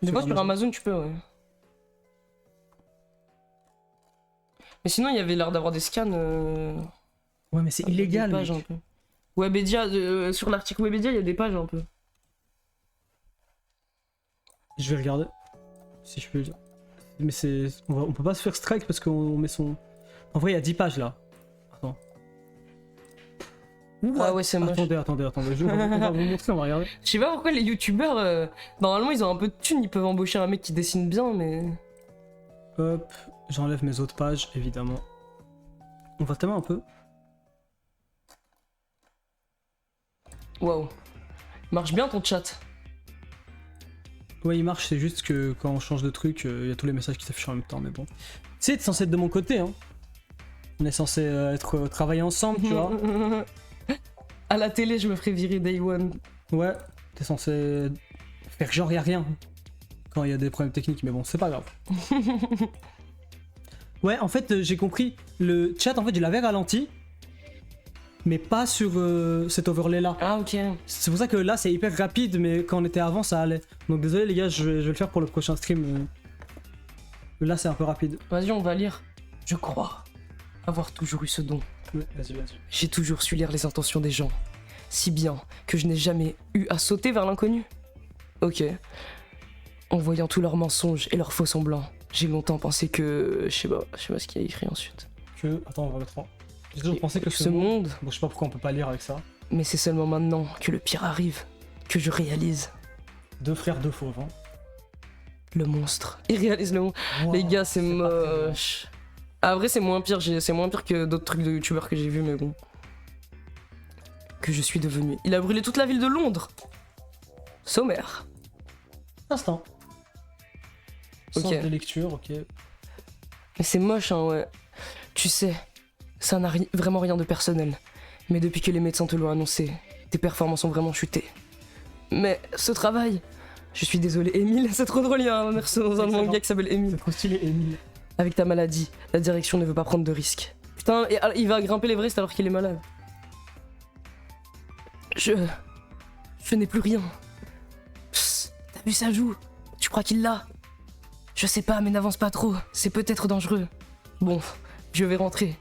Des fois sur Amazon tu peux, ouais. Mais sinon il y avait l'air d'avoir des scans. Ouais, mais c'est Des illégal, pages mec. un peu. Webedia, sur l'article Webedia il y a des pages un peu. Je vais regarder. Si je peux. Mais c'est. On peut pas se faire strike parce qu'on met son. En vrai, il y a 10 pages là. Attends. Ah ouais c'est moche. Attendez. On va vous montrer, on va regarder. Je sais pas pourquoi les youtubeurs, normalement ils ont un peu de thunes, ils peuvent embaucher un mec qui dessine bien mais... Hop, j'enlève mes autres pages, évidemment. On va tellement un peu. Waouh. Marche bien ton chat. Ouais, il marche, c'est juste que quand on change de truc, il y a tous les messages qui s'affichent en même temps, mais bon. Tu sais, t'es censé être de mon côté, hein. On est censé travailler ensemble, tu vois. À la télé je me ferais virer Day One. Ouais, t'es censé faire genre y'a rien quand il y a des problèmes techniques, mais bon, c'est pas grave. Ouais, en fait, j'ai compris. Le chat, en fait, je l'avais ralenti, mais pas sur cet overlay-là. Ah ok. C'est pour ça que là, c'est hyper rapide, mais quand on était avant, ça allait. Donc désolé les gars, je vais le faire pour le prochain stream. Là, c'est un peu rapide. Vas-y on va lire. Je crois avoir toujours eu ce don. Ouais, vas-y. J'ai toujours su lire les intentions des gens, si bien que je n'ai jamais eu à sauter vers l'inconnu. Ok. En voyant tous leurs mensonges et leurs faux semblants, j'ai longtemps pensé que... Je sais pas ce qu'il y a écrit ensuite. Attends, on va mettre en. J'ai toujours pensé que ce monde... Bon, je sais pas pourquoi on peut pas lire avec ça. Mais c'est seulement maintenant que le pire arrive, que je réalise. Deux frères, deux fauves, hein. Le monstre. Il réalise le monstre. Wow, Les gars, c'est pas très bien. moche. Ah, vrai, c'est moins pire. C'est moins pire que d'autres trucs de youtubeurs que j'ai vus, mais bon. que je suis devenu. Il a brûlé toute la ville de Londres. Sommaire. Instant. Sens Ok. de lecture, ok. Mais c'est moche, hein, ouais. Tu sais, ça n'a vraiment rien de personnel. Mais depuis que les médecins te l'ont annoncé, tes performances ont vraiment chuté. Mais ce travail... Je suis désolé, Émile, c'est trop drôle, il y a un perso dans un Excellent. manga qui s'appelle Émile. C'est trop stylé, Emile. Avec ta maladie, la direction ne veut pas prendre de risques. Putain, et il va grimper l'Everest alors qu'il est malade. Je n'ai plus rien. Psst, t'as vu sa joue? Tu crois qu'il l'a? Je sais pas, mais n'avance pas trop. C'est peut-être dangereux. Bon, je vais rentrer.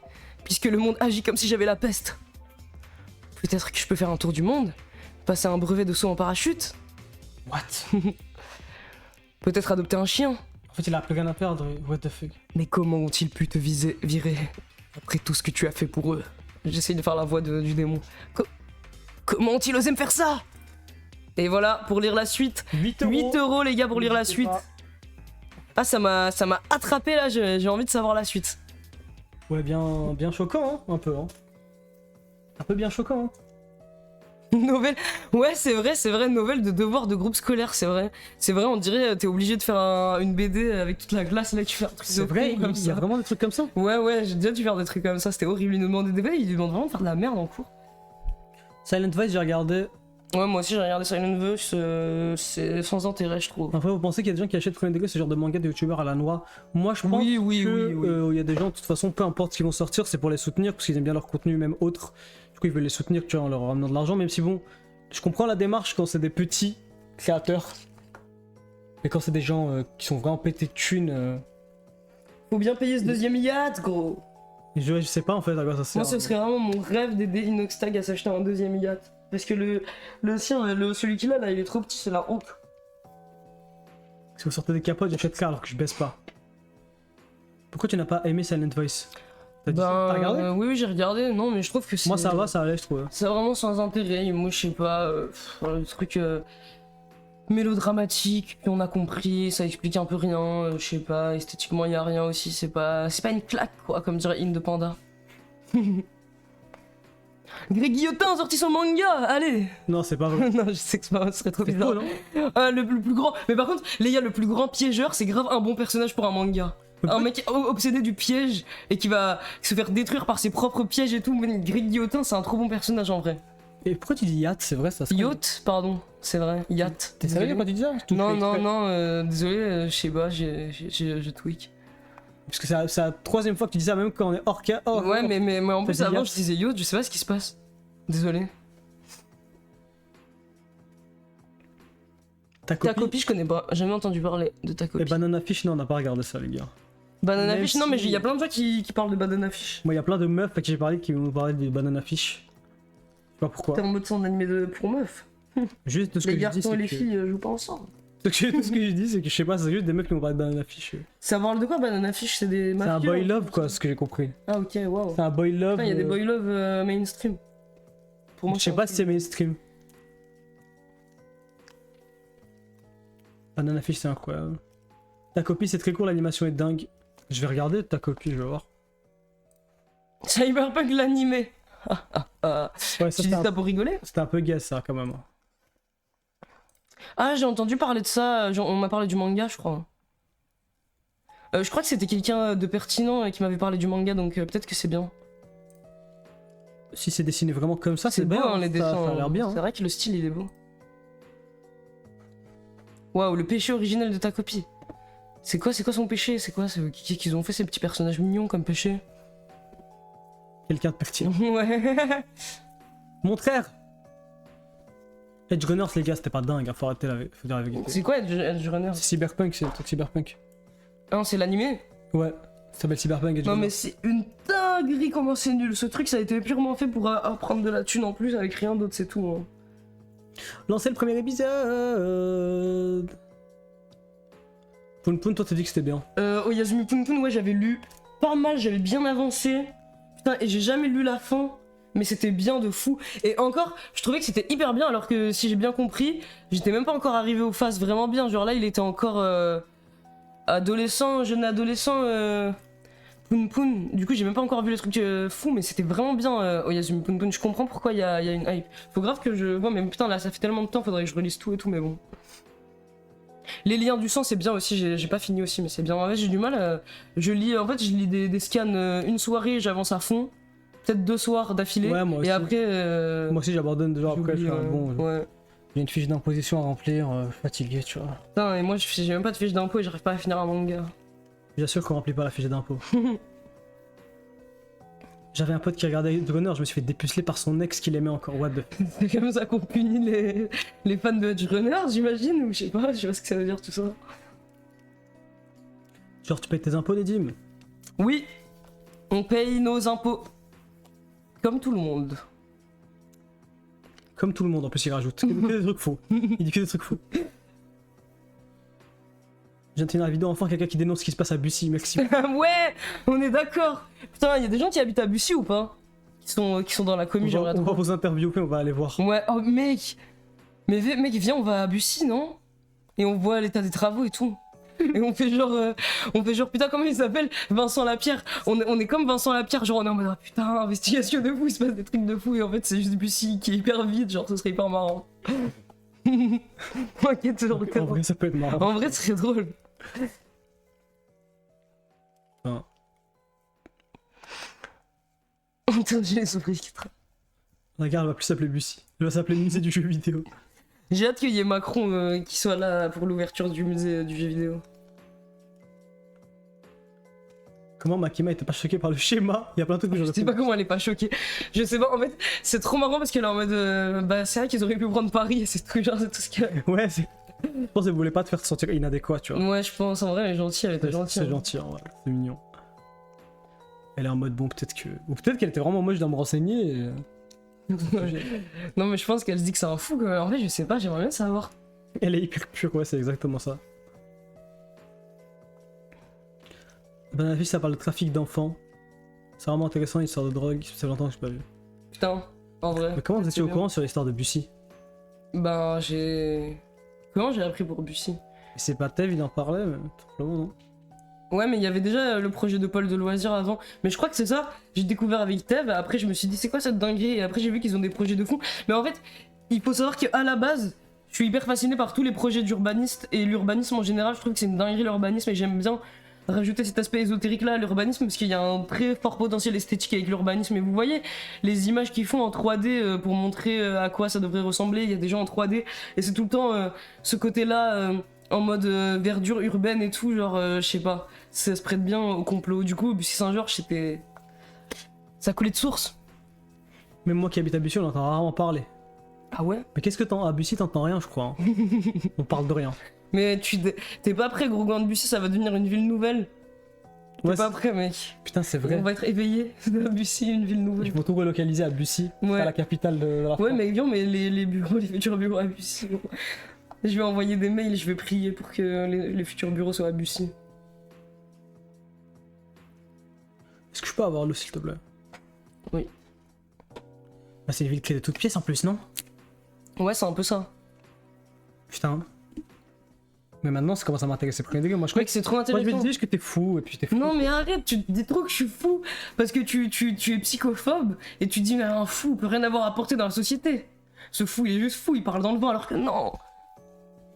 Puisque le monde agit comme si j'avais la peste. Peut-être que je peux faire un tour du monde? Passer un brevet de saut en parachute? What? Peut-être adopter un chien? En fait, il a plus rien à perdre, what the fuck. Mais comment ont-ils pu te virer après tout ce que tu as fait pour eux? J'essaye de faire la voix du démon. Comment ont-ils osé me faire ça? Et voilà, pour lire la suite. 8 8 euros les gars pour lire la suite. Ah, ça m'a attrapé là, j'ai envie de savoir la suite. Ouais, bien choquant, hein, un peu. Hein. Un peu bien choquant. Hein. Nouvelle. Ouais, c'est vrai, nouvelle de devoir de groupe scolaire, c'est vrai. C'est vrai, on dirait t'es obligé de faire une BD avec toute la classe, là tu fais un truc C'est de vrai, con comme il y a ça. vraiment des trucs comme ça. Ouais, j'ai déjà dû faire des trucs comme ça, c'était horrible. Il nous demandait des BD, il nous demande vraiment de faire de la merde en cours. Silent Voice, j'ai regardé. Ouais, moi aussi j'ai regardé Silent Voice, c'est sans intérêt, je trouve. Après, vous pensez qu'il y a des gens qui achètent premier degré ce genre de manga de youtubeurs à la noix? Moi, je pense Oui. il y a des gens, de toute façon, peu importe ce qu'ils vont sortir, c'est pour les soutenir, parce qu'ils aiment bien leur contenu, même autre. Du coup, ils veulent les soutenir, tu vois, en leur ramenant de l'argent, même si bon, je comprends la démarche quand c'est des petits créateurs. Mais quand c'est des gens qui sont vraiment pétés de thunes, Faut bien payer ce deuxième yacht, gros. je sais pas en fait à quoi ça sert. Moi, ce serait vraiment mon rêve d'aider Inoxtag à s'acheter un deuxième yacht. Parce que le sien, celui qu'il a là, il est trop petit, c'est la honte. Si vous sortez des capotes, j'achète ça alors que je baisse pas. Pourquoi tu n'as pas aimé Silent Voice? T'as regardé? Oui, j'ai regardé, non, mais je trouve que c'est. Moi ça va, ça allait, je trouve. C'est vraiment sans intérêt. Moi, je sais pas, le truc mélodramatique, puis on a compris, ça explique un peu rien, je sais pas, esthétiquement, il y a rien aussi, c'est pas une claque, quoi, comme dirait In de Panda. Greg Guillotin a sorti son manga, allez. Non, c'est pas vrai. Non, je sais que c'est pas vrai, ce serait trop C'est bizarre. faux, non? Ah, le plus grand. Mais par contre, les gars, le plus grand piégeur, c'est grave un bon personnage pour un manga. Un mec obsédé du piège et qui va se faire détruire par ses propres pièges et tout. Mais Greg Guillotin, c'est un trop bon personnage en vrai. Et pourquoi tu dis yacht? C'est vrai, ça se Yacht, pardon, c'est vrai, yacht. T'es sérieux quand tu dis ça? Non, désolé, je sais pas, je tweak. Parce que c'est la troisième fois que tu dis ça, même quand on est hors cas. Ouais, mais en plus T'as dit avant, yacht. je disais yacht, je sais pas ce qui se passe. Désolé. Ta Ta copie. copie, je connais pas, j'ai jamais entendu parler de ta Et copie. Banana Fish, non, on n'a pas regardé ça, les gars. Banana Même Fish, non, mais il si- y a plein de gens qui parlent de Banana Fish. Moi, il y a plein de meufs à qui j'ai parlé qui vont nous parler des Banana Fish. Je sais pas pourquoi. T'es en mode son animé pour meufs. Juste de ce que Les je dis, garçons c'est et les que... filles jouent pas ensemble. Tout ce que je dis, c'est que je sais pas, c'est juste des meufs qui m'ont parlé de Banana Fish. Ça parle de quoi Banana Fish? C'est des C'est un mafieux, boy hein. love, quoi, ce que j'ai compris. Ah ok, waouh. C'est un boy love. Il y a des boy love mainstream. Pour moi, Je sais pas si c'est mainstream. Banana Fish, c'est incroyable. Ta copie, c'est très court, l'animation est dingue. Je vais regarder ta copie, je vais voir. Cyberpunk l'animé. Ouais, Tu dis ça pour rigoler? c'était un peu gay, ça, quand même. Ah, j'ai entendu parler de ça, on m'a parlé du manga, je crois. Je crois que c'était quelqu'un de pertinent qui m'avait parlé du manga, donc peut-être que c'est bien. Si c'est dessiné vraiment comme ça, C'est c'est beau, bien. hein, les dessins. Ça a l'air bien. C'est vrai que le style, il est beau. Waouh, le péché originel de ta copie. C'est quoi son péché? C'est quoi qu'ils ont fait ces petits personnages mignons comme péché? Quelqu'un de pertinent. Ouais. Mon frère Edge Runners, les gars, c'était pas dingue, hein, faut arrêter faut dire la vérité. C'est quoi Edge Runner? C'est Cyberpunk, c'est le truc Cyberpunk. Ah non, c'est l'animé? Ouais, ça s'appelle Cyberpunk Edge Non Runners. mais c'est une dinguerie comment c'est nul. Ce truc ça a été purement fait pour apprendre de la thune en plus avec rien d'autre, c'est tout. Hein. Lancez le premier épisode. Poun Poun, toi t'as dit que c'était bien. Oyasumi Pun Pun, ouais j'avais lu pas mal, j'avais bien avancé. Putain, et j'ai jamais lu la fin. Mais c'était bien de fou. Et encore, je trouvais que c'était hyper bien alors que si j'ai bien compris, j'étais même pas encore arrivé aux phases vraiment bien. Genre là il était encore adolescent, jeune adolescent. Poun Poun. Du coup, j'ai même pas encore vu les trucs fous, mais c'était vraiment bien Oyazumi Poun Poun. Je comprends pourquoi il y a une hype. Faut grave que je vois, mais putain, là, ça fait tellement de temps, faudrait que je relise tout et tout, mais bon. Les liens du sang, c'est bien aussi, j'ai pas fini aussi, mais c'est bien. En fait, j'ai du mal. Je lis des scans une soirée, j'avance à fond. Peut-être 2 soirs d'affilée. Ouais, moi aussi. Et après. Moi aussi, j'abandonne 2 jours après, je fais un bon. Ouais. Il y a une fiche d'imposition à remplir, fatigué, tu vois. Putain, et moi, j'ai même pas de fiche d'impôt et j'arrive pas à finir un manga. Bien sûr qu'on remplit pas la fiche d'impôt. J'avais un pote qui regardait Edge Runner, je me suis fait dépuceler par son ex qu'il aimait encore. What the... C'est comme ça qu'on punit les fans de Edge Runner, j'imagine, ou je sais pas ce que ça veut dire tout ça. Genre, tu payes tes impôts, Nedim? Oui, on paye nos impôts. Comme tout le monde. Comme tout le monde, en plus, il rajoute. Il dit que des trucs faux. Il dit que des trucs faux. Je viens de finir la vidéo, enfin, quelqu'un qui dénonce ce qui se passe à Bussy, merci. Ouais, on est d'accord. Putain, il y a des gens qui habitent à Bussy ou pas qui sont dans la commune, j'aimerais On va trop. vous interviewer, on va aller voir. Ouais, oh mec. Mais mec, viens, on va à Bussy, non? Et on voit l'état des travaux et tout. Et on fait genre, putain, comment il s'appelle? Vincent Lapierre. On est comme Vincent Lapierre, genre on est en mode, ah, putain, investigation de fou, il se passe des trucs de fou, et en fait c'est juste Bussy qui est hyper vide, genre ce serait hyper marrant. T'inquiète, genre, En vrai, ça peut être marrant. en vrai, ce serait drôle. Enfin, Putain, j'ai les souris qui travaillent. regarde, elle va plus s'appeler Bussy. Elle va s'appeler musée du jeu vidéo. J'ai hâte qu'il y ait Macron qui soit là pour l'ouverture du musée du jeu vidéo. Comment Makima était pas choquée par le schéma? Il y a plein de trucs que Je j'aurais sais pas comment elle est pas choquée. Je sais pas, en fait, c'est trop marrant parce qu'elle est en mode. Bah, c'est vrai qu'ils auraient pu prendre Paris et c'est tout, genre, c'est tout ce qu'elle. Ouais, c'est. Je pense qu'elle voulait pas te faire te sentir inadéquat, tu vois. Ouais, je pense, en vrai, elle est gentille, elle était gentille. C'est gentil, en vrai, c'est mignon. Elle est en mode bon, peut-être que. Ou peut-être qu'elle était vraiment moche de me renseigner. Non, mais je pense qu'elle se dit que c'est un fou, quoi. En fait, je sais pas, j'aimerais bien savoir. Elle est hyper pure, ouais, c'est exactement ça. Ben, la fille, ça parle de trafic d'enfants. C'est vraiment intéressant, l'histoire de drogue. Ça fait longtemps que j'ai pas vu. Putain, en vrai. Mais comment vous c'est étiez au bien. courant sur l'histoire de Bussy? Ben, j'ai. Comment j'ai appris pour Bussy? C'est pas Tev, il en parlait, mais tout simplement, non? Ouais, mais il y avait déjà le projet de Pôle de loisirs avant. Mais je crois que c'est ça, j'ai découvert avec Tev, après je me suis dit c'est quoi cette dinguerie, et après j'ai vu qu'ils ont des projets de fou. Mais en fait, il faut savoir qu'à la base, je suis hyper fasciné par tous les projets d'urbanistes, et l'urbanisme en général, je trouve que c'est une dinguerie l'urbanisme, et j'aime bien rajouter cet aspect ésotérique là à l'urbanisme, parce qu'il y a un très fort potentiel esthétique avec l'urbanisme, et vous voyez les images qu'ils font en 3D pour montrer à quoi ça devrait ressembler, il y a des gens en 3D, et c'est tout le temps ce côté là en mode verdure urbaine et tout, genre je sais pas, ça se prête bien au complot. Du coup, Bussy Saint-Georges, c'était. Ça coulait de source. Même moi qui habite à Bussy, on entend rarement parler. Ah ouais? Mais qu'est-ce que t'entends? À Bussy, t'entends rien, je crois. Hein. On parle de rien. Mais t'es pas prêt, gros gant de Bussy, ça va devenir une ville nouvelle. T'es Ouais, pas prêt, mec. putain, c'est vrai. On va être éveillé de Bussy, une ville Ils nouvelle. vont tout relocaliser à Bussy, Ouais. à la capitale de la France. Ouais, mais viens, mais les bureaux, les futurs bureaux à Bussy. Bon. Je vais envoyer des mails, je vais prier pour que les futurs bureaux soient à Bussy. Est-ce que je peux avoir l'eau, s'il te plaît? Oui. Bah, c'est une ville qui est de toutes pièces en plus, non? Ouais, c'est un peu ça. Putain. Mais maintenant, ça commence à m'intéresser premier degré. Moi, je crois Mec, c'est trop que. Moi, je intéressant. me disais que t'es fou, et puis t'es fou. Non mais arrête, tu te dis trop que je suis fou parce que tu es psychophobe et tu dis mais un fou peut rien avoir à apporter dans la société. Ce fou il est juste fou, il parle dans le vent alors que non.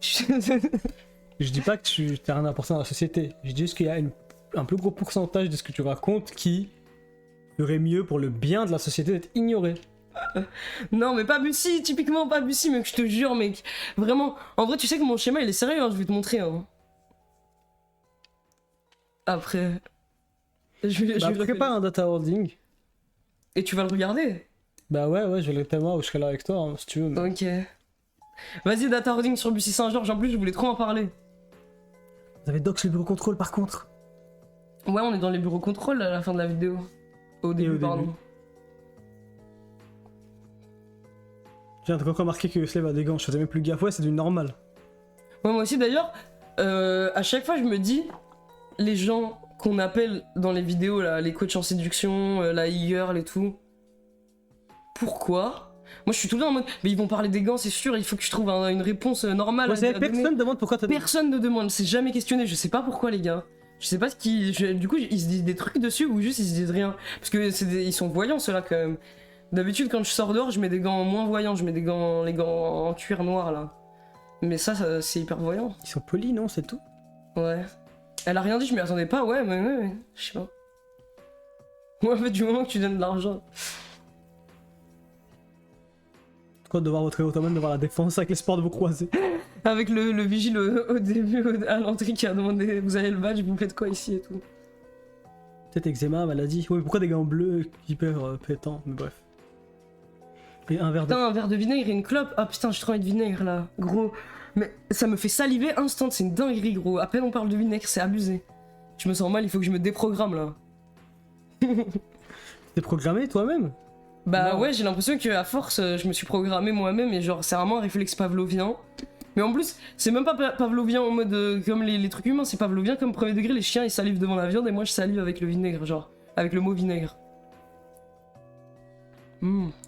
Je dis pas que tu t'as rien à apporter dans la société. Je dis juste qu'il y a un plus gros pourcentage de ce que tu racontes qui ferait mieux pour le bien de la société d'être ignoré. Non mais pas Bussy, typiquement pas Bussy mec, je te jure mec. Vraiment, en vrai tu sais que mon schéma il est sérieux, hein, je vais te montrer. Hein. Après... Je vais le Prépare un data hoarding. Et tu vas le regarder? Bah ouais, je vais le tellement, je serai là avec toi, hein, si tu veux. Mais... Ok. Vas-y, data hoarding sur Bussy Saint-Georges, en plus je voulais trop en parler. Vous avez docs le bureau contrôle par contre. Ouais, on est dans les bureaux contrôle à la fin de la vidéo. Au début, pardon. début. J'ai encore remarqué que Slave a des gants, je faisais même plus gaffe, ouais, c'est du normal. Ouais, moi aussi d'ailleurs, à chaque fois je me dis, les gens qu'on appelle dans les vidéos, là, les coachs en séduction, la e-girl et tout, pourquoi? Moi je suis tout le temps en mode, mais ils vont parler des gants, c'est sûr, il faut que je trouve une réponse normale. Ouais, à donner. personne demande pourquoi t'as des... Personne ne demande, c'est jamais questionné, je sais pas pourquoi les gars. Je sais pas ce qui. Du coup, ils se disent des trucs dessus ou juste ils se disent rien. Parce que ils sont voyants ceux-là quand même. D'habitude, quand je sors dehors, je mets des gants moins voyants, je mets les gants en cuir noir là. Mais ça c'est hyper voyant. Ils sont polis, non? C'est tout? Ouais. Elle a rien dit, je m'y attendais pas, ouais, mais je sais pas. Ouais, en fait, du moment que tu donnes de l'argent. Quoi de voir votre ottomane devant la défense avec l'espoir de vous croiser? Avec le vigile au début, à l'entrée, qui a demandé vous avez le badge, vous faites quoi ici et tout. Peut-être eczéma, maladie. Oui, pourquoi des gants bleus hyper pétants? Mais bref. Et un verre de. Putain, un verre de vinaigre et une clope. Ah putain, j'ai trop envie de vinaigre là, gros. Mais ça me fait saliver instant, c'est une dinguerie, gros. À peine on parle de vinaigre, c'est abusé. Je me sens mal, il faut que je me déprogramme là. T'es programmé toi-même? Bah Non. ouais, j'ai l'impression qu'à force, je me suis programmé moi-même et genre, c'est vraiment un réflexe pavlovien. Mais en plus, c'est même pas pavlovien en mode comme les trucs humains, c'est pavlovien comme premier degré, les chiens ils salivent devant la viande et moi je salive avec le vinaigre, genre, avec le mot vinaigre.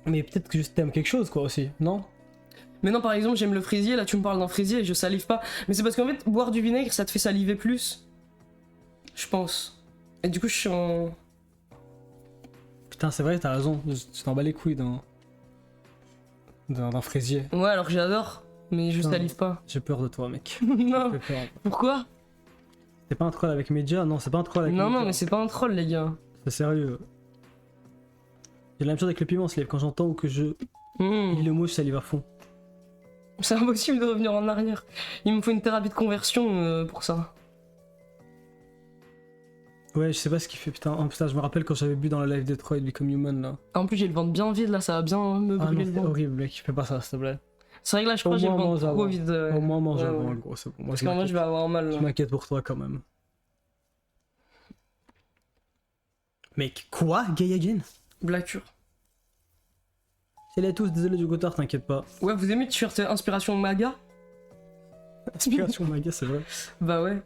Mais peut-être que juste t'aimes quelque chose, quoi, aussi, non? Mais non, par exemple, j'aime le fraisier, là tu me parles d'un fraisier et je salive pas. Mais c'est parce qu'en fait, boire du vinaigre ça te fait saliver plus. Je pense. Et du coup, je suis en. Putain, c'est vrai, t'as raison, tu t'en bats les couilles d'un fraisier. Ouais, alors que j'adore, mais je Putain. salive pas. J'ai peur de toi, mec. Non, J'ai peur. pourquoi? C'est pas un troll avec Media? Non, c'est pas un troll avec Non, Media. non, mais c'est pas un troll, les gars. C'est sérieux. J'ai la même chose avec le piment, Slave. Quand j'entends ou que je lis le mot, je salive à fond. C'est impossible de revenir en arrière. Il me faut une thérapie de conversion pour ça. Ouais, je sais pas ce qu'il fait, putain. Oh, putain, je me rappelle quand j'avais bu dans la live Detroit Become Human, là. En plus, j'ai le ventre bien vide là, ça va bien me Ah brûler non, le c'est ventre. horrible, mec. Fais pas ça, s'il te plaît. C'est vrai que là, je crois Au que j'ai le moins, ventre mange trop avant. vide. Au moins, mange Ouais, avant, ouais. gros, c'est bon. Moi, Parce qu'en vrai, je vais avoir mal je là. m'inquiète pour toi, quand même. Mec, quoi? Gay again? Blacure. C'est les tous, désolé du retard, t'inquiète pas. Ouais, vous aimez le t-shirt inspiration MAGA? Inspiration maga, c'est vrai. Bah ouais.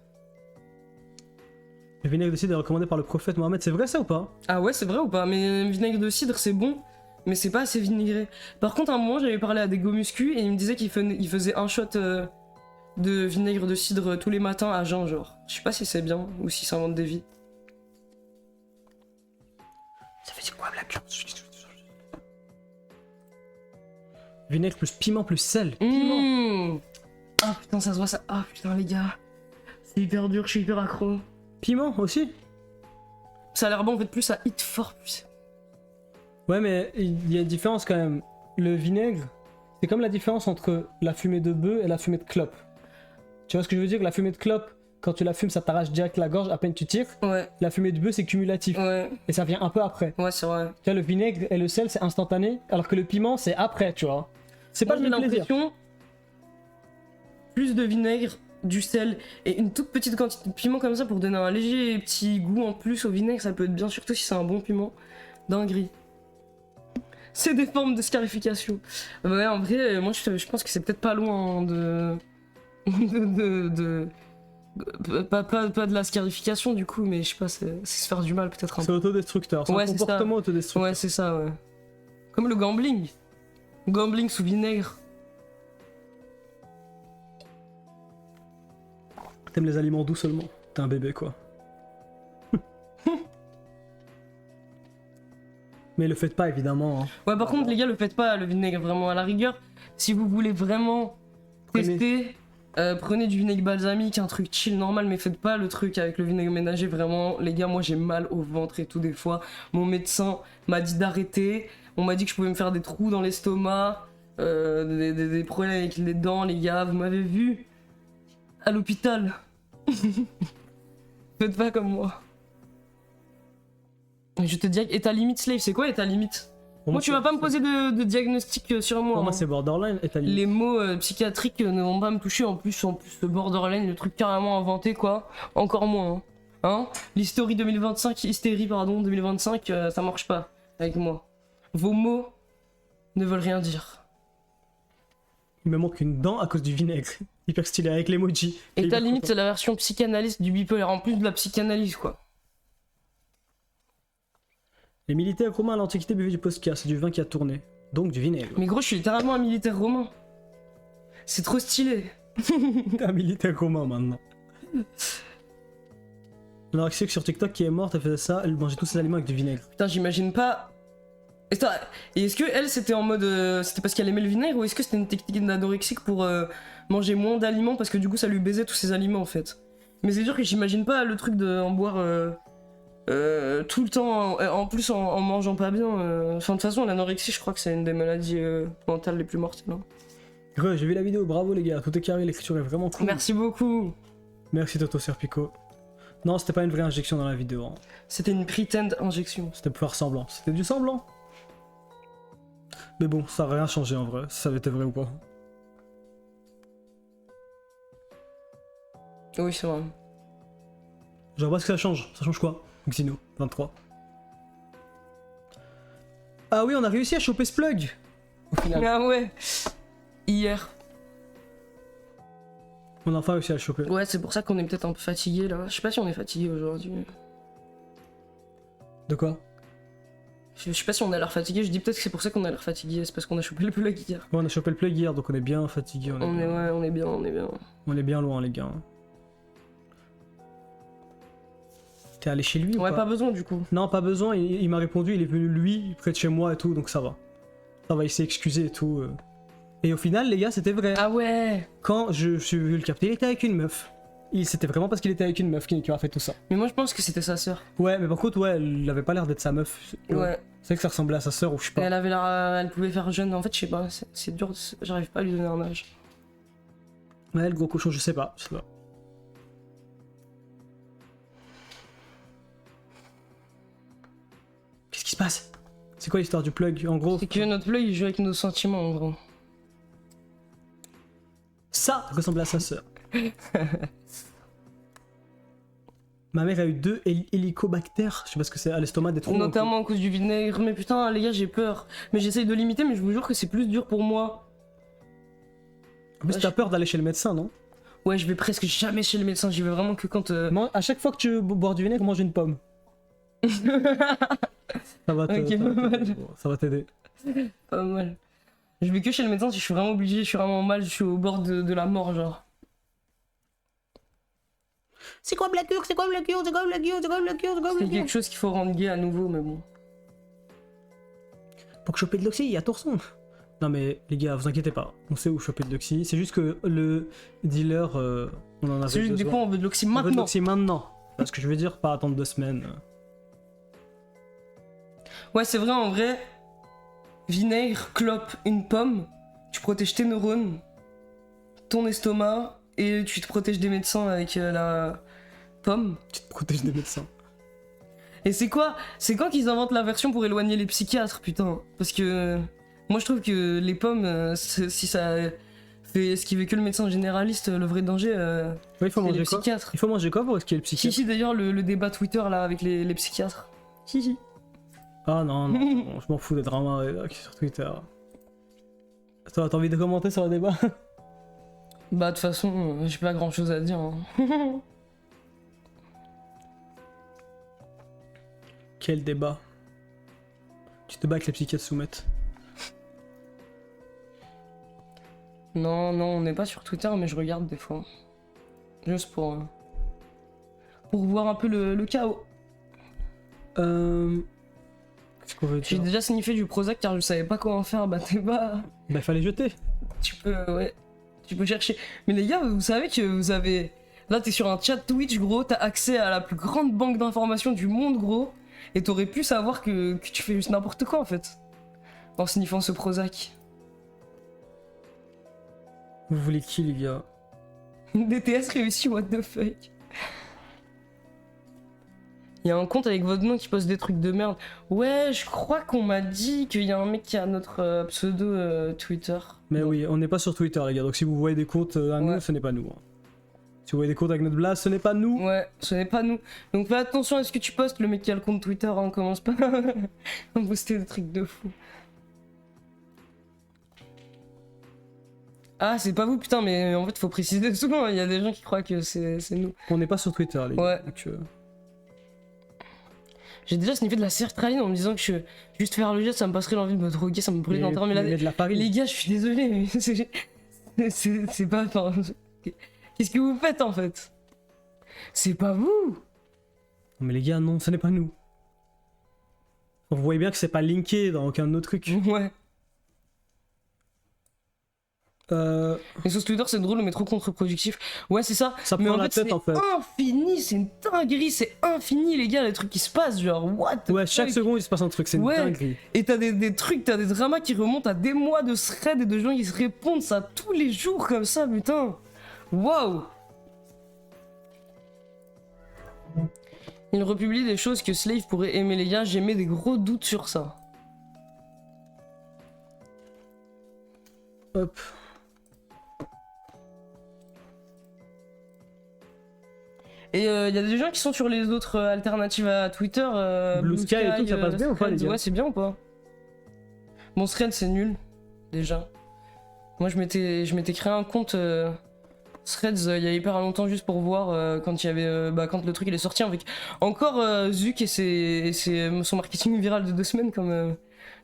Le vinaigre de cidre est recommandé par le prophète Mohammed, c'est vrai ça ou pas? Ah ouais, c'est vrai ou pas? Mais vinaigre de cidre, c'est bon, mais c'est pas assez vinaigré. Par contre, à un moment, j'avais parlé à des go muscu et ils me disaient qu'ils faisaient un shot de vinaigre de cidre tous les matins à jeun, genre. Je sais pas si c'est bien ou si ça invente des vies. Ça fait quoi, Black? Vinaigre plus piment plus sel. Piment. Mmh. Ah putain, ça se voit ça. Ah putain, les gars. C'est hyper dur, je suis hyper accro. Piment aussi? Ça a l'air bon, en fait, plus ça hit fort, plus. Ouais, mais il y a une différence quand même. Le vinaigre, c'est comme la différence entre la fumée de bœuf et la fumée de clope. Tu vois ce que je veux dire? La fumée de clope, quand tu la fumes, ça t'arrache direct la gorge à peine tu tires. Ouais, La fumée de bœuf, c'est cumulatif. ouais, Et ça vient un peu après. ouais, c'est vrai. Tu vois, le vinaigre et le sel, c'est instantané, alors que le piment, c'est après, tu vois. C'est pas Moi, le j'ai même plaisir. l'impression plus de vinaigre, du sel et une toute petite quantité de piment comme ça pour donner un léger petit goût en plus au vinaigre, ça peut être bien, surtout si c'est un bon piment. Dinguerie. C'est des formes de scarification. Ouais, en vrai, moi je pense que c'est peut-être pas loin de. Pas de la scarification du coup, mais je sais pas, c'est se faire du mal peut-être un C'est peu. autodestructeur, c'est Ouais, un c'est comportement autodestructeur. Ouais, c'est ça, ouais. Comme le gambling. Gambling sous vinaigre. T'aimes les aliments doux seulement. T'es un bébé, quoi. Mais le faites pas, évidemment. Hein. Ouais, par contre, les gars, le faites pas, le vinaigre, vraiment. À la rigueur, si vous voulez vraiment tester, prenez du vinaigre balsamique, un truc chill, normal, mais faites pas le truc avec le vinaigre ménager, vraiment. Les gars, moi, j'ai mal au ventre et tout, des fois. Mon médecin m'a dit d'arrêter. On m'a dit que je pouvais me faire des trous dans l'estomac, des problèmes avec les dents, les gars. Vous m'avez vu à l'hôpital. Faites pas comme moi. Je te dis, et ta limite, Slave, c'est quoi et ta limite? Moi, tu vas pas me poser de diagnostic sur moi. Pour moi, hein. c'est borderline et t'as limite. Les mots psychiatriques ne vont pas me toucher. En plus, le borderline, le truc carrément inventé, quoi. Encore moins. Hein, l'hystérie 2025, ça marche pas avec moi. Vos mots ne veulent rien dire. Il me manque une dent à cause du vinaigre. Hyper stylé avec l'emoji. Et ta hyper limite, content. c'est la version psychanalyste du bipolaire. En plus de la psychanalyse, quoi. Les militaires romains à l'Antiquité buvaient du posca, c'est du vin qui a tourné. Donc du vinaigre. Mais gros, je suis littéralement un militaire romain. C'est trop stylé. T'es un militaire romain maintenant. L'anorexique sur TikTok qui est morte, elle faisait ça, elle mangeait tous ses aliments avec du vinaigre. Putain, j'imagine pas. Attends, et est-ce que elle c'était en mode. C'était parce qu'elle aimait le vinaigre ou est-ce que c'était une technique d'anorexique pour manger moins d'aliments parce que du coup ça lui baisait tous ses aliments en fait. Mais c'est sûr que j'imagine pas le truc de en boire tout le temps, en plus en mangeant pas bien. Enfin, de toute façon, l'anorexie, je crois que c'est une des maladies mentales les plus mortelles. Hein. Re, j'ai vu la vidéo, bravo les gars, tout est carré, l'écriture est vraiment cool. Merci beaucoup. Merci Toto Serpico. Non, c'était pas une vraie injection dans la vidéo. Hein. C'était une pretend injection. C'était pour faire semblant. C'était du semblant. Mais bon, ça a rien changé en vrai, si ça avait été vrai ou pas. Oui, c'est vrai. Genre, parce que ça change. Ça change quoi Xino, 23. Ah oui, on a réussi à choper ce plug au final. Ah ouais. Hier. On a enfin réussi à le choper. Ouais, c'est pour ça qu'on est peut-être un peu fatigué là. Je sais pas si on est fatigué aujourd'hui. De quoi? Je sais pas si on a l'air fatigué, je dis peut-être que c'est pour ça qu'on a l'air fatigué, c'est parce qu'on a chopé le plug hier. Ouais, on a chopé le plug hier, donc on est bien fatigué. Ouais, on est bien. On est bien loin, les gars. T'es allé chez lui ou Ouais, pas pas besoin du coup. Non, pas besoin, il m'a répondu, il est venu lui, près de chez moi et tout, donc ça va. Ça va, il s'est excusé et tout. Et au final, les gars, c'était vrai. Ah ouais. Quand je suis venu le capter, il était avec une meuf. C'était vraiment parce qu'il était avec une meuf qui m'a fait tout ça. Mais moi je pense que c'était sa sœur. Ouais, mais par contre, ouais, elle avait pas l'air d'être sa meuf. Ouais. C'est vrai que ça ressemblait à sa sœur ou je sais Et pas. elle avait l'air, elle pouvait faire jeune. En fait, je sais pas, c'est dur, j'arrive pas à lui donner un âge. Ouais, le gros cochon, je sais pas. Qu'est-ce qui se passe? C'est quoi l'histoire du plug? En gros, C'est que notre plug il joue avec nos sentiments en gros. ça ressemble à sa sœur. Ma mère a eu 2 hélicobactères, je sais pas ce que c'est, à l'estomac des trous. Notamment à cause du vinaigre, mais putain les gars j'ai peur. Mais j'essaye de limiter mais je vous jure que c'est plus dur pour moi. En plus, t'as peur d'aller chez le médecin, non? Ouais, je vais presque jamais chez le médecin, j'y vais vraiment que quand... À chaque fois que tu veux boire du vinaigre, mange une pomme. Ça va Ok, pas mal. Ça va t'aider. Pas mal. Je vais que chez le médecin si je suis vraiment obligé, je suis vraiment mal, je suis au bord de la mort genre. C'est quoi Black Cure? C'est quoi Black Cure? C'est quoi Black Cure? C'est quoi Black Cure? C'est quoi C'est Black Cure? quelque chose qu'il faut rendre gay à nouveau mais bon. Pour choper de l'oxy, il y a Torson. Non mais les gars, vous inquiétez pas, on sait où choper de l'oxy. C'est juste que le dealer, on en avait C'est juste besoin. du coup on veut de l'oxy On veut de maintenant. l'oxy maintenant. Parce que je veux dire, pas attendre 2 semaines. Ouais c'est vrai en vrai, vinaigre, clope, une pomme, tu protèges tes neurones, ton estomac et tu te protèges des médecins avec la pomme. Tu te protèges des médecins. Et c'est quoi? C'est quand qu'ils inventent la version pour éloigner les psychiatres, putain? Parce que moi je trouve que les pommes, si ça fait esquiver que le médecin généraliste, le vrai danger, Ouais, il faut c'est les manger quoi? psychiatres. Il faut manger quoi pour esquiver le Si, psychiatre? si, d'ailleurs, le débat Twitter là avec les psychiatres. Si. Ah non, non, je m'en fous des dramas sur Twitter. Toi, t'as envie de commenter sur le débat? Bah, de toute façon, j'ai pas grand chose à dire. Hein. Quel débat? Tu te bats avec les psychiatres soumettent. Non, on n'est pas sur Twitter, mais je regarde des fois. Juste pour voir un peu le chaos. Qu'est-ce qu'on veut J'ai dire? déjà sniffé du Prozac car je savais pas comment faire. Bah, t'es pas. Bah, fallait jeter. Tu peux, ouais. Tu peux chercher. Mais les gars, vous savez que vous avez. Là, t'es sur un chat Twitch, gros. T'as accès à la plus grande banque d'informations du monde, gros. Et t'aurais pu savoir que tu fais juste n'importe quoi, en fait. En sniffant ce Prozac. Vous voulez qui, les gars? DTS réussi, what the fuck. Il y a un compte avec votre nom qui poste des trucs de merde. Ouais, je crois qu'on m'a dit qu'il y a un mec qui a notre pseudo Twitter. Mais Bon. oui, on n'est pas sur Twitter, les gars. Donc si vous voyez des comptes à nous, Ouais. ce n'est pas nous. Hein. Si vous voyez des comptes avec notre blase, ce n'est pas nous. Ouais, ce n'est pas nous. Donc fais attention à ce que tu postes, le mec qui a le compte Twitter, hein, commence pas à poster des trucs de fou. Ah, c'est pas vous, putain, mais en fait, faut préciser souvent, il y a des gens qui croient que c'est nous. On n'est pas sur Twitter, les gars. Ouais. Donc, J'ai déjà sniffé de la sertraline en me disant que juste faire le geste, ça me passerait l'envie de me droguer, ça me brûlait dans le temps. Mais là, il y a de la farine. les gars, je suis désolé, mais c'est pas. Enfin, qu'est-ce que vous faites en fait? C'est pas vous! Mais les gars, non, ce n'est pas nous. Vous voyez bien que c'est pas linké dans aucun de nos trucs. Ouais. Et sur Twitter, c'est drôle, mais trop contre-productif. Ouais, c'est ça. Ça mais prend en la fait, tête, c'est en fait. infini, c'est une dinguerie, c'est infini, les gars, les trucs qui se passent, genre, what the Ouais, chaque fuck. seconde, il se passe un truc, c'est une Ouais. dinguerie. Et t'as des trucs, t'as des dramas qui remontent à des mois de threads et de gens qui se répondent ça tous les jours comme ça, putain. Waouh. Il republie des choses que Slave pourrait aimer, les gars, j'ai mis des gros doutes sur ça. Hop. Et il y a des gens qui sont sur les autres alternatives à Twitter. Blue Sky et tout, ça passe bien ou pas, les Threads, gars? Ouais, c'est bien ou pas? Bon, Threads, c'est nul, déjà. Moi, je m'étais créé un compte Threads il y a hyper longtemps juste pour voir quand il y avait quand le truc il est sorti avec encore Zuck et son marketing viral de 2 semaines comme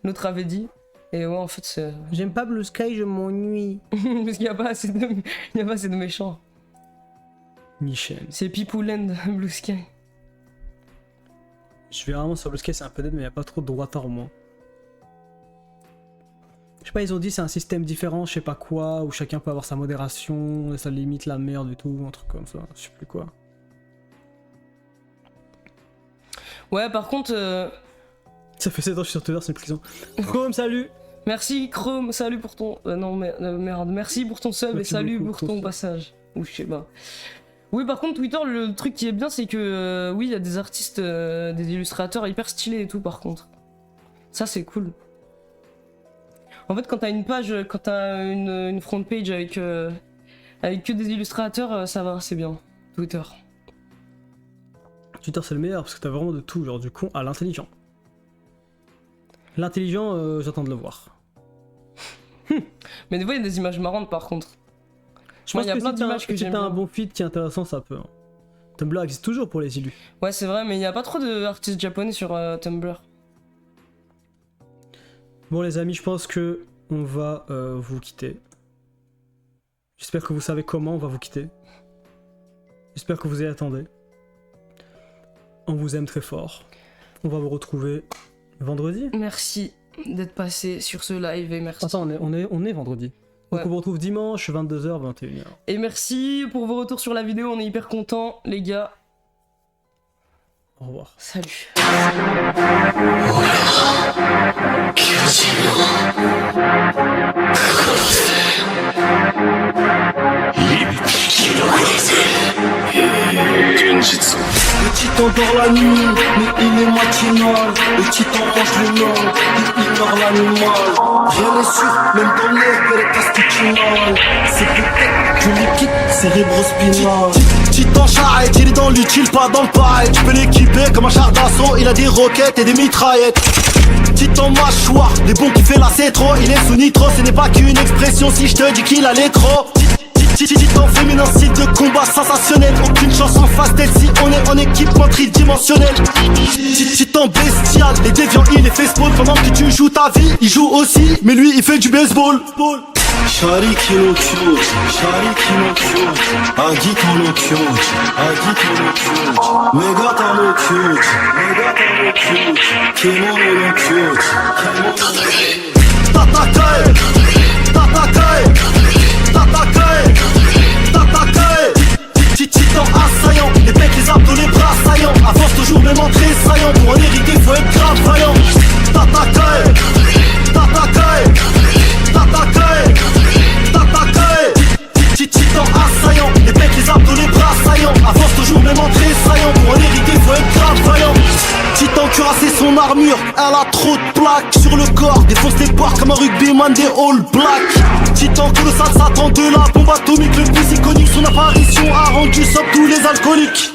l'autre avait dit. Et ouais, en fait, c'est. J'aime pas Blue Sky, je m'ennuie. Parce qu'il n'y a pas assez de méchants. Michel. C'est People-Land, Blue Sky. Je vais vraiment sur Blue Sky, c'est un peu dead, mais il n'y a pas trop de droitard au moins. Je sais pas, ils ont dit c'est un système différent, je sais pas quoi, où chacun peut avoir sa modération, et ça limite la merde et tout, un truc comme ça, je sais plus quoi. Ouais, par contre. Ça fait 7 ans que je suis sur Twitter, c'est une prison. Chrome, salut! Merci Chrome, salut pour ton. Non, merde, merci pour ton sub et Merci salut beaucoup pour ton passage. Ou je sais pas. Oui, par contre, Twitter, le truc qui est bien, c'est que oui, il y a des artistes, des illustrateurs hyper stylés et tout, par contre. Ça, c'est cool. En fait, quand t'as une page, quand t'as une front page avec que des illustrateurs, ça va, c'est bien. Twitter. Twitter, c'est le meilleur parce que t'as vraiment de tout, genre du con à l'intelligent. L'intelligent, j'attends de le voir. Mais des fois, il y a des images marrantes, par contre. Je pense il y a que plein si t'as d'images que si j'aime t'as un bien. bon feed qui est intéressant, ça peut. Hein. Tumblr existe toujours pour les illus. Ouais, c'est vrai, mais il n'y a pas trop d'artistes japonais sur Tumblr. Bon les amis, je pense que on va vous quitter. J'espère que vous savez comment on va vous quitter. J'espère que vous y attendez. On vous aime très fort. On va vous retrouver vendredi. Merci d'être passé sur ce live et merci. Attends, on est vendredi. Donc Ouais. on vous retrouve dimanche 22h, 21h. Et merci pour vos retours sur la vidéo, on est hyper contents, les gars. Au revoir. Salut. Le titan dort la nuit, mais il est matinal. Le titan mange le nom, il ignore l'animal. Rien n'est sûr, même dans l'air, Beretas Cucinal. C'est peut-être du liquide cérébrospinal. Titan charrette, il est dans l'utile, pas dans le pareil. Tu peux l'équiper comme un char d'assaut, il a des roquettes et des mitraillettes. Titan mâchoire, les bons qui fait la c'est trop. Il est sous nitro, ce n'est pas qu'une expression si je te dis qu'il a l'écro. Titan féminin, style de combat sensationnel. Aucune chance en face d'elle si on est en équipement tridimensionnel. Titan bestial, les déviants il est fait spawn. Pendant que tu joues ta vie, il joue aussi, mais lui il fait du baseball. Shariki no cute, Shariki no cute, Agito no cute, Agito no cute, Megata no cute, Megata no cute, Kemono no cute, Tatakae, Tatakae, Tatakae, Tatakae. Titan assaillant, les becs, les abdos, les bras saillants. Avance toujours même en tressaillant. Pour en hériter faut être grave vaillant. Tatakae, Tatakae, Tatakae, Tatakae. Titan assaillant, les becs, les abdos, les bras saillants. Avance toujours même en tressaillant. Pour en hériter faut être grave vaillant. Titan cuirassé son armure, elle a trop de plaques sur le corps. Défonce des portes comme un rugbyman des All Blacks. Titan colossal, Satan de la bombe atomique. Le plus iconique, son apparition a rendu sub tous les alcooliques.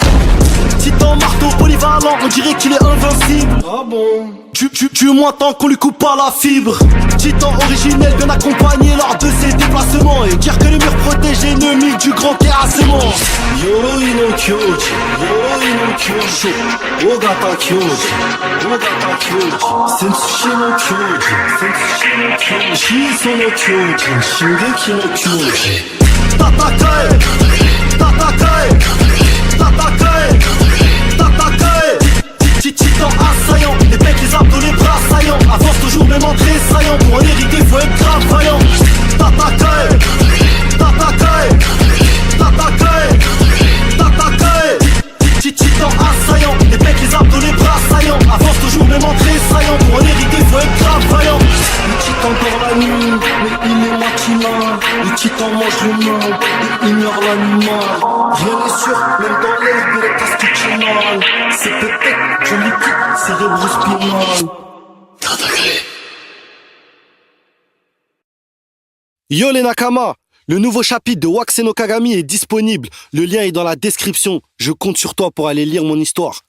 Titan marteau polyvalent, on dirait qu'il est invincible. Ah bon? Tu moins tant qu'on lui coupe pas la fibre. Titan originel, bien accompagné lors de ses déplacements. Et dire que les murs protègent ennemis du grand terrassement. Yoroi no kyoji, Yoroi no kyoji, Ogata kyoji, Ogata kyoji, Sensushi no kyoji, Sensushi no kyoji, Shiso no kyoji, Shingeki no kyoji. Tatakae, Tatakae, Tatakae, Tatakae. titans assaillants, les pecs, les abdos, les bras saillants. Avance toujours même en tressaillant, pour en hériter faut être grave vaillant. Tatakae, tatakae, tatakae, tatakae. Titan assaillant, les pecs, les abdos, les bras saillants. Avance toujours même en tressaillant, pour en hériter faut être grave vaillant. Le titan dort la nuit, mais il est matinal. Le titan mange l'humain et ignore l'animal. Rien n'est sûr, même dans l'herbe il est constitutionnel. C'est peut-être je liquide cérébro-spinal. Yo les Nakama, le nouveau chapitre de Waxeno Kagami est disponible. Le lien est dans la description. Je compte sur toi pour aller lire mon histoire.